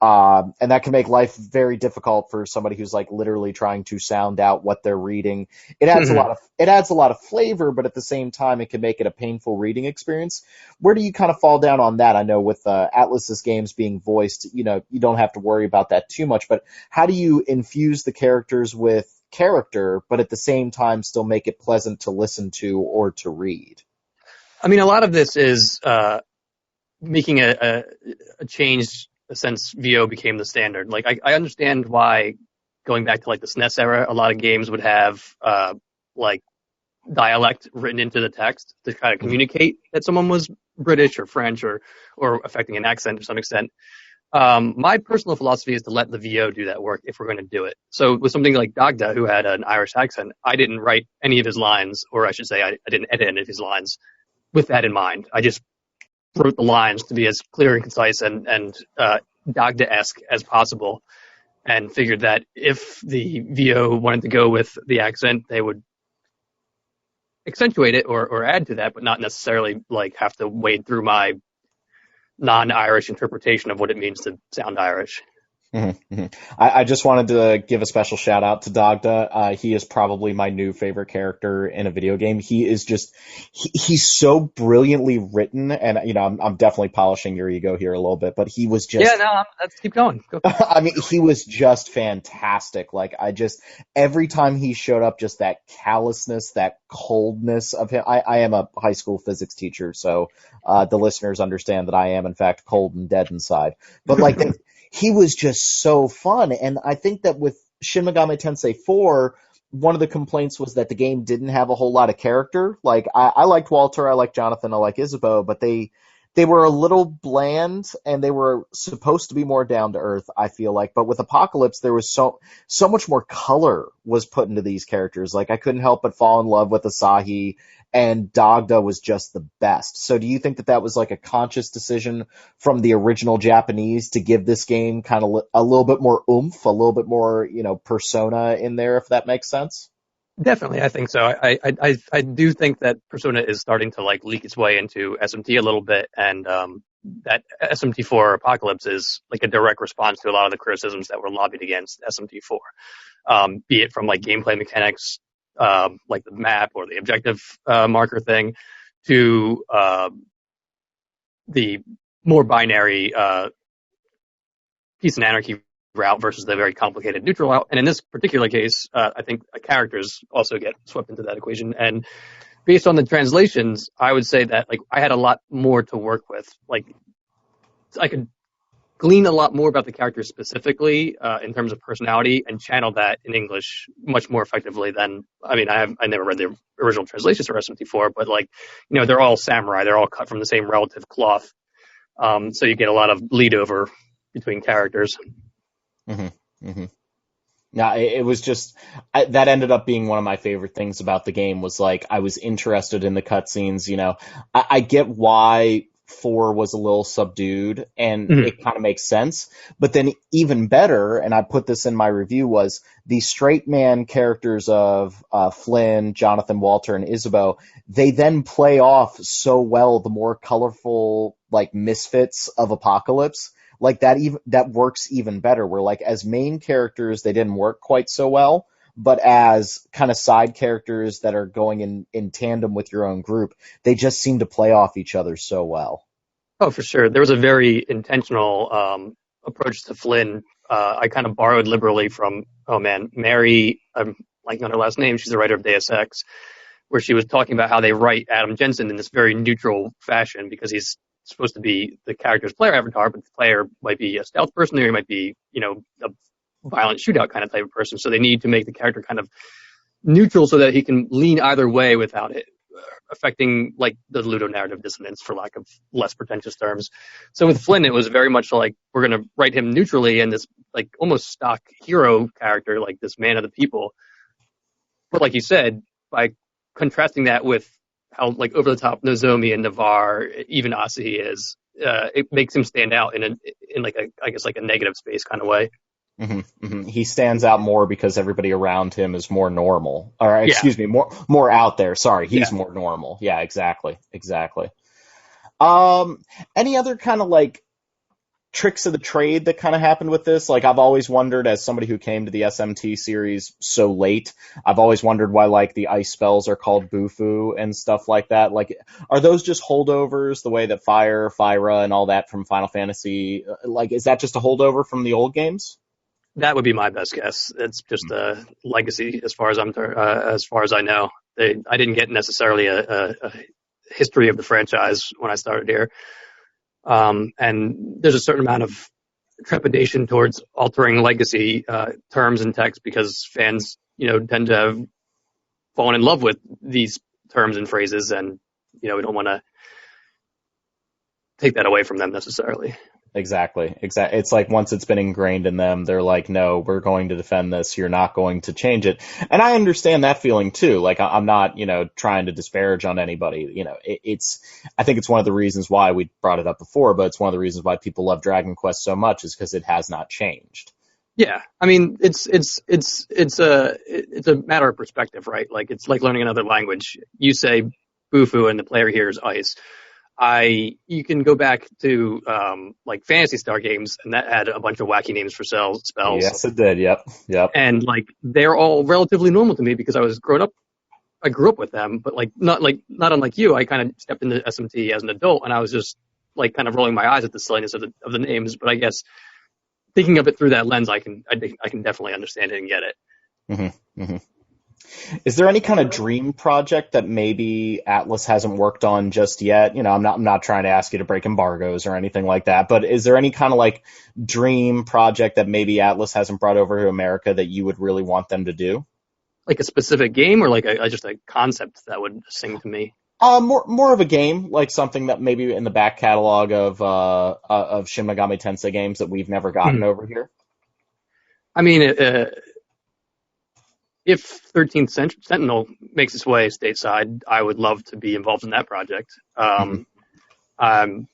and that can make life very difficult for somebody who's literally trying to sound out what they're reading. It adds a lot of flavor, but at the same time, it can make it a painful reading experience. Where do you kind of fall down on that? I know with Atlus's games being voiced, you don't have to worry about that too much, but how do you infuse the characters with character, but at the same time still make it pleasant to listen to or to read? I mean, a lot of this is making a change since VO became the standard. Like, I understand why, going back to the SNES era, a lot of games would have dialect written into the text to kind of communicate that someone was British or French or affecting an accent to some extent. My personal philosophy is to let the VO do that work if we're going to do it. So with something like Dagda, who had an Irish accent, I didn't write any of his lines, or I should say I didn't edit any of his lines with that in mind. I just wrote the lines to be as clear and concise and Dagda-esque as possible, and figured that if the VO wanted to go with the accent, they would accentuate it or add to that, but not necessarily have to wade through my non-Irish interpretation of what it means to sound Irish. Mm-hmm, mm-hmm. I just wanted to give a special shout out to Dagda. He is probably my new favorite character in a video game. He is he's so brilliantly written, and I'm definitely polishing your ego here a little bit, but he was just let's keep going. Go. I mean, he was just fantastic. Every time he showed up, just that callousness, that coldness of him. I am a high school physics teacher, so the listeners understand that I am in fact cold and dead inside. But he was just so fun, and I think that with Shin Megami Tensei 4, one of the complaints was that the game didn't have a whole lot of character. I liked Walter, I liked Jonathan, I liked Isabeau, but they they were a little bland, and they were supposed to be more down to earth, I feel like. But with Apocalypse, there was so much more color was put into these characters. Like, I couldn't help but fall in love with Asahi, and Dagda was just the best. So do you think that that was like a conscious decision from the original Japanese to give this game kind of a little bit more oomph, a little bit more, persona in there, if that makes sense? Definitely, I think so. I do think that Persona is starting to like leak its way into SMT a little bit, and that SMT4 Apocalypse is like a direct response to a lot of the criticisms that were lobbied against SMT4, be it from like gameplay mechanics, like the map or the objective marker thing, to the more binary peace and anarchy route versus the very complicated neutral route. And in this particular case, I think characters also get swept into that equation. And based on the translations, I would say that like I had a lot more to work with. Like I could glean a lot more about the characters specifically in terms of personality and channel that in English much more effectively than, I mean, I never read the original translations for SMT4, but like, they're all samurai. They're all cut from the same relative cloth. So you get a lot of bleed over between characters. Mm-hmm. Mm-hmm. Yeah, it was just that ended up being one of my favorite things about the game was like I was interested in the cutscenes. I get why 4 was a little subdued, and it kind of makes sense. But then even better, and I put this in my review, was the straight man characters of Flynn, Jonathan, Walter, and Isabeau. They then play off so well the more colorful like misfits of Apocalypse. Like that works even better, where like as main characters, they didn't work quite so well, but as kind of side characters that are going in tandem with your own group, they just seem to play off each other so well. Oh, for sure. There was a very intentional approach to Flynn. I kind of borrowed liberally from, Mary, I'm blanking on her last name. She's the writer of Deus Ex, where she was talking about how they write Adam Jensen in this very neutral fashion because he's supposed to be the character's player avatar, but the player might be a stealth person or he might be, a violent shootout kind of type of person. So they need to make the character kind of neutral so that he can lean either way without it affecting like the ludonarrative dissonance, for lack of less pretentious terms. So with Flynn, it was very much like we're going to write him neutrally and this like almost stock hero character, like this man of the people. But like you said, by contrasting that with how like over the top Nozomi and Navarre, even Asahi is, it makes him stand out in like I guess like a negative space kind of way. Mm-hmm, mm-hmm. He stands out more because everybody around him is more normal, or excuse me, more out there. Sorry, he's more normal. Yeah, exactly. Any other kind of like tricks of the trade that kind of happened with this? Like I've always wondered, as somebody who came to the SMT series so late, I've always wondered why like the ice spells are called Bufu and stuff like that. Like, are those just holdovers the way that Fire, Fyra, and all that from Final Fantasy? Like, is that just a holdover from the old games? That would be my best guess. It's just a legacy as far as as far as I know. I didn't get necessarily a history of the franchise when I started here. And there's a certain amount of trepidation towards altering legacy terms and text because fans, tend to have fallen in love with these terms and phrases, and we don't want to take that away from them necessarily. Exactly. It's like once it's been ingrained in them, they're like, no, we're going to defend this. You're not going to change it. And I understand that feeling too. Like I'm not, trying to disparage on anybody. I think it's one of the reasons why we brought it up before, but it's one of the reasons why people love Dragon Quest so much is because it has not changed. Yeah. I mean, it's a matter of perspective, right? Like it's like learning another language. You say Bufu and the player hears ice. You can go back to like Phantasy Star games, and that had a bunch of wacky names for spells. Yes, it did. Yep. And like they're all relatively normal to me because I grew up with them. But not unlike you, I kind of stepped into SMT as an adult, and I was just like kind of rolling my eyes at the silliness of the names. But I guess thinking of it through that lens, I can definitely understand it and get it. Mm-hmm. Mm-hmm. Is there any kind of dream project that maybe Atlus hasn't worked on just yet? I'm not trying to ask you to break embargoes or anything like that, but is there any kind of like dream project that maybe Atlus hasn't brought over to America that you would really want them to do? Like a specific game or like just a concept that would sing to me? More of a game, like something that maybe in the back catalog of Shin Megami Tensei games that we've never gotten over here. I mean, if 13th Sentinel makes its way stateside, I would love to be involved in that project. I'm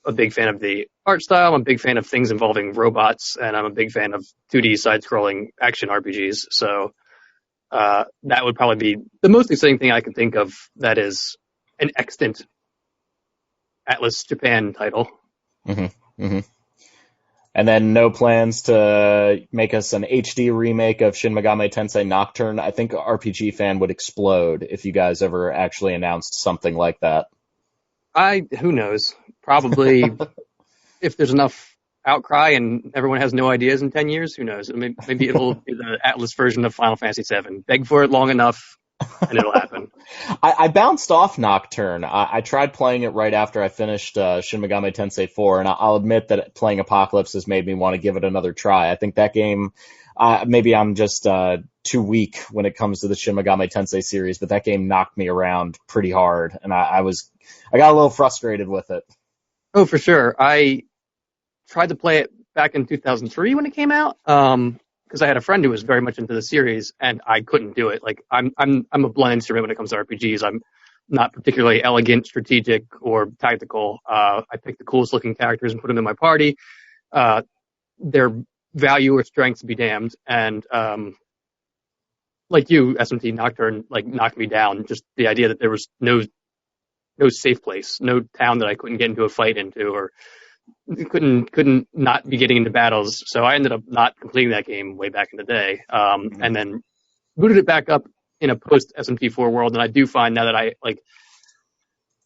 a big fan of the art style. I'm a big fan of things involving robots, and I'm a big fan of 2D side-scrolling action RPGs. So that would probably be the most exciting thing I can think of that is an extant Atlas Japan title. Mm-hmm. Mm-hmm. And then no plans to make us an HD remake of Shin Megami Tensei Nocturne. I think RPG Fan would explode if you guys ever actually announced something like that. Who knows? Probably if there's enough outcry and everyone has no ideas in 10 years, who knows? Maybe it'll be the Atlas version of Final Fantasy VII. Beg for it long enough, and it'll happen. I bounced off Nocturne. I tried playing it right after I finished Shin Megami Tensei 4, and I'll admit that playing Apocalypse has made me want to give it another try. I think that game, maybe I'm just too weak when it comes to the Shin Megami Tensei series, but that game knocked me around pretty hard, and I got a little frustrated with it. Oh, for sure. I tried to play it back in 2003 when it came out, because I had a friend who was very much into the series, and I couldn't do it. Like I'm a blunt instrument when it comes to RPGs. I'm not particularly elegant, strategic, or tactical. I pick the coolest looking characters and put them in my party. Their value or strengths be damned, and like you, SMT Nocturne knocked me down. Just the idea that there was no safe place, no town that I couldn't get into a fight into, or couldn't not be getting into battles. So I ended up not completing that game way back in the day, and then booted it back up in a post SMT4 world. And I do find now that I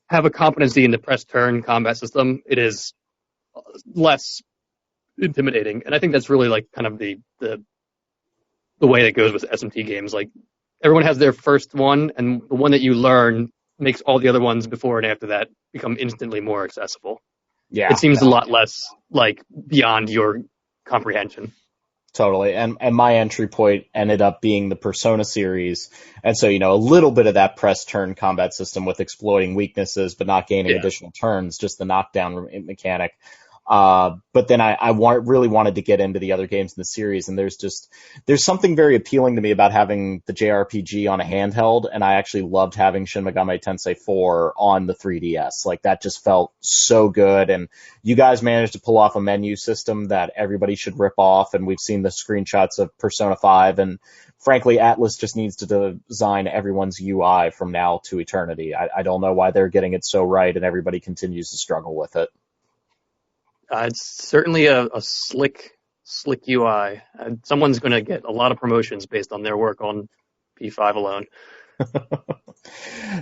have a competency in the press turn combat system, it is less intimidating. And I think that's really kind of the way that goes with SMT games. Like everyone has their first one, and the one that you learn makes all the other ones before and after that become instantly more accessible. Yeah, it seems a lot less beyond your comprehension. Totally. And my entry point ended up being the Persona series. And so, a little bit of that press turn combat system with exploiting weaknesses, but not gaining additional turns, just the knockdown mechanic. But then I really wanted to get into the other games in the series, and there's something very appealing to me about having the JRPG on a handheld, and I actually loved having Shin Megami Tensei 4 on the 3DS. Like, that just felt so good, and you guys managed to pull off a menu system that everybody should rip off, and we've seen the screenshots of Persona 5, and frankly, Atlas just needs to design everyone's UI from now to eternity. I don't know why they're getting it so right, and everybody continues to struggle with it. It's certainly a slick UI. Someone's going to get a lot of promotions based on their work on P5 alone.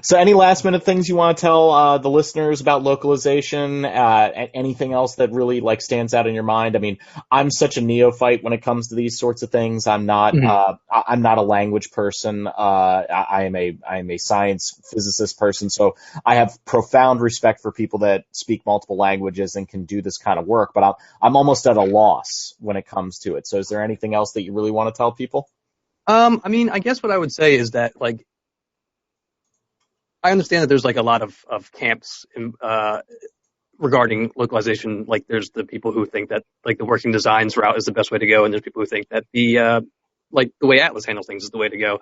So any last minute things you want to tell the listeners about localization? Anything else that really stands out in your mind? I mean, I'm such a neophyte when it comes to these sorts of things. I'm not I'm not a language person. I am a science physicist person, so I have profound respect for people that speak multiple languages and can do this kind of work, but I'm almost at a loss when it comes to it. So is there anything else that you really want to tell people? I mean, I guess what I would say is that I understand that there's a lot of camps regarding localization. There's the people who think that the working designs route is the best way to go, and there's people who think that the way Atlas handles things is the way to go.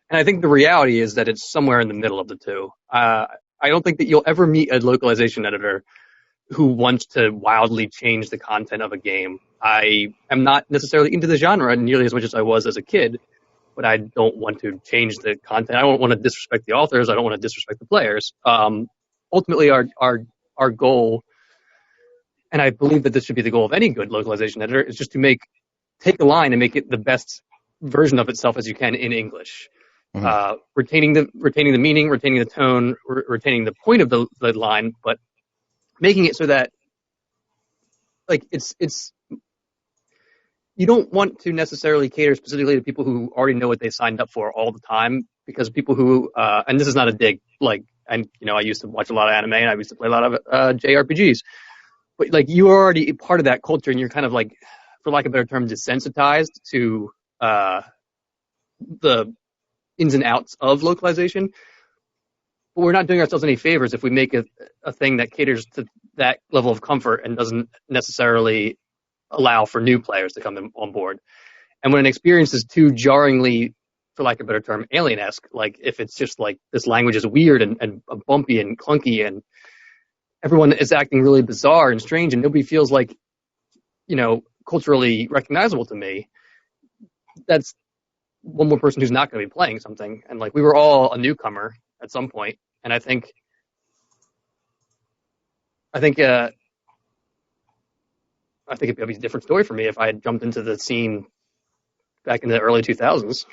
And I think the reality is that it's somewhere in the middle of the two. I don't think that you'll ever meet a localization editor who wants to wildly change the content of a game. I am not necessarily into the genre nearly as much as I was as a kid, but I don't want to change the content. I don't want to disrespect the authors. I don't want to disrespect the players. Ultimately, our goal, and I believe that this should be the goal of any good localization editor, is just to take a line and make it the best version of itself as you can in English. Mm-hmm. Retaining the meaning, retaining the tone, retaining the point of the line, but making it so that it's you don't want to necessarily cater specifically to people who already know what they signed up for all the time, because people who, and this is not a dig, I used to watch a lot of anime and I used to play a lot of JRPGs, but you are already part of that culture, and you're kind of for lack of a better term, desensitized to the ins and outs of localization. But we're not doing ourselves any favors if we make a thing that caters to that level of comfort and doesn't necessarily allow for new players to come on board. And when an experience is too jarringly, for lack of a better term, alien-esque, like if it's just like this language is weird and bumpy and clunky and everyone is acting really bizarre and strange and nobody feels like, culturally recognizable to me, that's one more person who's not going to be playing something. And like we were all a newcomer at some point, and I think it'd be a different story for me if I had jumped into the scene back in the early 2000s.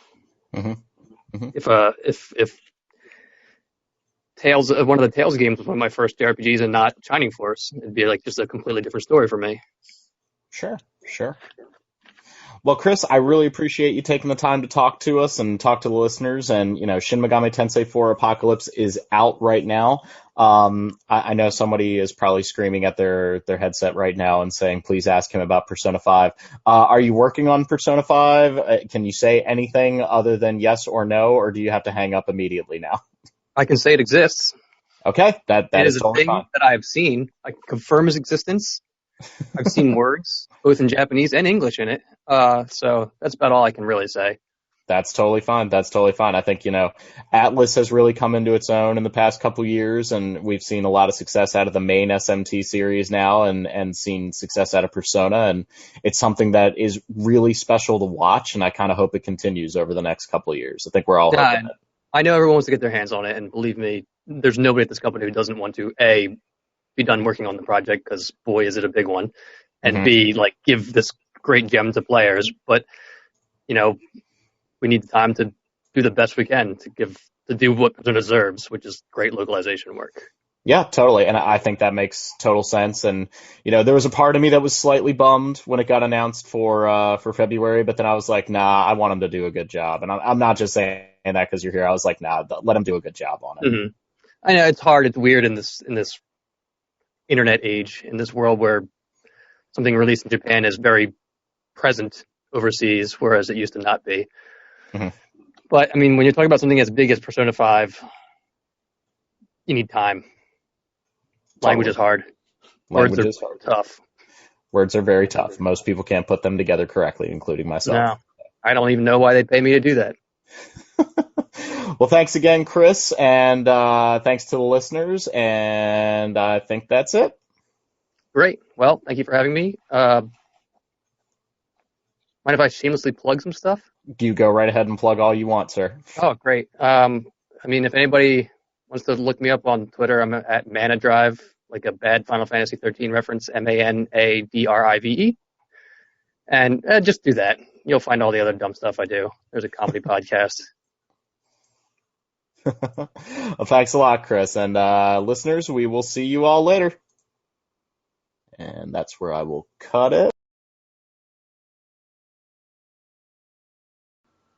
Mm-hmm. Mm-hmm. If Tales, one of the Tales games was one of my first JRPGs and not Shining Force, it'd be like just a completely different story for me. Sure. Well, Chris, I really appreciate you taking the time to talk to us and talk to the listeners. And, Shin Megami Tensei 4 Apocalypse is out right now. I know somebody is probably screaming at their headset right now and saying, please ask him about Persona 5. Are you working on Persona 5? Can you say anything other than yes or no, or do you have to hang up immediately now? I can say it exists. Okay, that is a totally thing fine. that I've seen. I can confirm its existence. I've seen words, both in Japanese and English in it. So that's about all I can really say. That's totally fine. I think, Atlas has really come into its own in the past couple years, and we've seen a lot of success out of the main SMT series now and seen success out of Persona, and it's something that is really special to watch, and I kind of hope it continues over the next couple of years. I think we're all hoping it. I know everyone wants to get their hands on it, and believe me, there's nobody at this company who doesn't want to, A, be done working on the project, because boy, is it a big one, and B, like, give this great gem to players, but, we need time to do the best we can to do what it deserves, which is great localization work. Yeah, totally. And I think that makes total sense. And, there was a part of me that was slightly bummed when it got announced for February, but then I was like, nah, I want him to do a good job. And I'm not just saying that because you're here. I was like, nah, let him do a good job on it. Mm-hmm. I know it's hard. It's weird in this internet age, in this world where something released in Japan is very present overseas, whereas it used to not be. Mm-hmm. But, when you're talking about something as big as Persona 5, you need time. Language is hard. Words are tough. Words are very tough. Most people can't put them together correctly, including myself. No, I don't even know why they pay me to do that. Well, thanks again, Chris, and thanks to the listeners, and I think that's it. Great. Well, thank you for having me. Mind if I shamelessly plug some stuff? You go right ahead and plug all you want, sir. Oh, great. If anybody wants to look me up on Twitter, I'm at Manadrive, like a bad Final Fantasy 13 reference, MANADRIVE. And just do that. You'll find all the other dumb stuff I do. There's a comedy podcast. Well, thanks a lot, Chris. And listeners, we will see you all later. And that's where I will cut it.